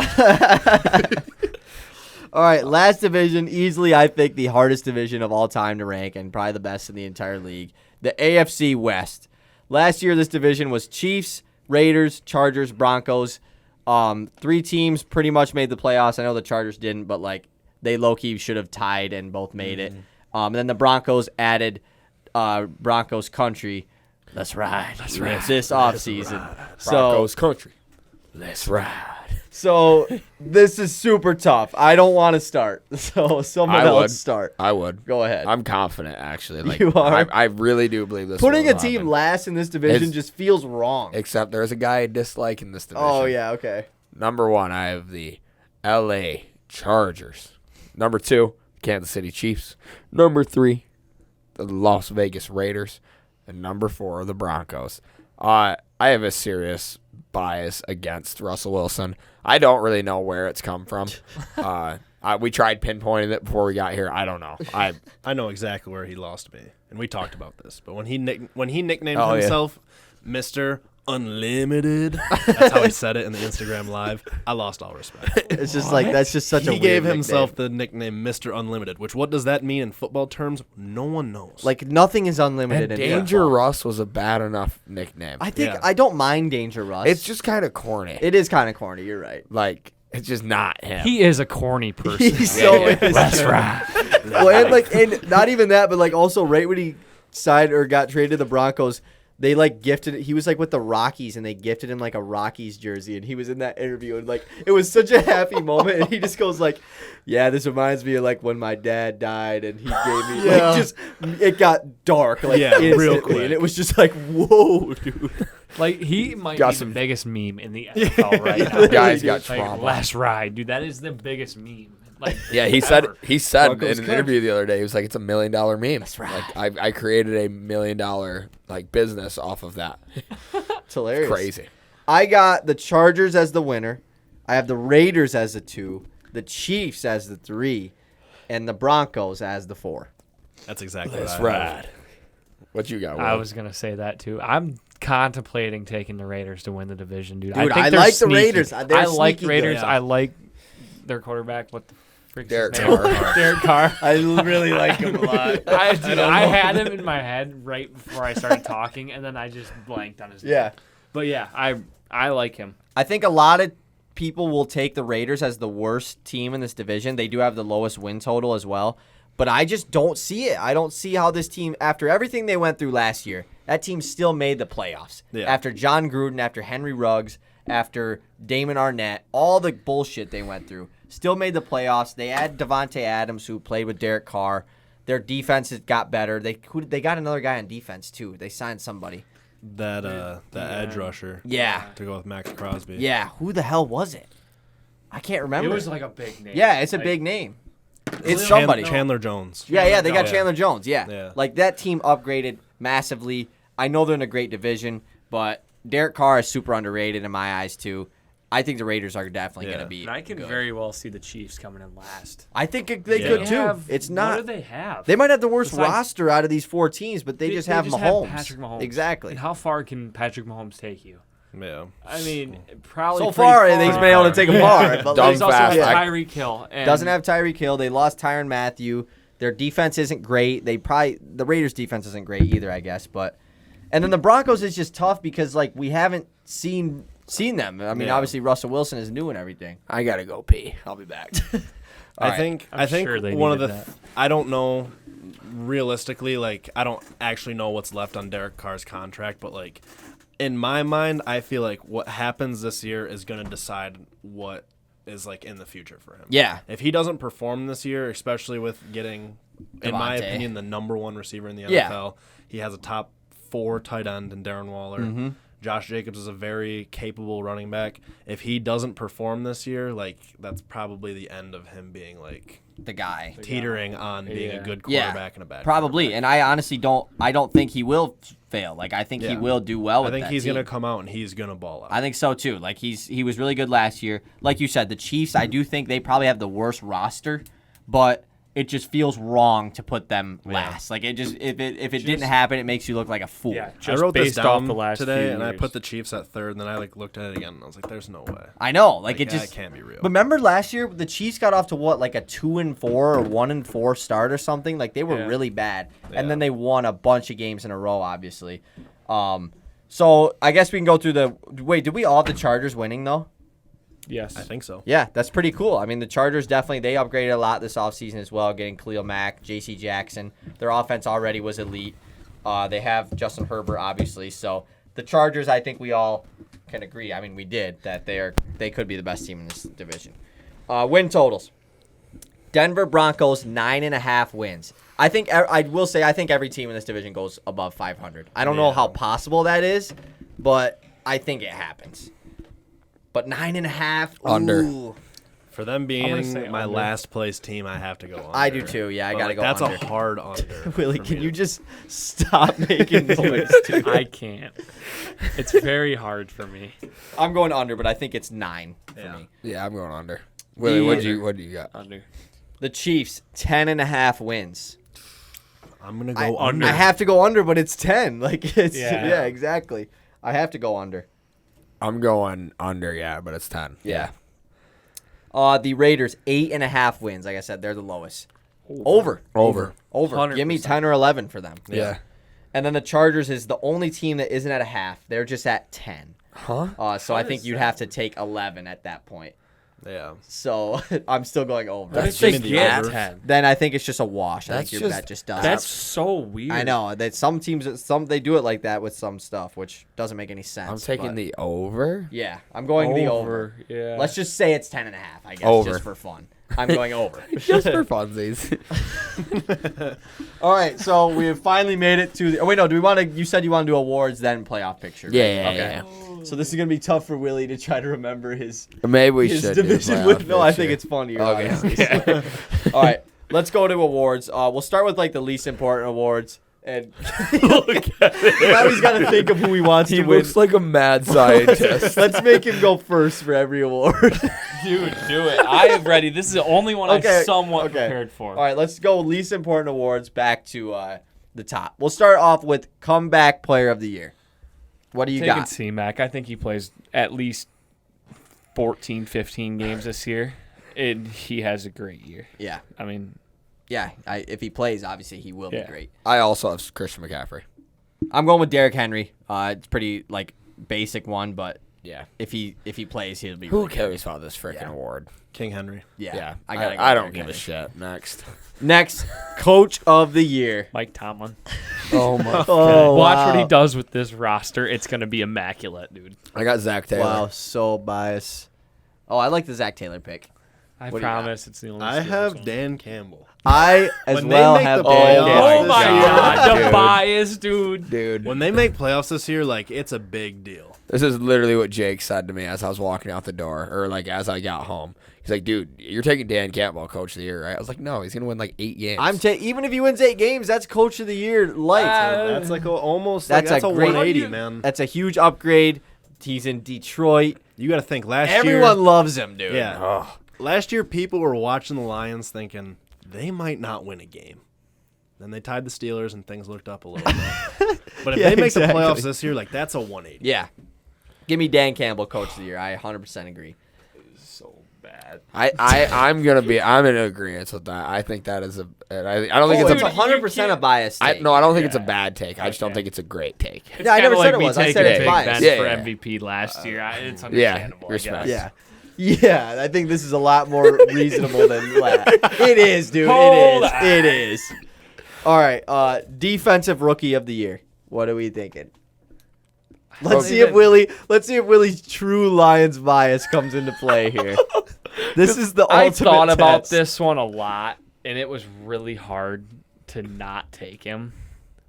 Speaker 1: All right, last division, easily I think the hardest division of all time to rank and probably the best in the entire league, the AFC West. Last year, this division was Chiefs, Raiders, Chargers, Broncos. 3 teams pretty much made the playoffs. I know the Chargers didn't, but like they low-key should have tied and both made it. And then the Broncos added Broncos Country. Let's ride. This offseason. So
Speaker 2: Broncos country. Let's ride.
Speaker 1: So this is super tough. I don't want to start. So someone
Speaker 2: I
Speaker 1: else
Speaker 2: would.
Speaker 1: start.
Speaker 2: I would.
Speaker 1: Go ahead.
Speaker 2: I'm confident, actually. Like,
Speaker 1: You are?
Speaker 2: I really do believe this.
Speaker 1: Putting
Speaker 2: will
Speaker 1: a team
Speaker 2: happen.
Speaker 1: last in this division
Speaker 2: It's-
Speaker 1: just feels wrong.
Speaker 2: Except there's a guy I dislike in this division.
Speaker 1: Oh yeah, okay.
Speaker 2: Number 1, I have the L.A. Chargers. Number 2, Kansas City Chiefs. Number 3, the Las Vegas Raiders. And number 4, the Broncos. I have a serious bias against Russell Wilson. I don't really know where it's come from. We tried pinpointing it before we got here. I don't know.
Speaker 3: I know exactly where he lost me, and we talked about this. But when he nicknamed
Speaker 2: Oh, yeah.
Speaker 3: himself Mr. Unlimited, that's how he said it in the Instagram live. I lost all respect.
Speaker 1: It's just like that's just such a
Speaker 3: He
Speaker 1: weird
Speaker 3: gave himself
Speaker 1: nickname.
Speaker 3: the nickname Mr. Unlimited, which what does that mean in football terms? No one knows.
Speaker 1: Like nothing is unlimited
Speaker 2: and
Speaker 1: in
Speaker 2: Danger
Speaker 1: football.
Speaker 2: Russ was a bad enough nickname.
Speaker 1: I think
Speaker 3: Yeah.
Speaker 1: I don't mind Danger Russ.
Speaker 2: It's just kind of corny.
Speaker 1: it is kind of corny. You're right.
Speaker 2: Like, it's just not him.
Speaker 4: He is a corny person.
Speaker 1: He's so is.
Speaker 4: That's right.
Speaker 1: Well, and not even that, but like also right when he signed or got traded to the Broncos, they like gifted. He was like with the Rockies, and they gifted him like a Rockies jersey, and he was in that interview, and like it was such a happy moment, and he just goes like, "Yeah, this reminds me of like when my dad died, and he gave me
Speaker 3: Yeah.
Speaker 1: like just it got dark like
Speaker 3: Yeah, real
Speaker 1: instantly,
Speaker 3: quick.
Speaker 1: and it was just like whoa, dude."
Speaker 4: Like he might
Speaker 2: Got
Speaker 4: be
Speaker 2: some-
Speaker 4: the biggest meme in the NFL right now.
Speaker 2: Guy's got
Speaker 4: Like,
Speaker 2: trauma.
Speaker 4: last ride, dude. That is the biggest meme. Like
Speaker 2: Yeah, he
Speaker 4: ever.
Speaker 2: said
Speaker 1: Broncos
Speaker 2: in an
Speaker 1: coach.
Speaker 2: interview the other day, he was like, "It's $1 million meme."
Speaker 1: That's right.
Speaker 2: Like, I created a $1 million like business off of that.
Speaker 1: It's hilarious.
Speaker 2: Crazy.
Speaker 1: I got the Chargers as the winner. I have the Raiders as the 2, the Chiefs as the 3, and the Broncos as the 4.
Speaker 3: that's exactly
Speaker 2: That's
Speaker 3: what I have.
Speaker 2: rad. What you got?
Speaker 4: I
Speaker 2: Will?
Speaker 4: was gonna say that too. I'm contemplating taking the Raiders to win the division, dude.
Speaker 1: Dude,
Speaker 4: I think
Speaker 1: I
Speaker 4: they're
Speaker 1: like the
Speaker 4: sneaky.
Speaker 1: Raiders. They're
Speaker 4: I like
Speaker 1: sneaky
Speaker 4: Raiders.
Speaker 3: good.
Speaker 4: I like their quarterback. What the frick's
Speaker 2: Derek
Speaker 4: his name?
Speaker 2: Carr.
Speaker 4: Derek Carr.
Speaker 1: I really like him a lot.
Speaker 4: I had him in my head right before I started talking, and then I just blanked on his name.
Speaker 1: Yeah.
Speaker 4: But yeah, I like him.
Speaker 1: I think a lot of people will take the Raiders as the worst team in this division. They do have the lowest win total as well. But I just don't see it. I don't see how this team, after everything they went through last year, that team still made the playoffs.
Speaker 3: Yeah.
Speaker 1: After John Gruden, after Henry Ruggs, after Damon Arnett, all the bullshit they went through, still made the playoffs. They had Devontae Adams, who played with Derek Carr. Their defense has got better. They got another guy on defense, too. They signed somebody.
Speaker 3: That edge rusher.
Speaker 1: Yeah.
Speaker 3: To go with Max Crosby.
Speaker 1: Yeah. Who the hell was it? I can't remember.
Speaker 4: It was like a big name.
Speaker 1: Yeah, it's a
Speaker 4: Like,
Speaker 1: big name. It's
Speaker 3: Chan-
Speaker 1: somebody.
Speaker 3: Chandler Jones.
Speaker 1: Yeah, they got
Speaker 3: Yeah.
Speaker 1: Chandler Jones. Yeah.
Speaker 3: Yeah.
Speaker 1: Like that team upgraded massively. I know they're in a great division, but Derek Carr is super underrated in my eyes too. I think the Raiders are definitely
Speaker 3: Yeah.
Speaker 1: going to be.
Speaker 4: And I can
Speaker 1: good.
Speaker 4: very well see the Chiefs coming in last.
Speaker 1: I think they
Speaker 3: Yeah.
Speaker 1: could
Speaker 4: They
Speaker 1: too.
Speaker 4: have-
Speaker 1: It's
Speaker 4: What
Speaker 1: not.
Speaker 4: do they have?
Speaker 1: They might have the worst
Speaker 4: Besides-
Speaker 1: roster out of these 4 teams, but they just have Mahomes.
Speaker 4: Patrick Mahomes.
Speaker 1: Exactly.
Speaker 4: And how far can Patrick Mahomes take you?
Speaker 3: Yeah.
Speaker 4: I mean, probably
Speaker 1: So
Speaker 4: pretty
Speaker 1: far, he's been able to take them far. But
Speaker 2: Dumb
Speaker 4: He's also
Speaker 2: fast.
Speaker 4: has
Speaker 2: I-
Speaker 4: Tyreek Hill. And
Speaker 1: doesn't have Tyreek Hill. They lost Tyrann Mathieu. Their defense isn't great. The Raiders' defense isn't great either, I guess. And then the Broncos is just tough because like we haven't seen them. I mean,
Speaker 3: Yeah.
Speaker 1: obviously Russell Wilson is new and everything.
Speaker 2: I gotta go pee. I'll be back.
Speaker 3: I think
Speaker 4: I'm sure they
Speaker 3: one of the
Speaker 4: needed that.
Speaker 3: I don't know realistically, like I don't actually know what's left on Derek Carr's contract, but like in my mind, I feel like what happens this year is going to decide what is like in the future for him.
Speaker 1: Yeah.
Speaker 3: If he doesn't perform this year, especially with getting, in my
Speaker 1: Devontae.
Speaker 3: opinion, the number 1 receiver in the NFL,
Speaker 1: Yeah.
Speaker 3: he has a top 4 tight end in Darren Waller.
Speaker 1: Mm-hmm.
Speaker 3: Josh Jacobs is a very capable running back. If he doesn't perform this year, like that's probably the end of him being like
Speaker 1: The guy.
Speaker 3: teetering on being a
Speaker 4: Yeah.
Speaker 3: good
Speaker 1: Yeah,
Speaker 3: quarterback and a bad
Speaker 1: probably.
Speaker 3: quarterback.
Speaker 1: And I honestly don't think he will fail. Like I think he
Speaker 3: Yeah.
Speaker 1: will do well
Speaker 3: I
Speaker 1: with
Speaker 3: think
Speaker 1: that
Speaker 3: he's
Speaker 1: team.
Speaker 3: gonna come out and he's gonna ball out.
Speaker 1: I think so too. Like he was really good last year. Like you said, the Chiefs, I do think they probably have the worst roster, but it just feels wrong to put them last. Like it just if it didn't happen, it makes you look like a fool.
Speaker 4: Yeah,
Speaker 3: I
Speaker 4: just
Speaker 3: wrote this
Speaker 4: based
Speaker 3: down
Speaker 4: off the last
Speaker 3: today,
Speaker 4: few
Speaker 3: and I
Speaker 4: years.
Speaker 3: put the Chiefs at 3rd, and then I like looked at it again, and I was like, "There's no way.
Speaker 1: I know. Like it
Speaker 3: that
Speaker 1: just
Speaker 3: can't be real."
Speaker 1: But remember last year, the Chiefs got off to what, like a 2-4 or 1-4 start or something. Like they were
Speaker 4: Yeah.
Speaker 1: really bad,
Speaker 3: Yeah.
Speaker 1: and then they won a bunch of games in a row, obviously. So I guess we can go through the. Wait, did we all have the Chargers winning though?
Speaker 4: Yes.
Speaker 3: I think so.
Speaker 1: Yeah, that's pretty cool. I mean, the Chargers definitely, they upgraded a lot this offseason as well, getting Khalil Mack, J.C. Jackson. Their offense already was elite. They have Justin Herbert, obviously. So the Chargers, I think we all can agree. I mean, we did that they could be the best team in this division. Win totals. Denver Broncos 9.5 wins. I will say I think every team in this division goes above 500. I don't know how possible that is, but I think it happens. But 9.5
Speaker 2: Under.
Speaker 1: ooh.
Speaker 3: For them
Speaker 4: gonna say
Speaker 3: being my
Speaker 4: under.
Speaker 3: last place team, I have to go under.
Speaker 1: I do too. Yeah, I
Speaker 3: But,
Speaker 1: gotta go
Speaker 3: that's
Speaker 1: under.
Speaker 3: a hard under.
Speaker 1: Willie,
Speaker 3: for
Speaker 1: can
Speaker 3: me
Speaker 1: you
Speaker 3: to-
Speaker 1: just stop making noise, dude?
Speaker 4: I can't. It's very hard for me.
Speaker 1: I'm going under, but I think it's 9 for
Speaker 3: Yeah.
Speaker 1: me.
Speaker 2: Yeah, I'm going under. Willie, what do you got?
Speaker 4: Under.
Speaker 1: The Chiefs 10.5 wins.
Speaker 3: I'm gonna
Speaker 1: I,
Speaker 3: go under.
Speaker 1: I have to go under, but it's 10. Like it's
Speaker 4: Yeah.
Speaker 1: yeah, exactly. I have to go under.
Speaker 2: I'm going under, yeah, but it's 10.
Speaker 1: Yeah. The Raiders 8.5 wins. Like I said, they're the lowest. Over.
Speaker 2: Over.
Speaker 1: Give me
Speaker 4: 100%.
Speaker 1: 10 or 11 for them.
Speaker 2: Yeah.
Speaker 1: And then the Chargers is the only team that isn't at a half. They're just at 10.
Speaker 2: Huh?
Speaker 1: So I think you'd have to take 11 at that point.
Speaker 3: Yeah.
Speaker 1: So I'm still going over.
Speaker 2: That's
Speaker 4: They
Speaker 2: just
Speaker 4: get
Speaker 2: over.
Speaker 4: 10.
Speaker 1: Then I think it's just a wash. I
Speaker 2: That's
Speaker 1: think your
Speaker 2: just-
Speaker 1: bet just does.
Speaker 4: That's so weird.
Speaker 1: I know that some teams, they do it like that with some stuff, which doesn't make any sense.
Speaker 2: I'm taking
Speaker 1: but-
Speaker 2: the over.
Speaker 1: Yeah, I'm going the over.
Speaker 4: Yeah.
Speaker 1: Let's just say it's 10.5. I guess
Speaker 2: Over.
Speaker 1: just for fun. I'm going over.
Speaker 2: Just for funsies.
Speaker 1: All right, so we have finally made it to. Oh wait, no. Do we want to? You said you want to do awards, then playoff picture. right?
Speaker 2: Yeah,
Speaker 1: Okay. So this is gonna be tough for Willie to try to remember his
Speaker 2: Maybe we should do
Speaker 1: division.
Speaker 2: playoff
Speaker 1: No, I
Speaker 2: picture.
Speaker 1: think it's funnier.
Speaker 2: Okay.
Speaker 1: honestly. All right, let's go to awards. We'll start with like the least important awards. And now he's got to think of who he wants
Speaker 2: He
Speaker 1: to win.
Speaker 2: looks like a mad scientist.
Speaker 1: Let's make him go first for every award.
Speaker 4: Dude, do it. I am ready. This is the only one
Speaker 1: Okay,
Speaker 4: I'm somewhat
Speaker 1: okay.
Speaker 4: prepared for.
Speaker 1: All right, let's go least important awards back to the top. We'll start off with comeback player of the year. What do you
Speaker 4: Taking
Speaker 1: got?
Speaker 4: C-Mac. I think he plays at least 14, 15 games this year. He has a great year.
Speaker 1: Yeah,
Speaker 4: I mean,
Speaker 1: yeah. If he plays, obviously he will
Speaker 4: Yeah.
Speaker 1: be great.
Speaker 2: I also have Christian McCaffrey.
Speaker 1: I'm going with Derrick Henry. It's pretty like basic one, but
Speaker 2: Yeah.
Speaker 1: if he plays, he'll be.
Speaker 2: Who
Speaker 1: really good.
Speaker 2: cares about this freaking
Speaker 1: Yeah.
Speaker 2: award?
Speaker 3: King Henry.
Speaker 1: Yeah,
Speaker 2: I,
Speaker 1: gotta go
Speaker 2: I don't
Speaker 1: Derrick
Speaker 2: give a
Speaker 1: Henry.
Speaker 2: shit. Next.
Speaker 1: Next, coach of the year.
Speaker 4: Mike Tomlin.
Speaker 2: Oh my.
Speaker 1: Oh,
Speaker 4: Watch what he does with this roster. It's going to be immaculate, dude.
Speaker 2: I got Zach Taylor.
Speaker 1: Wow, so biased. Oh, I like the Zach Taylor pick.
Speaker 4: I
Speaker 1: What do you got?
Speaker 4: promise it's the only
Speaker 3: I
Speaker 4: Steelers
Speaker 3: have
Speaker 4: one.
Speaker 3: Dan Campbell.
Speaker 1: I as
Speaker 3: When they
Speaker 1: well
Speaker 3: make
Speaker 1: have.
Speaker 3: the playoffs
Speaker 4: Oh
Speaker 3: this
Speaker 4: my
Speaker 3: year,
Speaker 4: God, the
Speaker 2: dude.
Speaker 4: bias, dude.
Speaker 2: Dude.
Speaker 3: When they make playoffs this year, like it's a big deal.
Speaker 2: This is literally what Jake said to me as I was walking out the door, or like as I got home. He's like, "Dude, you're taking Dan Campbell, coach of the year, right?" I was like, "No, he's gonna win like 8 games."
Speaker 1: Even if he wins 8 games, that's coach of the year. Light.
Speaker 3: That's like almost
Speaker 1: That's
Speaker 3: like, that's
Speaker 1: a
Speaker 3: a
Speaker 1: great-
Speaker 3: 180, man.
Speaker 1: That's a huge upgrade. He's in Detroit.
Speaker 3: You got to think last
Speaker 1: Everyone
Speaker 3: year.
Speaker 1: loves him, dude.
Speaker 3: Yeah. Last year, people were watching the Lions thinking they might not win a game. Then they tied the Steelers and things looked up a little bit. But if
Speaker 1: Yeah,
Speaker 3: they make
Speaker 1: exactly.
Speaker 3: the playoffs this year, like that's a 180.
Speaker 1: Yeah. Give me Dan Campbell, coach of the year. I 100% agree.
Speaker 4: So bad.
Speaker 2: I'm in agreement with that. I think that is a. I don't think
Speaker 1: It's
Speaker 2: it's a.
Speaker 1: 100% a biased take.
Speaker 2: I don't think it's a
Speaker 4: Yeah.
Speaker 2: bad take. I just don't
Speaker 4: Okay.
Speaker 2: think it's a great take.
Speaker 4: It's
Speaker 1: Yeah, I never
Speaker 4: kinda
Speaker 1: said
Speaker 4: like
Speaker 1: it
Speaker 4: me
Speaker 1: was. I
Speaker 4: taking
Speaker 1: said it's
Speaker 4: Big
Speaker 1: biased.
Speaker 4: Ben
Speaker 2: Yeah,
Speaker 4: for
Speaker 2: yeah.
Speaker 4: MVP last year. It's
Speaker 2: Yeah,
Speaker 4: understandable. I
Speaker 2: respect.
Speaker 4: guess.
Speaker 1: Yeah, I think this is a lot more reasonable than that. It is, dude.
Speaker 4: Hold
Speaker 1: it is.
Speaker 4: on.
Speaker 1: It is. All right. Defensive rookie of the year. What are we thinking? Let's see if Willie's true Lions bias comes into play here. This is the
Speaker 4: I
Speaker 1: ultimate
Speaker 4: thought about
Speaker 1: test.
Speaker 4: this one a lot, and it was really hard to not take him.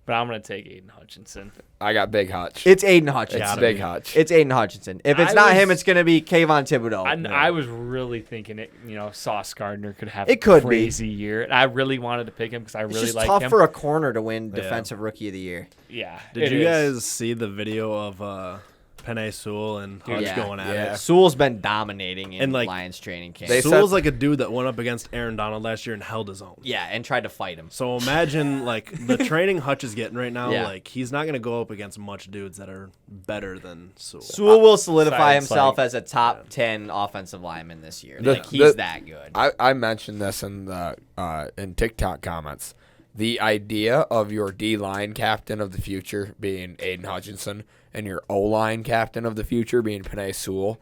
Speaker 4: But I'm going to take Aiden Hutchinson.
Speaker 2: I got Big Hutch.
Speaker 1: It's Aiden Hutchinson.
Speaker 2: It's Big Hutch.
Speaker 1: It's Aiden Hutchinson. If it's
Speaker 4: I
Speaker 1: not
Speaker 4: was-
Speaker 1: him, it's going to be Kayvon Thibodeau.
Speaker 4: I was really thinking Sauce Gardner could have
Speaker 1: It could
Speaker 4: a
Speaker 1: be.
Speaker 4: crazy year. And I really wanted to pick him because I
Speaker 1: It's
Speaker 4: really
Speaker 1: just
Speaker 4: like
Speaker 1: tough
Speaker 4: him.
Speaker 1: for a corner to win
Speaker 3: Yeah.
Speaker 1: Defensive Rookie of the Year.
Speaker 4: Yeah.
Speaker 3: Did
Speaker 4: it
Speaker 3: you
Speaker 4: is.
Speaker 3: guys see the video of Penei Sewell and Hutch
Speaker 1: Yeah.
Speaker 3: going at
Speaker 2: Yeah.
Speaker 3: it?
Speaker 1: Sewell's been dominating in
Speaker 3: And, like,
Speaker 1: Lions training camp.
Speaker 2: They
Speaker 3: Sewell's
Speaker 2: said-
Speaker 3: like a dude that went up against Aaron Donald last year and held his own.
Speaker 1: Yeah, and tried to fight him.
Speaker 3: So imagine like the training Hutch is getting right now.
Speaker 1: Yeah.
Speaker 3: Like he's not gonna go up against much dudes that are better than Sewell.
Speaker 1: Sewell will solidify
Speaker 4: Science,
Speaker 1: himself
Speaker 4: like-
Speaker 1: as a top 10 offensive lineman this year.
Speaker 2: The-
Speaker 1: Like he's
Speaker 2: the-
Speaker 1: that good.
Speaker 2: I mentioned this in the in TikTok comments. The idea of your D-line captain of the future being Aiden Hutchinson and your O-line captain of the future being Penei Sewell,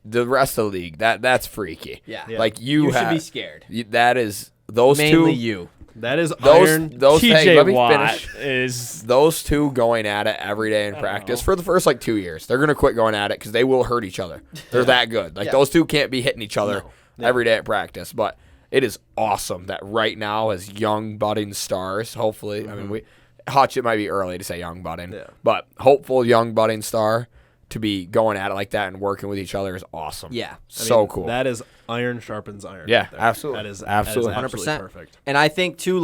Speaker 2: the rest of the league, that's freaky.
Speaker 1: Yeah.
Speaker 3: Yeah.
Speaker 2: Like
Speaker 1: You should
Speaker 2: have,
Speaker 1: be scared.
Speaker 2: that is those
Speaker 1: Mainly
Speaker 2: two.
Speaker 1: you.
Speaker 3: That is iron.
Speaker 2: Those hey, let
Speaker 4: TJ
Speaker 2: me
Speaker 4: Watt
Speaker 2: finish.
Speaker 4: is
Speaker 2: Those two going at it every day in practice for the first 2 years. They're gonna quit going at it because they will hurt each other. They're that good. Those two can't be hitting each other every day at practice. But it is awesome that right now, as young budding stars, hopefully, I mean, Hutch, it might be early to say young budding, but hopeful young budding star to be going at it like that and working with each other is awesome.
Speaker 1: Yeah.
Speaker 2: So cool.
Speaker 3: That is iron sharpens iron.
Speaker 2: Yeah,
Speaker 3: right there.
Speaker 2: absolutely.
Speaker 3: That is
Speaker 2: Absolutely.
Speaker 1: 100%.
Speaker 3: perfect.
Speaker 1: And I think too,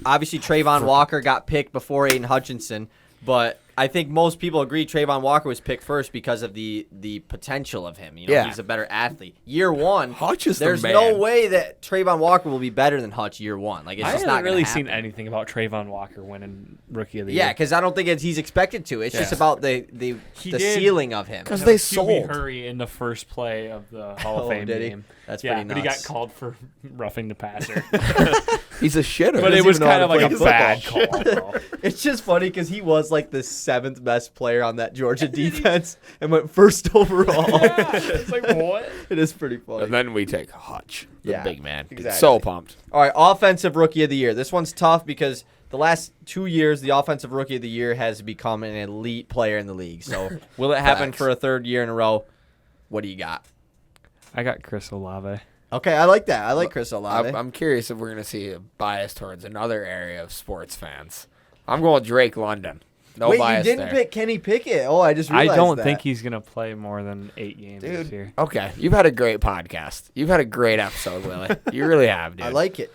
Speaker 1: obviously Trayvon Walker got picked before Aiden Hutchinson, but I think most people agree Trayvon Walker was picked first because of the potential of him. He's a better athlete. Year one,
Speaker 2: Hutch is the
Speaker 1: there's
Speaker 2: man.
Speaker 1: no way that Trayvon Walker will be better than Hutch year one. It's
Speaker 4: I
Speaker 1: just
Speaker 4: haven't
Speaker 1: not
Speaker 4: really
Speaker 1: gonna
Speaker 4: seen
Speaker 1: happen.
Speaker 4: anything about Trayvon Walker winning Rookie of the
Speaker 1: Yeah,
Speaker 4: Year.
Speaker 1: because I don't think he's expected to. It's just about the
Speaker 4: He did.
Speaker 1: ceiling of him.
Speaker 2: Because they
Speaker 4: QB
Speaker 2: sold.
Speaker 4: Hurry in the first play of the Hall of Fame
Speaker 1: did he?
Speaker 4: game.
Speaker 1: That's
Speaker 4: Yeah,
Speaker 1: pretty
Speaker 4: but he got
Speaker 1: nuts.
Speaker 4: called for roughing the passer.
Speaker 2: He's a shitter.
Speaker 4: But it
Speaker 1: doesn't
Speaker 4: was
Speaker 1: even know
Speaker 4: kind
Speaker 1: how
Speaker 4: of
Speaker 1: to
Speaker 4: like a
Speaker 1: play
Speaker 4: bad
Speaker 1: football.
Speaker 4: call, though.
Speaker 1: It's just funny because he was the seventh best player on that Georgia defense and went first overall.
Speaker 4: It's like, what?
Speaker 1: It is pretty funny.
Speaker 2: And then we take Hutch, the
Speaker 1: Yeah,
Speaker 2: big man.
Speaker 1: exactly.
Speaker 2: So pumped.
Speaker 1: All right, offensive rookie of the year. This one's tough because the last 2 years, the offensive rookie of the year has become an elite player in the league. So will it happen
Speaker 2: Facts.
Speaker 1: for a third year in a row? What do you got?
Speaker 4: I got Chris Olave.
Speaker 1: Okay, I like that. I like Chris Olave.
Speaker 2: I'm curious if we're going to see a bias towards another area of sports fans. I'm going Drake London. No
Speaker 1: Wait, you
Speaker 2: bias
Speaker 1: didn't
Speaker 2: there.
Speaker 1: pick Kenny Pickett. Oh, I just
Speaker 4: I
Speaker 1: realized
Speaker 4: don't
Speaker 1: that.
Speaker 4: think he's going to play more than 8 games this year.
Speaker 2: Okay, you've had a great podcast. You've had a great episode, Willie. You really have, dude.
Speaker 1: I like it.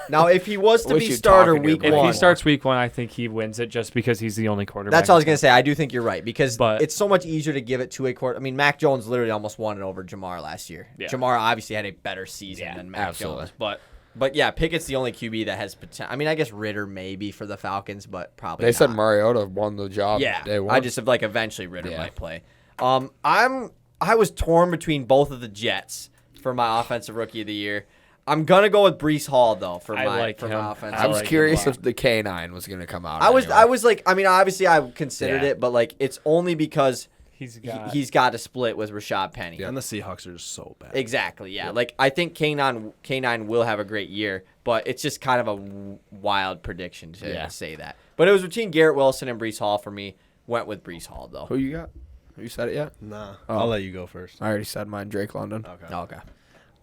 Speaker 1: Now, if he was to
Speaker 2: Wish
Speaker 1: be
Speaker 2: you'd
Speaker 1: starter
Speaker 2: talk in your
Speaker 1: week
Speaker 2: brain.
Speaker 4: If
Speaker 1: one,
Speaker 4: he starts week 1, I think he wins it just because he's the only quarterback.
Speaker 1: that's all I was going to say. I do think you're right because
Speaker 4: But-
Speaker 1: it's so much easier to give it to a quarter. I mean, Mac Jones literally almost won it over Jamar last year.
Speaker 4: Yeah.
Speaker 1: Jamar obviously had a better season than Mac
Speaker 2: absolutely.
Speaker 1: Jones. But yeah, Pickett's the only QB that has potential. I mean, I guess Ritter maybe for the Falcons, but probably
Speaker 2: They said
Speaker 1: not.
Speaker 2: Mariota won the job.
Speaker 1: Yeah,
Speaker 2: day one.
Speaker 1: I just have eventually Ritter
Speaker 2: Yeah.
Speaker 1: might play. I was torn between both of the Jets for my offensive rookie of the year. I'm gonna go with Breece Hall though for
Speaker 4: I
Speaker 1: my
Speaker 4: like
Speaker 1: for
Speaker 4: him.
Speaker 1: my offensive.
Speaker 2: I was
Speaker 4: like him
Speaker 2: curious
Speaker 4: a lot.
Speaker 2: if the K9 was going to come out.
Speaker 1: I was
Speaker 2: anyway.
Speaker 1: I mean obviously I considered
Speaker 4: Yeah.
Speaker 1: it, but it's only because
Speaker 4: He's got.
Speaker 1: he's got to split with Rashad Penny.
Speaker 3: And the Seahawks are just so bad.
Speaker 1: Exactly, yeah. I think K9 will have a great year, but it's just kind of a wild prediction to say that. But it was between Garrett Wilson and Breece Hall for me. Went with Breece Hall though.
Speaker 2: Who you got? Have you said it yet?
Speaker 3: Nah,
Speaker 2: Oh.
Speaker 3: I'll let you go first.
Speaker 2: I already said mine. Drake London.
Speaker 3: Okay.
Speaker 1: Okay.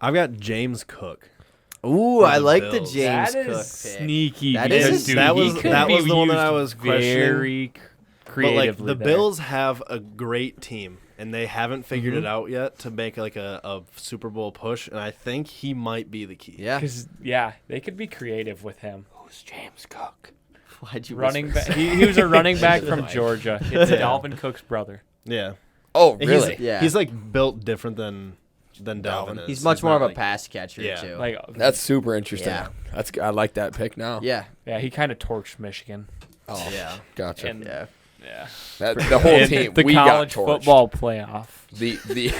Speaker 3: I've got James Cook.
Speaker 1: Ooh,
Speaker 3: For
Speaker 1: I
Speaker 3: the
Speaker 1: like the
Speaker 3: Bills.
Speaker 1: James
Speaker 4: that
Speaker 1: Cook
Speaker 4: is
Speaker 1: pick.
Speaker 4: sneaky.
Speaker 1: That
Speaker 4: because,
Speaker 1: is-
Speaker 4: dude,
Speaker 3: that
Speaker 4: he
Speaker 3: was-
Speaker 4: could
Speaker 3: that
Speaker 4: be
Speaker 3: was the one that
Speaker 4: used
Speaker 3: I was questioning.
Speaker 4: very
Speaker 3: But
Speaker 4: creatively.
Speaker 3: the
Speaker 4: there.
Speaker 3: Bills have a great team, and they haven't figured
Speaker 1: Mm-hmm.
Speaker 3: it out yet to make a Super Bowl push. And I think he might be the key.
Speaker 1: Yeah.
Speaker 4: Because they could be creative with him.
Speaker 2: Who's James Cook?
Speaker 1: Why'd you
Speaker 4: Running
Speaker 1: whisper
Speaker 4: back. He was a running back
Speaker 2: Into the
Speaker 4: from
Speaker 2: mic.
Speaker 4: Georgia. It's Dalvin Cook's brother.
Speaker 3: Yeah.
Speaker 2: Oh,
Speaker 3: He's-
Speaker 2: really?
Speaker 1: Yeah.
Speaker 3: He's built different than Dalvin is.
Speaker 1: He's much more
Speaker 3: not
Speaker 1: of a
Speaker 3: like-
Speaker 1: pass catcher
Speaker 3: Yeah.
Speaker 1: too.
Speaker 4: Like
Speaker 2: That's super interesting.
Speaker 1: Yeah.
Speaker 2: I like that pick now.
Speaker 1: yeah.
Speaker 4: yeah, he kind of torched Michigan.
Speaker 2: Oh,
Speaker 1: Yeah.
Speaker 2: gotcha.
Speaker 4: And
Speaker 1: Yeah.
Speaker 4: yeah,
Speaker 2: The whole
Speaker 4: And
Speaker 2: team.
Speaker 4: the
Speaker 2: we
Speaker 4: college
Speaker 2: got torched.
Speaker 4: football playoff.
Speaker 2: The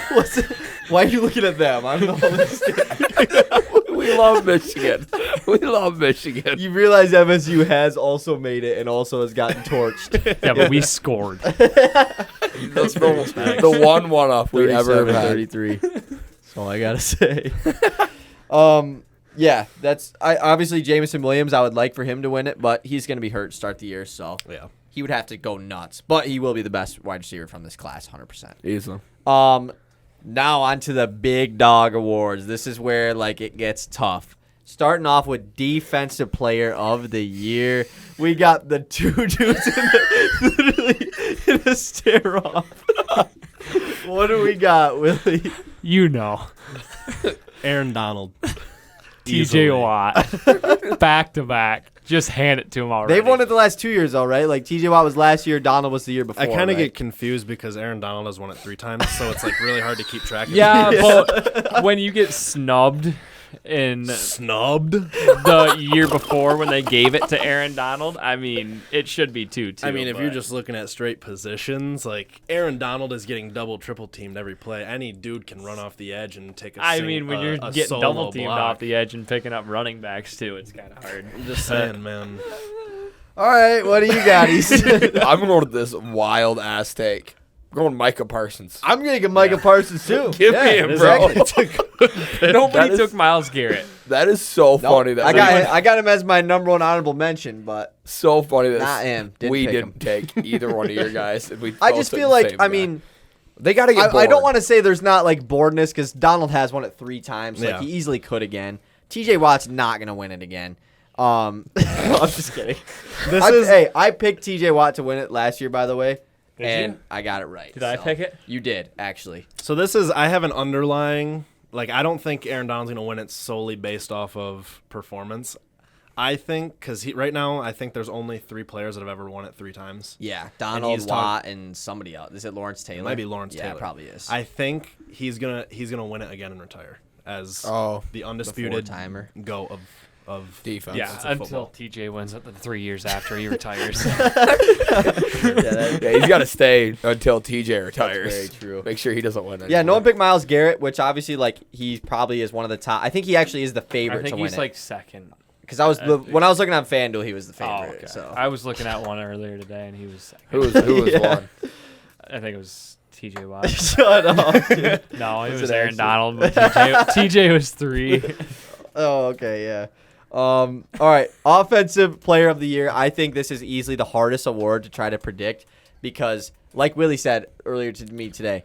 Speaker 1: Why are you looking at them? I'm the host.
Speaker 2: we love Michigan. We love Michigan.
Speaker 1: You realize MSU has also made it and also has gotten torched.
Speaker 4: Yeah, but we scored.
Speaker 2: That's the one up we ever had.
Speaker 1: 33. That's all I gotta say. Yeah, obviously Jamison Williams. I would like for him to win it, but he's gonna be hurt to start the year, so
Speaker 3: Yeah.
Speaker 1: he would have to go nuts. But he will be the best wide receiver from this class, 100%.
Speaker 2: Easily.
Speaker 1: Now on to the big dog awards. This is where it gets tough. Starting off with defensive player of the year, we got the two dudes literally in a stare off. What do we got, Willie?
Speaker 4: You know,
Speaker 3: Aaron Donald.
Speaker 4: T.J. Watt, back to back. Just hand it to him already.
Speaker 1: They've won it the last 2 years, though, right? TJ Watt was last year, Donald was the year before.
Speaker 3: I kind of
Speaker 1: right?
Speaker 3: get confused because Aaron Donald has won it 3 times, so it's really hard to keep track of.
Speaker 4: Yeah, but when you get snubbed in
Speaker 3: Snubbed.
Speaker 4: the year before when they gave it to Aaron Donald, I mean, it should be 2-2.
Speaker 3: I mean, if you're
Speaker 4: but-
Speaker 3: just looking at straight positions, Aaron Donald is getting double, triple teamed every play. Any dude can run off the edge and take a
Speaker 4: I
Speaker 3: sing-
Speaker 4: mean, when
Speaker 3: a-
Speaker 4: you're
Speaker 3: a
Speaker 4: getting
Speaker 3: solo
Speaker 4: double teamed
Speaker 3: block.
Speaker 4: off the edge and picking up running backs too, it's kind of hard.
Speaker 3: I'm just saying, man.
Speaker 1: All right, what do you got, Easton?
Speaker 2: I'm going with this wild ass take. going Micah Parsons.
Speaker 1: I'm gonna get Micah Parsons too.
Speaker 2: Give me him, bro.
Speaker 4: Nobody
Speaker 2: That
Speaker 4: took
Speaker 2: is-
Speaker 4: Myles Garrett.
Speaker 2: That is so funny. That
Speaker 1: I got him as my number one honorable mention, but
Speaker 2: so funny that
Speaker 1: not him.
Speaker 2: we
Speaker 1: pick
Speaker 2: didn't take either one of your guys. And we
Speaker 1: I
Speaker 2: both
Speaker 1: just
Speaker 2: took
Speaker 1: feel
Speaker 2: the
Speaker 1: like
Speaker 2: same
Speaker 1: I
Speaker 2: guy.
Speaker 1: mean.
Speaker 2: they got to get bored.
Speaker 1: I don't want to say there's not like boredness because Donald has won it 3 times. Like
Speaker 3: Yeah.
Speaker 1: he easily could again. TJ Watt's not gonna win it again. I'm just kidding. I picked TJ Watt to win it last year, by the way,
Speaker 4: Did
Speaker 1: and
Speaker 4: you?
Speaker 1: I got it right.
Speaker 4: Did I pick it?
Speaker 1: You did actually.
Speaker 3: So I have an underlying, like, I don't think Aaron Donald's going to win it solely based off of performance. I think, because right now, I think there's only 3 players that have ever won it 3 times.
Speaker 1: Yeah,
Speaker 3: he's
Speaker 1: Donald Watt and somebody else. Is it Lawrence Taylor?
Speaker 3: It might be Lawrence
Speaker 1: Yeah,
Speaker 3: Taylor.
Speaker 1: it probably is.
Speaker 3: I think he's gonna win it again and retire as the undisputed
Speaker 1: four-timer.
Speaker 3: GOAT of
Speaker 2: defense.
Speaker 4: Yeah,
Speaker 3: of
Speaker 4: until
Speaker 3: football.
Speaker 4: TJ wins it the 3 years after he retires.
Speaker 2: Yeah, he's got to stay until TJ retires.
Speaker 1: very true.
Speaker 2: Make sure he doesn't win it.
Speaker 1: Yeah, no one picked Myles Garrett, which obviously like he probably is one of the top. I think he actually is the
Speaker 4: I
Speaker 1: favorite
Speaker 4: think
Speaker 1: to win
Speaker 4: he's
Speaker 1: it.
Speaker 4: like second.
Speaker 1: Because when I was looking on FanDuel, he was the
Speaker 4: Oh,
Speaker 1: favorite.
Speaker 4: okay.
Speaker 1: So
Speaker 4: I was looking at one earlier today, and he was second.
Speaker 2: Who was
Speaker 1: Yeah.
Speaker 2: one?
Speaker 4: I think it was TJ Watt.
Speaker 1: shut up. Dude.
Speaker 4: No, it
Speaker 1: Was
Speaker 4: was
Speaker 1: it
Speaker 4: Aaron
Speaker 1: actually?
Speaker 4: Donald, but TJ was 3.
Speaker 1: Oh, okay, yeah. All right, offensive player of the year. I think this is easily the hardest award to try to predict because, like Willie said earlier to me today,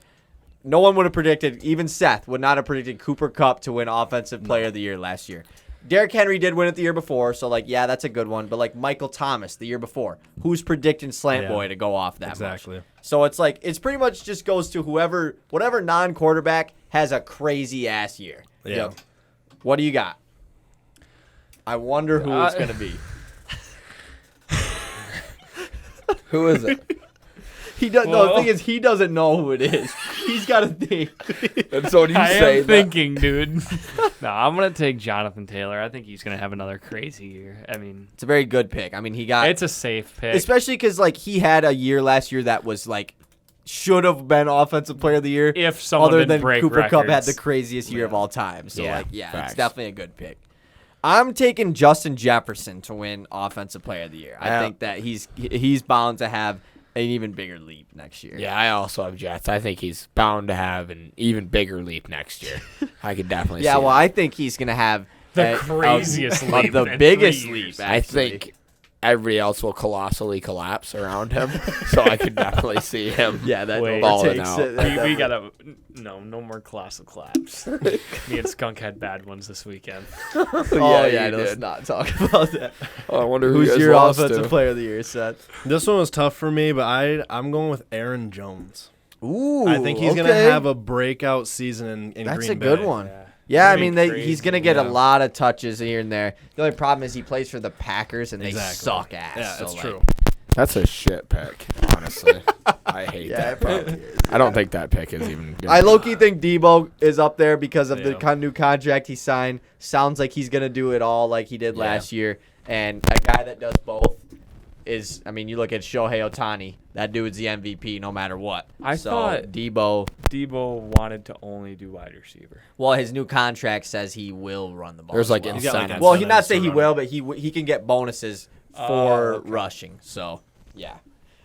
Speaker 1: no one would have predicted. Even Seth would not have predicted Cooper Kupp to win offensive player of the year last year. Derrick Henry did win it the year before, so like, yeah, that's a good one. But like Michael Thomas the year before, who's predicting Slant
Speaker 3: Yeah.
Speaker 1: Boy to go off that much?
Speaker 3: Exactly.
Speaker 1: So it's like it's pretty much just goes to whatever non-quarterback has a crazy ass year.
Speaker 3: Yeah.
Speaker 1: Yep. What do you got? I wonder who it's gonna be.
Speaker 2: Who is it?
Speaker 1: He does. No, the thing is, he doesn't know who it is. He's got to think.
Speaker 2: And so when you
Speaker 4: I
Speaker 2: say
Speaker 4: am thinking, dude. No, I'm gonna take Jonathan Taylor. I think he's gonna have another crazy year. I mean,
Speaker 1: It's a very good pick. I mean, he got
Speaker 4: it's a safe pick.
Speaker 1: especially because like he had a year last year that was like should have been offensive player of the year.
Speaker 4: If someone
Speaker 1: other
Speaker 4: didn't
Speaker 1: than
Speaker 4: break
Speaker 1: Cooper Kupp had
Speaker 4: records.
Speaker 1: the craziest year of all time. So
Speaker 2: Yeah,
Speaker 1: it's
Speaker 2: facts.
Speaker 1: definitely a good pick. I'm taking Justin Jefferson to win offensive player of the year. I
Speaker 2: Yeah.
Speaker 1: think that he's bound to have an even bigger leap next year.
Speaker 2: Yeah, I also have Jets. I think he's bound to have an even bigger leap next year. I could definitely
Speaker 1: Yeah,
Speaker 2: see
Speaker 1: well,
Speaker 2: that.
Speaker 1: I think he's gonna have
Speaker 4: The craziest leap
Speaker 1: the
Speaker 4: in
Speaker 1: biggest
Speaker 4: 3 years.
Speaker 1: leap.
Speaker 2: I
Speaker 1: actually.
Speaker 2: think everybody else will colossally collapse around him. So I could definitely see him.
Speaker 1: Yeah, that
Speaker 4: Wait.
Speaker 2: Balling
Speaker 1: overtakes
Speaker 2: out.
Speaker 1: it.
Speaker 4: We gotta no more colossal collapse. Me and Skunk had bad ones this weekend.
Speaker 1: Oh yeah,
Speaker 2: you
Speaker 1: let's
Speaker 2: did.
Speaker 1: not talk about that.
Speaker 2: Oh, I wonder who
Speaker 1: Who's
Speaker 2: you guys
Speaker 1: your
Speaker 2: lost
Speaker 1: offensive
Speaker 2: to.
Speaker 1: player of the year, Seth?
Speaker 3: This one was tough for me, but I'm going with Aaron Jones.
Speaker 1: Ooh,
Speaker 3: I think he's gonna have a breakout season in
Speaker 1: That's
Speaker 3: Green
Speaker 1: a good
Speaker 3: Bay.
Speaker 1: one. Yeah, I
Speaker 4: Pretty
Speaker 1: mean,
Speaker 4: crazy.
Speaker 1: he's gonna get a
Speaker 3: Yeah.
Speaker 1: lot of touches here and there. The only problem is he plays for the Packers and they
Speaker 3: Exactly.
Speaker 1: suck ass.
Speaker 3: Yeah,
Speaker 1: so,
Speaker 3: that's
Speaker 1: like,
Speaker 3: true.
Speaker 2: That's a shit pick, honestly. I hate
Speaker 1: Yeah,
Speaker 2: that.
Speaker 1: it probably is.
Speaker 2: I don't think that pick is even good.
Speaker 1: I low-key think Debo is up there because of the
Speaker 3: Yeah.
Speaker 1: new contract he signed. Sounds like he's gonna do it all like he did
Speaker 2: Yeah.
Speaker 1: last year. And a guy that does both is, I mean, you look at Shohei Ohtani. That dude's the MVP no matter what.
Speaker 4: I
Speaker 1: so
Speaker 4: thought-
Speaker 1: Debo.
Speaker 4: Debo wanted to only do wide receiver.
Speaker 1: Well, his new contract says he will run the ball.
Speaker 2: There's
Speaker 1: as
Speaker 2: like
Speaker 1: well.
Speaker 3: He's got, like,
Speaker 2: incentives.
Speaker 1: Well, he not
Speaker 3: incentives
Speaker 1: say
Speaker 3: to
Speaker 1: he
Speaker 3: run
Speaker 1: will,
Speaker 3: it.
Speaker 1: but he can get bonuses for
Speaker 4: okay.
Speaker 1: rushing. So yeah.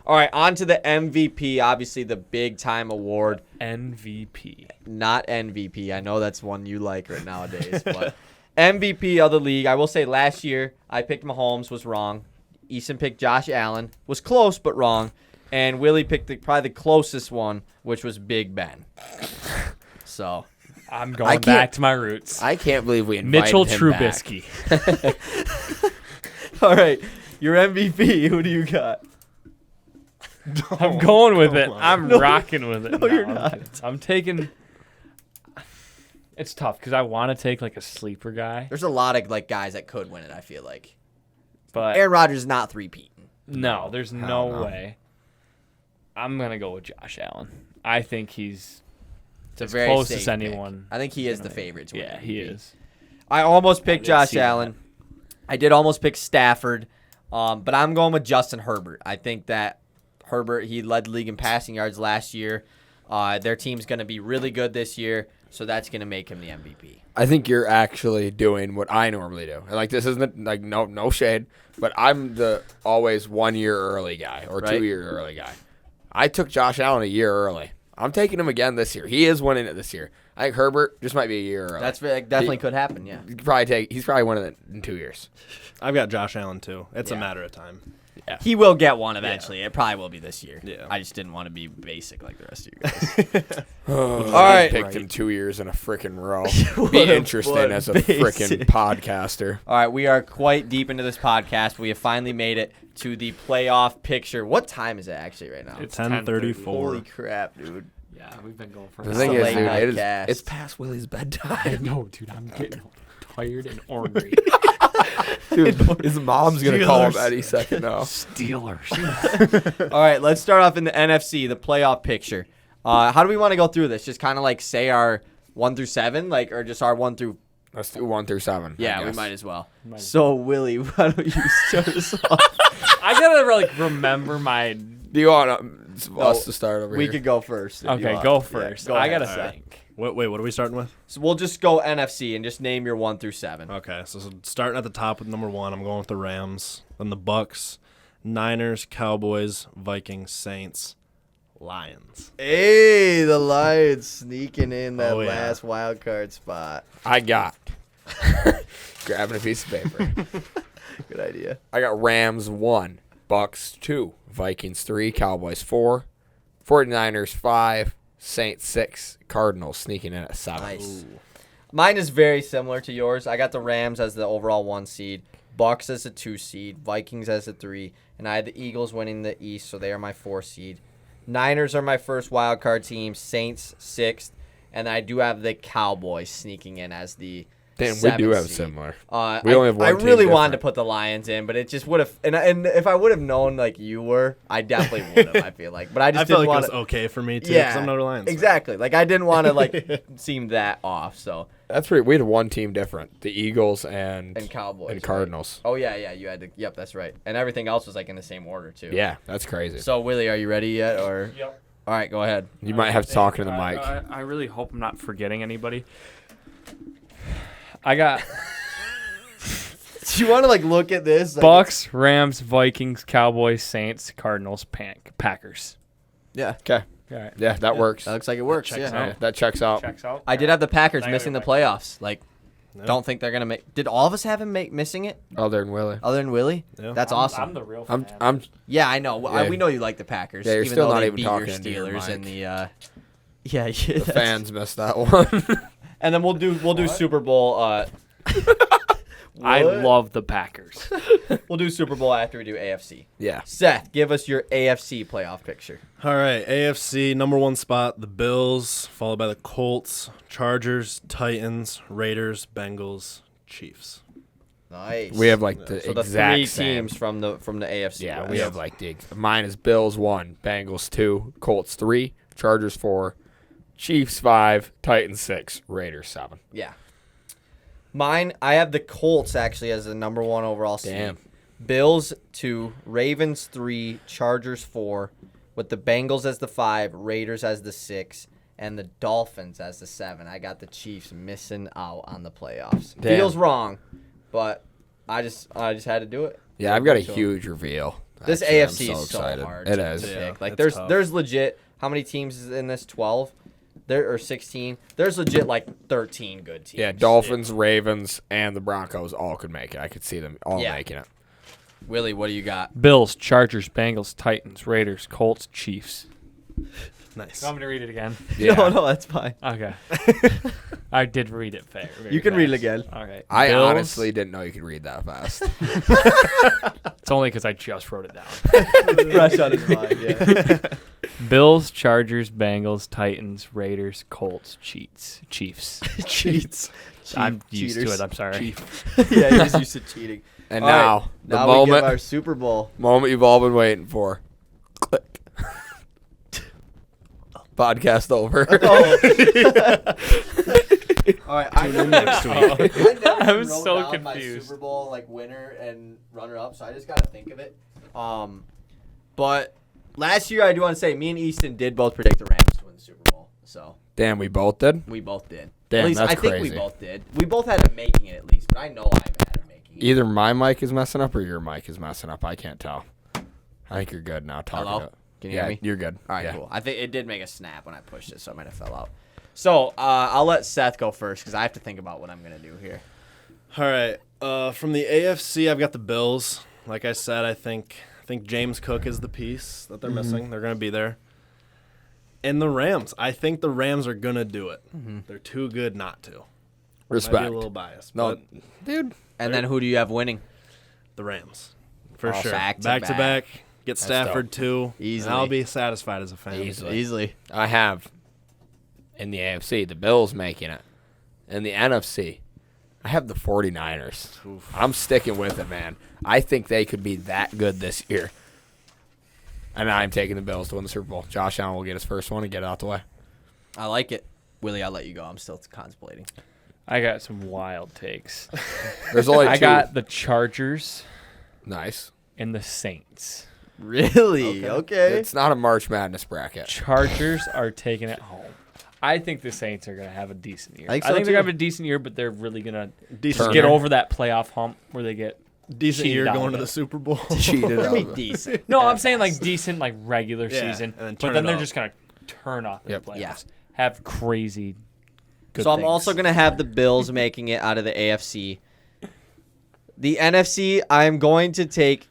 Speaker 1: All right, on to the MVP. Obviously, the big time award,
Speaker 4: MVP.
Speaker 1: not MVP. I know that's one you like right nowadays, but MVP of the league. I will say last year I picked Mahomes, was wrong. Easton picked Josh Allen, was close but wrong, and Willie picked probably the closest one, which was Big Ben. So
Speaker 4: I'm
Speaker 2: I
Speaker 4: going
Speaker 2: can't-
Speaker 4: back to my roots.
Speaker 2: I can't believe we invited
Speaker 4: Mitchell
Speaker 2: him back.
Speaker 4: Trubisky.
Speaker 1: all right, your MVP. Who do you got?
Speaker 4: I'm going with it.
Speaker 3: come on.
Speaker 4: I'm
Speaker 1: No,
Speaker 4: rocking with it.
Speaker 1: no, you're
Speaker 4: I'm
Speaker 1: not.
Speaker 4: kidding. I'm taking. It's tough because I want to take like a sleeper guy,
Speaker 1: There's a lot of like guys that could win it. I feel like
Speaker 4: but
Speaker 1: Aaron Rodgers is not three-peating.
Speaker 4: no, there's
Speaker 2: Hell
Speaker 4: no
Speaker 2: no.
Speaker 4: way. I'm gonna go with Josh Allen. I think he's
Speaker 1: It's a
Speaker 4: as
Speaker 1: very
Speaker 4: close
Speaker 1: safe
Speaker 4: as
Speaker 1: pick.
Speaker 4: anyone.
Speaker 1: I think he is the favorite. To win
Speaker 4: Yeah,
Speaker 1: MVP.
Speaker 4: he is.
Speaker 1: I almost picked
Speaker 4: did
Speaker 1: Josh
Speaker 4: see that.
Speaker 1: Allen. I did almost pick Stafford, but I'm going with Justin Herbert. I think that Herbert, he led the league in passing yards last year. Their team's going to be really good this year, so that's going to make him the MVP.
Speaker 2: I think you're actually doing what I normally do. And like this isn't like no shade, but I'm the always 1 year early guy or
Speaker 1: Right.
Speaker 2: 2 year early guy. I took Josh Allen a year early. I'm taking him again this year. He is winning it this year. I think Herbert just might be a year early.
Speaker 1: That's definitely could happen. Yeah.
Speaker 2: He's probably winning it in 2 years.
Speaker 3: I've got Josh Allen too. It's a
Speaker 1: Yeah.
Speaker 3: matter of time.
Speaker 1: He will get one eventually. It probably will be this year.
Speaker 3: Yeah.
Speaker 1: I just didn't want to be basic like the rest of you guys.
Speaker 2: All
Speaker 1: right.
Speaker 2: picked him 2 years in a freaking row.
Speaker 1: What
Speaker 2: Be
Speaker 1: a
Speaker 2: interesting
Speaker 1: what
Speaker 2: as a
Speaker 1: basic.
Speaker 2: freaking podcaster.
Speaker 1: All right, we are quite deep into this podcast. We have finally made it to the playoff picture. What time is it actually right now?
Speaker 4: It's
Speaker 3: 10:34.
Speaker 1: Holy crap, dude.
Speaker 4: Yeah, we've been going for
Speaker 2: The
Speaker 1: It's
Speaker 2: thing
Speaker 1: a
Speaker 2: is,
Speaker 1: late
Speaker 2: dude,
Speaker 1: night cast.
Speaker 2: it's past Willie's bedtime.
Speaker 4: No, dude, I'm getting tired and ornery.
Speaker 2: Dude, his mom's going to call him
Speaker 3: Steelers.
Speaker 2: any second now.
Speaker 4: Steelers.
Speaker 1: All right, let's start off in the NFC, the playoff picture. How do we want to go through this? Just kind of like say our 1 through 7, like, or just our 1 through.
Speaker 2: Let's do 1 through 7.
Speaker 1: Yeah,
Speaker 2: I
Speaker 1: we
Speaker 2: guess.
Speaker 1: might as well.
Speaker 4: Might as
Speaker 1: So Willie, why don't you start us off?
Speaker 4: I gotta like remember my.
Speaker 2: Do you want us to start over
Speaker 1: We
Speaker 2: here?
Speaker 1: could go first. if you
Speaker 4: Okay,
Speaker 1: want.
Speaker 4: go
Speaker 1: Yeah,
Speaker 4: first.
Speaker 1: go
Speaker 4: I
Speaker 1: ahead,
Speaker 4: gotta
Speaker 1: Seth.
Speaker 4: think.
Speaker 3: Wait, what are we starting with?
Speaker 1: So we'll just go NFC and just name your 1 through 7.
Speaker 3: Okay, so starting at the top with number 1, I'm going with the Rams. Then the Bucks, Niners, Cowboys, Vikings, Saints, Lions.
Speaker 1: Hey, the Lions sneaking in that
Speaker 3: Oh, yeah.
Speaker 1: last wild card spot.
Speaker 2: I got. Grabbing a piece of paper.
Speaker 1: Good idea.
Speaker 2: I got Rams 1, Bucks 2, Vikings 3, Cowboys 4, 49ers 5, Saints 6, Cardinals sneaking in at 7.
Speaker 1: Nice. Mine is very similar to yours. I got the Rams as the overall 1 seed, Bucks as a 2 seed, Vikings as a 3, and I had the Eagles winning the East, so they are my 4 seed. Niners are my first wild card team, Saints 6th, and I do have the Cowboys sneaking in as the
Speaker 2: Damn, we do
Speaker 1: 7th
Speaker 2: have
Speaker 1: seed.
Speaker 2: similar.
Speaker 1: We
Speaker 2: only have one
Speaker 1: I
Speaker 2: team
Speaker 1: really wanted to
Speaker 2: different.
Speaker 1: put the Lions in, but it just would have. And if I would have known like you were, I definitely would have. I feel like, but I just
Speaker 3: I feel
Speaker 1: didn't
Speaker 3: like it
Speaker 1: want
Speaker 3: was okay for me too, because
Speaker 1: Yeah,
Speaker 3: I'm not a Lions fan.
Speaker 1: exactly. Like I didn't want to like seem that off. So
Speaker 2: That's pretty. We had one team different: the Eagles and
Speaker 1: Cowboys
Speaker 2: and
Speaker 1: right?
Speaker 2: Cardinals.
Speaker 1: Oh yeah. You had to. Yep, that's right. And everything else was like in the same order too.
Speaker 2: Yeah, that's crazy.
Speaker 1: So Willie, are you ready yet? Or
Speaker 4: Yep.
Speaker 2: All
Speaker 1: right, go ahead.
Speaker 2: You might have to talk into the mic.
Speaker 4: I really hope I'm not forgetting anybody. I got
Speaker 1: Do you want to like look at this? Like,
Speaker 4: Bucks, Rams, Vikings, Cowboys, Saints, Cardinals, Packers.
Speaker 1: Yeah,
Speaker 2: Okay.
Speaker 4: All right.
Speaker 2: Yeah, that works.
Speaker 1: that looks like it works.
Speaker 4: checks
Speaker 1: Yeah.
Speaker 4: out.
Speaker 2: Yeah, that checks out.
Speaker 4: Checks out.
Speaker 1: I did have the Packers
Speaker 4: Now I
Speaker 1: missing the
Speaker 4: gotta go
Speaker 1: playoffs. Like, don't think they're gonna make. Did all of us have him missing it?
Speaker 2: Other than Willie.
Speaker 1: Other than Willie?
Speaker 3: Yeah.
Speaker 1: That's awesome.
Speaker 4: I'm the real fan.
Speaker 2: I'm
Speaker 1: Yeah, I know.
Speaker 2: Yeah.
Speaker 1: We know you like the Packers.
Speaker 2: Yeah, you're
Speaker 1: even
Speaker 2: still
Speaker 1: though
Speaker 2: not
Speaker 1: they
Speaker 2: even
Speaker 1: beat
Speaker 2: talking
Speaker 1: your
Speaker 2: into your
Speaker 1: Steelers in
Speaker 2: mic.
Speaker 1: the. Yeah,
Speaker 2: the fans missed that one.
Speaker 1: And then we'll do Super Bowl.
Speaker 4: I
Speaker 1: what?
Speaker 4: love the Packers.
Speaker 1: We'll do Super Bowl after we do AFC.
Speaker 2: yeah.
Speaker 1: Seth, give us your AFC playoff picture.
Speaker 3: All right, AFC number 1 spot, the Bills, followed by the Colts, Chargers, Titans, Raiders, Bengals, Chiefs.
Speaker 1: Nice.
Speaker 2: We have like the
Speaker 1: so the
Speaker 2: exact
Speaker 1: 3
Speaker 2: same.
Speaker 1: teams from the AFC.
Speaker 2: Yeah,
Speaker 1: West.
Speaker 2: we have like mine is Bills 1, Bengals 2, Colts 3, Chargers 4, Chiefs 5, Titans 6, Raiders 7.
Speaker 1: Yeah. Mine, I have the Colts actually as the number 1 overall seed.
Speaker 2: Damn.
Speaker 1: Bills 2, Ravens 3, Chargers 4, with the Bengals as the 5, Raiders as the 6, and the Dolphins as the 7. I got the Chiefs missing out on the playoffs.
Speaker 2: Damn.
Speaker 1: Feels wrong, but I just had to do it.
Speaker 2: Yeah, I've got a
Speaker 1: So-
Speaker 2: huge reveal.
Speaker 1: This
Speaker 2: Actually, I'm
Speaker 1: AFC is so
Speaker 2: excited.
Speaker 1: hard
Speaker 2: It
Speaker 1: to
Speaker 2: is.
Speaker 1: pick.
Speaker 3: Yeah,
Speaker 1: Like
Speaker 3: it's tough.
Speaker 1: there's legit how many teams is in this? 12? There or 16? There's legit like 13 good teams.
Speaker 2: Yeah, Dolphins, Ravens, and the Broncos all could make it. I could see them all
Speaker 1: Yeah.
Speaker 2: making it.
Speaker 1: Willie, what do you got?
Speaker 4: Bills, Chargers, Bengals, Titans, Raiders, Colts, Chiefs.
Speaker 3: Nice.
Speaker 4: You want me to read it again?
Speaker 2: Yeah.
Speaker 1: No, that's fine.
Speaker 4: Okay. I did read it fair.
Speaker 1: You can read it again.
Speaker 4: Okay.
Speaker 2: I
Speaker 4: Bills,
Speaker 2: honestly didn't know you could read that fast.
Speaker 4: It's only because I just wrote it down.
Speaker 1: Fresh on his mind, yeah.
Speaker 4: Bills, Chargers, Bengals, Titans, Raiders, Colts, Chiefs.
Speaker 1: Cheats.
Speaker 4: I'm used to
Speaker 1: Cheaters.
Speaker 4: it. I'm sorry.
Speaker 1: Yeah, you're just used to cheating.
Speaker 2: And
Speaker 1: All right,
Speaker 2: now, the
Speaker 1: now we give
Speaker 2: moment
Speaker 1: our Super Bowl.
Speaker 2: you've all been waiting for. Click. Podcast over.
Speaker 1: All right, I
Speaker 3: next week.
Speaker 4: I was so confused.
Speaker 1: Super Bowl like winner and runner up, so I just gotta think of it. But last year I do want to say me and Easton did both predict the Rams to win the Super Bowl, so
Speaker 2: Damn, we both did.
Speaker 1: we both did.
Speaker 2: Damn,
Speaker 1: at least
Speaker 2: that's
Speaker 1: I think
Speaker 2: crazy.
Speaker 1: we both did. We both had them making it at least, but I know I had them making it.
Speaker 2: Either my mic is messing up or your mic is messing up. I can't tell. I think you're good now. Talking
Speaker 1: Hello?
Speaker 2: to it.
Speaker 1: Can you hear me?
Speaker 2: you're good.
Speaker 1: All right,
Speaker 2: Yeah.
Speaker 1: cool. I think it did make a snap when I pushed it, so it might have fell out. So I'll let Seth go first because I have to think about what I'm going to do here.
Speaker 3: All right. From the AFC, I've got the Bills. Like I said, I think James Cook is the piece that they're missing. They're going to be there. And the Rams. I think the Rams are going to do it. They're too good not to. Might be
Speaker 2: Respect.
Speaker 3: a little biased.
Speaker 2: No,
Speaker 3: But
Speaker 2: dude.
Speaker 1: And then who do you have winning?
Speaker 3: the Rams. For
Speaker 2: Oh,
Speaker 3: sure.
Speaker 1: back to
Speaker 3: Back to
Speaker 1: back.
Speaker 3: back. Get Stafford, too.
Speaker 1: Easily.
Speaker 3: And I'll be satisfied as a fan.
Speaker 1: Easily.
Speaker 2: I have in the AFC, the Bills making it. In the NFC, I have the 49ers. I'm sticking with it, man. I think they could be that good this year. And I'm taking the Bills to win the Super Bowl. Josh Allen will get his first one and get it out the way.
Speaker 1: I like it. Willie, I'll let you go. I'm still contemplating.
Speaker 4: I got some wild takes.
Speaker 2: There's only two.
Speaker 4: I got the Chargers
Speaker 2: Nice.
Speaker 4: and the Saints.
Speaker 1: Really? Okay.
Speaker 2: It's not a March Madness bracket.
Speaker 4: Chargers are taking it home. I think the Saints are going to have a decent year.
Speaker 1: I think so,
Speaker 4: they're
Speaker 1: too.
Speaker 4: going to have a decent year, but they're really going to
Speaker 3: Decent
Speaker 4: get
Speaker 3: year.
Speaker 4: over that playoff hump where they get
Speaker 3: Decent
Speaker 4: cheated
Speaker 3: year
Speaker 4: out
Speaker 3: going
Speaker 4: of
Speaker 3: to
Speaker 4: it.
Speaker 3: the Super Bowl.
Speaker 2: Cheated
Speaker 1: I
Speaker 2: out
Speaker 1: mean,
Speaker 2: of it.
Speaker 1: decent.
Speaker 4: No, I'm saying like decent, like regular
Speaker 3: Yeah,
Speaker 4: season,
Speaker 3: and then
Speaker 4: but
Speaker 3: turn
Speaker 4: then
Speaker 3: it
Speaker 4: they're
Speaker 3: up.
Speaker 4: just gonna turn off in
Speaker 2: Yep.
Speaker 4: the playoffs.
Speaker 1: Yeah.
Speaker 4: Have crazy. Good
Speaker 1: So I'm
Speaker 4: things.
Speaker 1: also going to have the Bills making it out of the AFC. The NFC, I'm going to take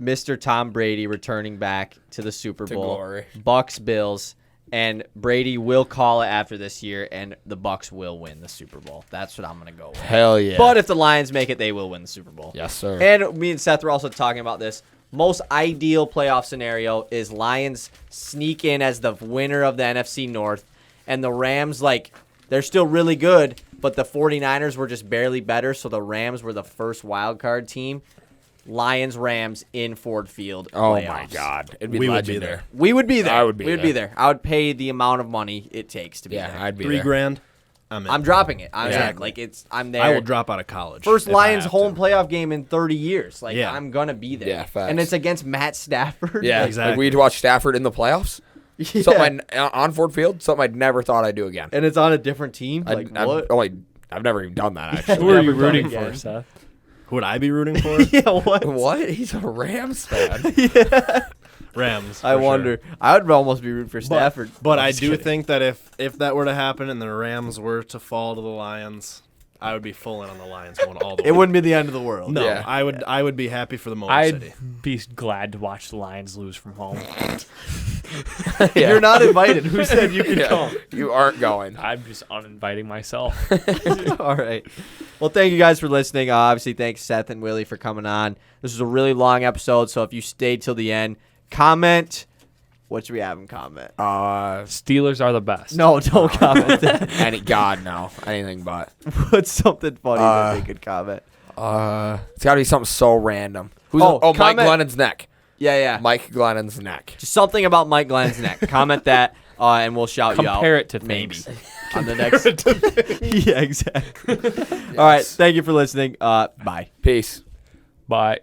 Speaker 1: Mr. Tom Brady returning back to the Super
Speaker 2: To
Speaker 1: Bowl.
Speaker 2: glory.
Speaker 1: Bucks, Bills, and Brady will call it after this year, and the Bucks will win the Super Bowl. That's what I'm going to go with.
Speaker 2: Hell yeah.
Speaker 1: But if the Lions make it, they will win the Super Bowl.
Speaker 2: yes, sir.
Speaker 1: And me and Seth were also talking about this. Most ideal playoff scenario is Lions sneak in as the winner of the NFC North, and the Rams, like, they're still really good, but the 49ers were just barely better, so the Rams were the first wild card team. Lions, Rams in Ford Field.
Speaker 2: oh, my
Speaker 1: playoffs.
Speaker 2: God. It'd be
Speaker 3: We would be
Speaker 2: legendary.
Speaker 3: there.
Speaker 1: We would be there.
Speaker 2: I would be
Speaker 1: We would be there. I would pay the amount of money it takes to be
Speaker 2: Yeah,
Speaker 1: there.
Speaker 2: I'd be
Speaker 3: $3
Speaker 2: there.
Speaker 3: grand. I'm in.
Speaker 1: I'm dropping it. I'm
Speaker 2: Exactly.
Speaker 1: I'm there.
Speaker 3: I will drop out of college.
Speaker 1: First
Speaker 3: if I
Speaker 1: Lions
Speaker 3: have
Speaker 1: home
Speaker 3: to.
Speaker 1: playoff game in 30 years. Like,
Speaker 3: Yeah.
Speaker 1: I'm going to be there.
Speaker 2: Yeah, facts.
Speaker 1: And it's against Matt Stafford.
Speaker 2: Yeah,
Speaker 1: Like,
Speaker 3: Exactly.
Speaker 2: like we'd watch Stafford in the playoffs.
Speaker 1: yeah.
Speaker 2: Something on Ford Field. Something I'd never thought I'd do again.
Speaker 1: And it's on a different team. Like, what?
Speaker 2: I've never even done that actually.
Speaker 4: Who are you
Speaker 1: Never done
Speaker 4: rooting
Speaker 1: again.
Speaker 4: for, Seth?
Speaker 3: Who would I be rooting for?
Speaker 1: Yeah, what?
Speaker 2: What? He's a Rams fan.
Speaker 3: Rams.
Speaker 1: I
Speaker 3: for
Speaker 1: wonder.
Speaker 3: sure.
Speaker 1: I would almost be rooting for Stafford.
Speaker 3: But
Speaker 1: I'm
Speaker 3: I
Speaker 1: just
Speaker 3: do
Speaker 1: kidding.
Speaker 3: think that if that were to happen and the Rams were to fall to the Lions, I would be full in on the Lions going all the way.
Speaker 1: it wouldn't be the end of the world.
Speaker 3: No,
Speaker 2: Yeah.
Speaker 3: I would be happy for the Motor
Speaker 4: I'd
Speaker 3: City.
Speaker 4: be glad to watch the Lions lose from home.
Speaker 2: Yeah.
Speaker 1: You're not invited. Who said you could
Speaker 2: Yeah.
Speaker 1: come?
Speaker 2: You aren't going.
Speaker 4: I'm just uninviting myself.
Speaker 1: All right. Well, thank you guys for listening. Obviously, thanks Seth and Willie for coming on. This was a really long episode, so if you stayed till the end, comment. What should we have in comment?
Speaker 4: Steelers are the best.
Speaker 1: No, don't comment that.
Speaker 2: God, no. Anything but.
Speaker 1: Put something funny that they could comment.
Speaker 2: It's got to be something so random. Who's
Speaker 1: Oh,
Speaker 2: Mike
Speaker 1: comment-
Speaker 2: Glennon's neck.
Speaker 1: Yeah, yeah.
Speaker 2: Mike Glennon's neck.
Speaker 1: Just something about Mike Glenn's neck. Comment that, and we'll shout you out.
Speaker 4: Compare it to
Speaker 1: maybe
Speaker 4: things.
Speaker 1: on the next. Yeah, exactly. All right. Thank you for listening. Bye.
Speaker 2: Peace.
Speaker 4: Bye.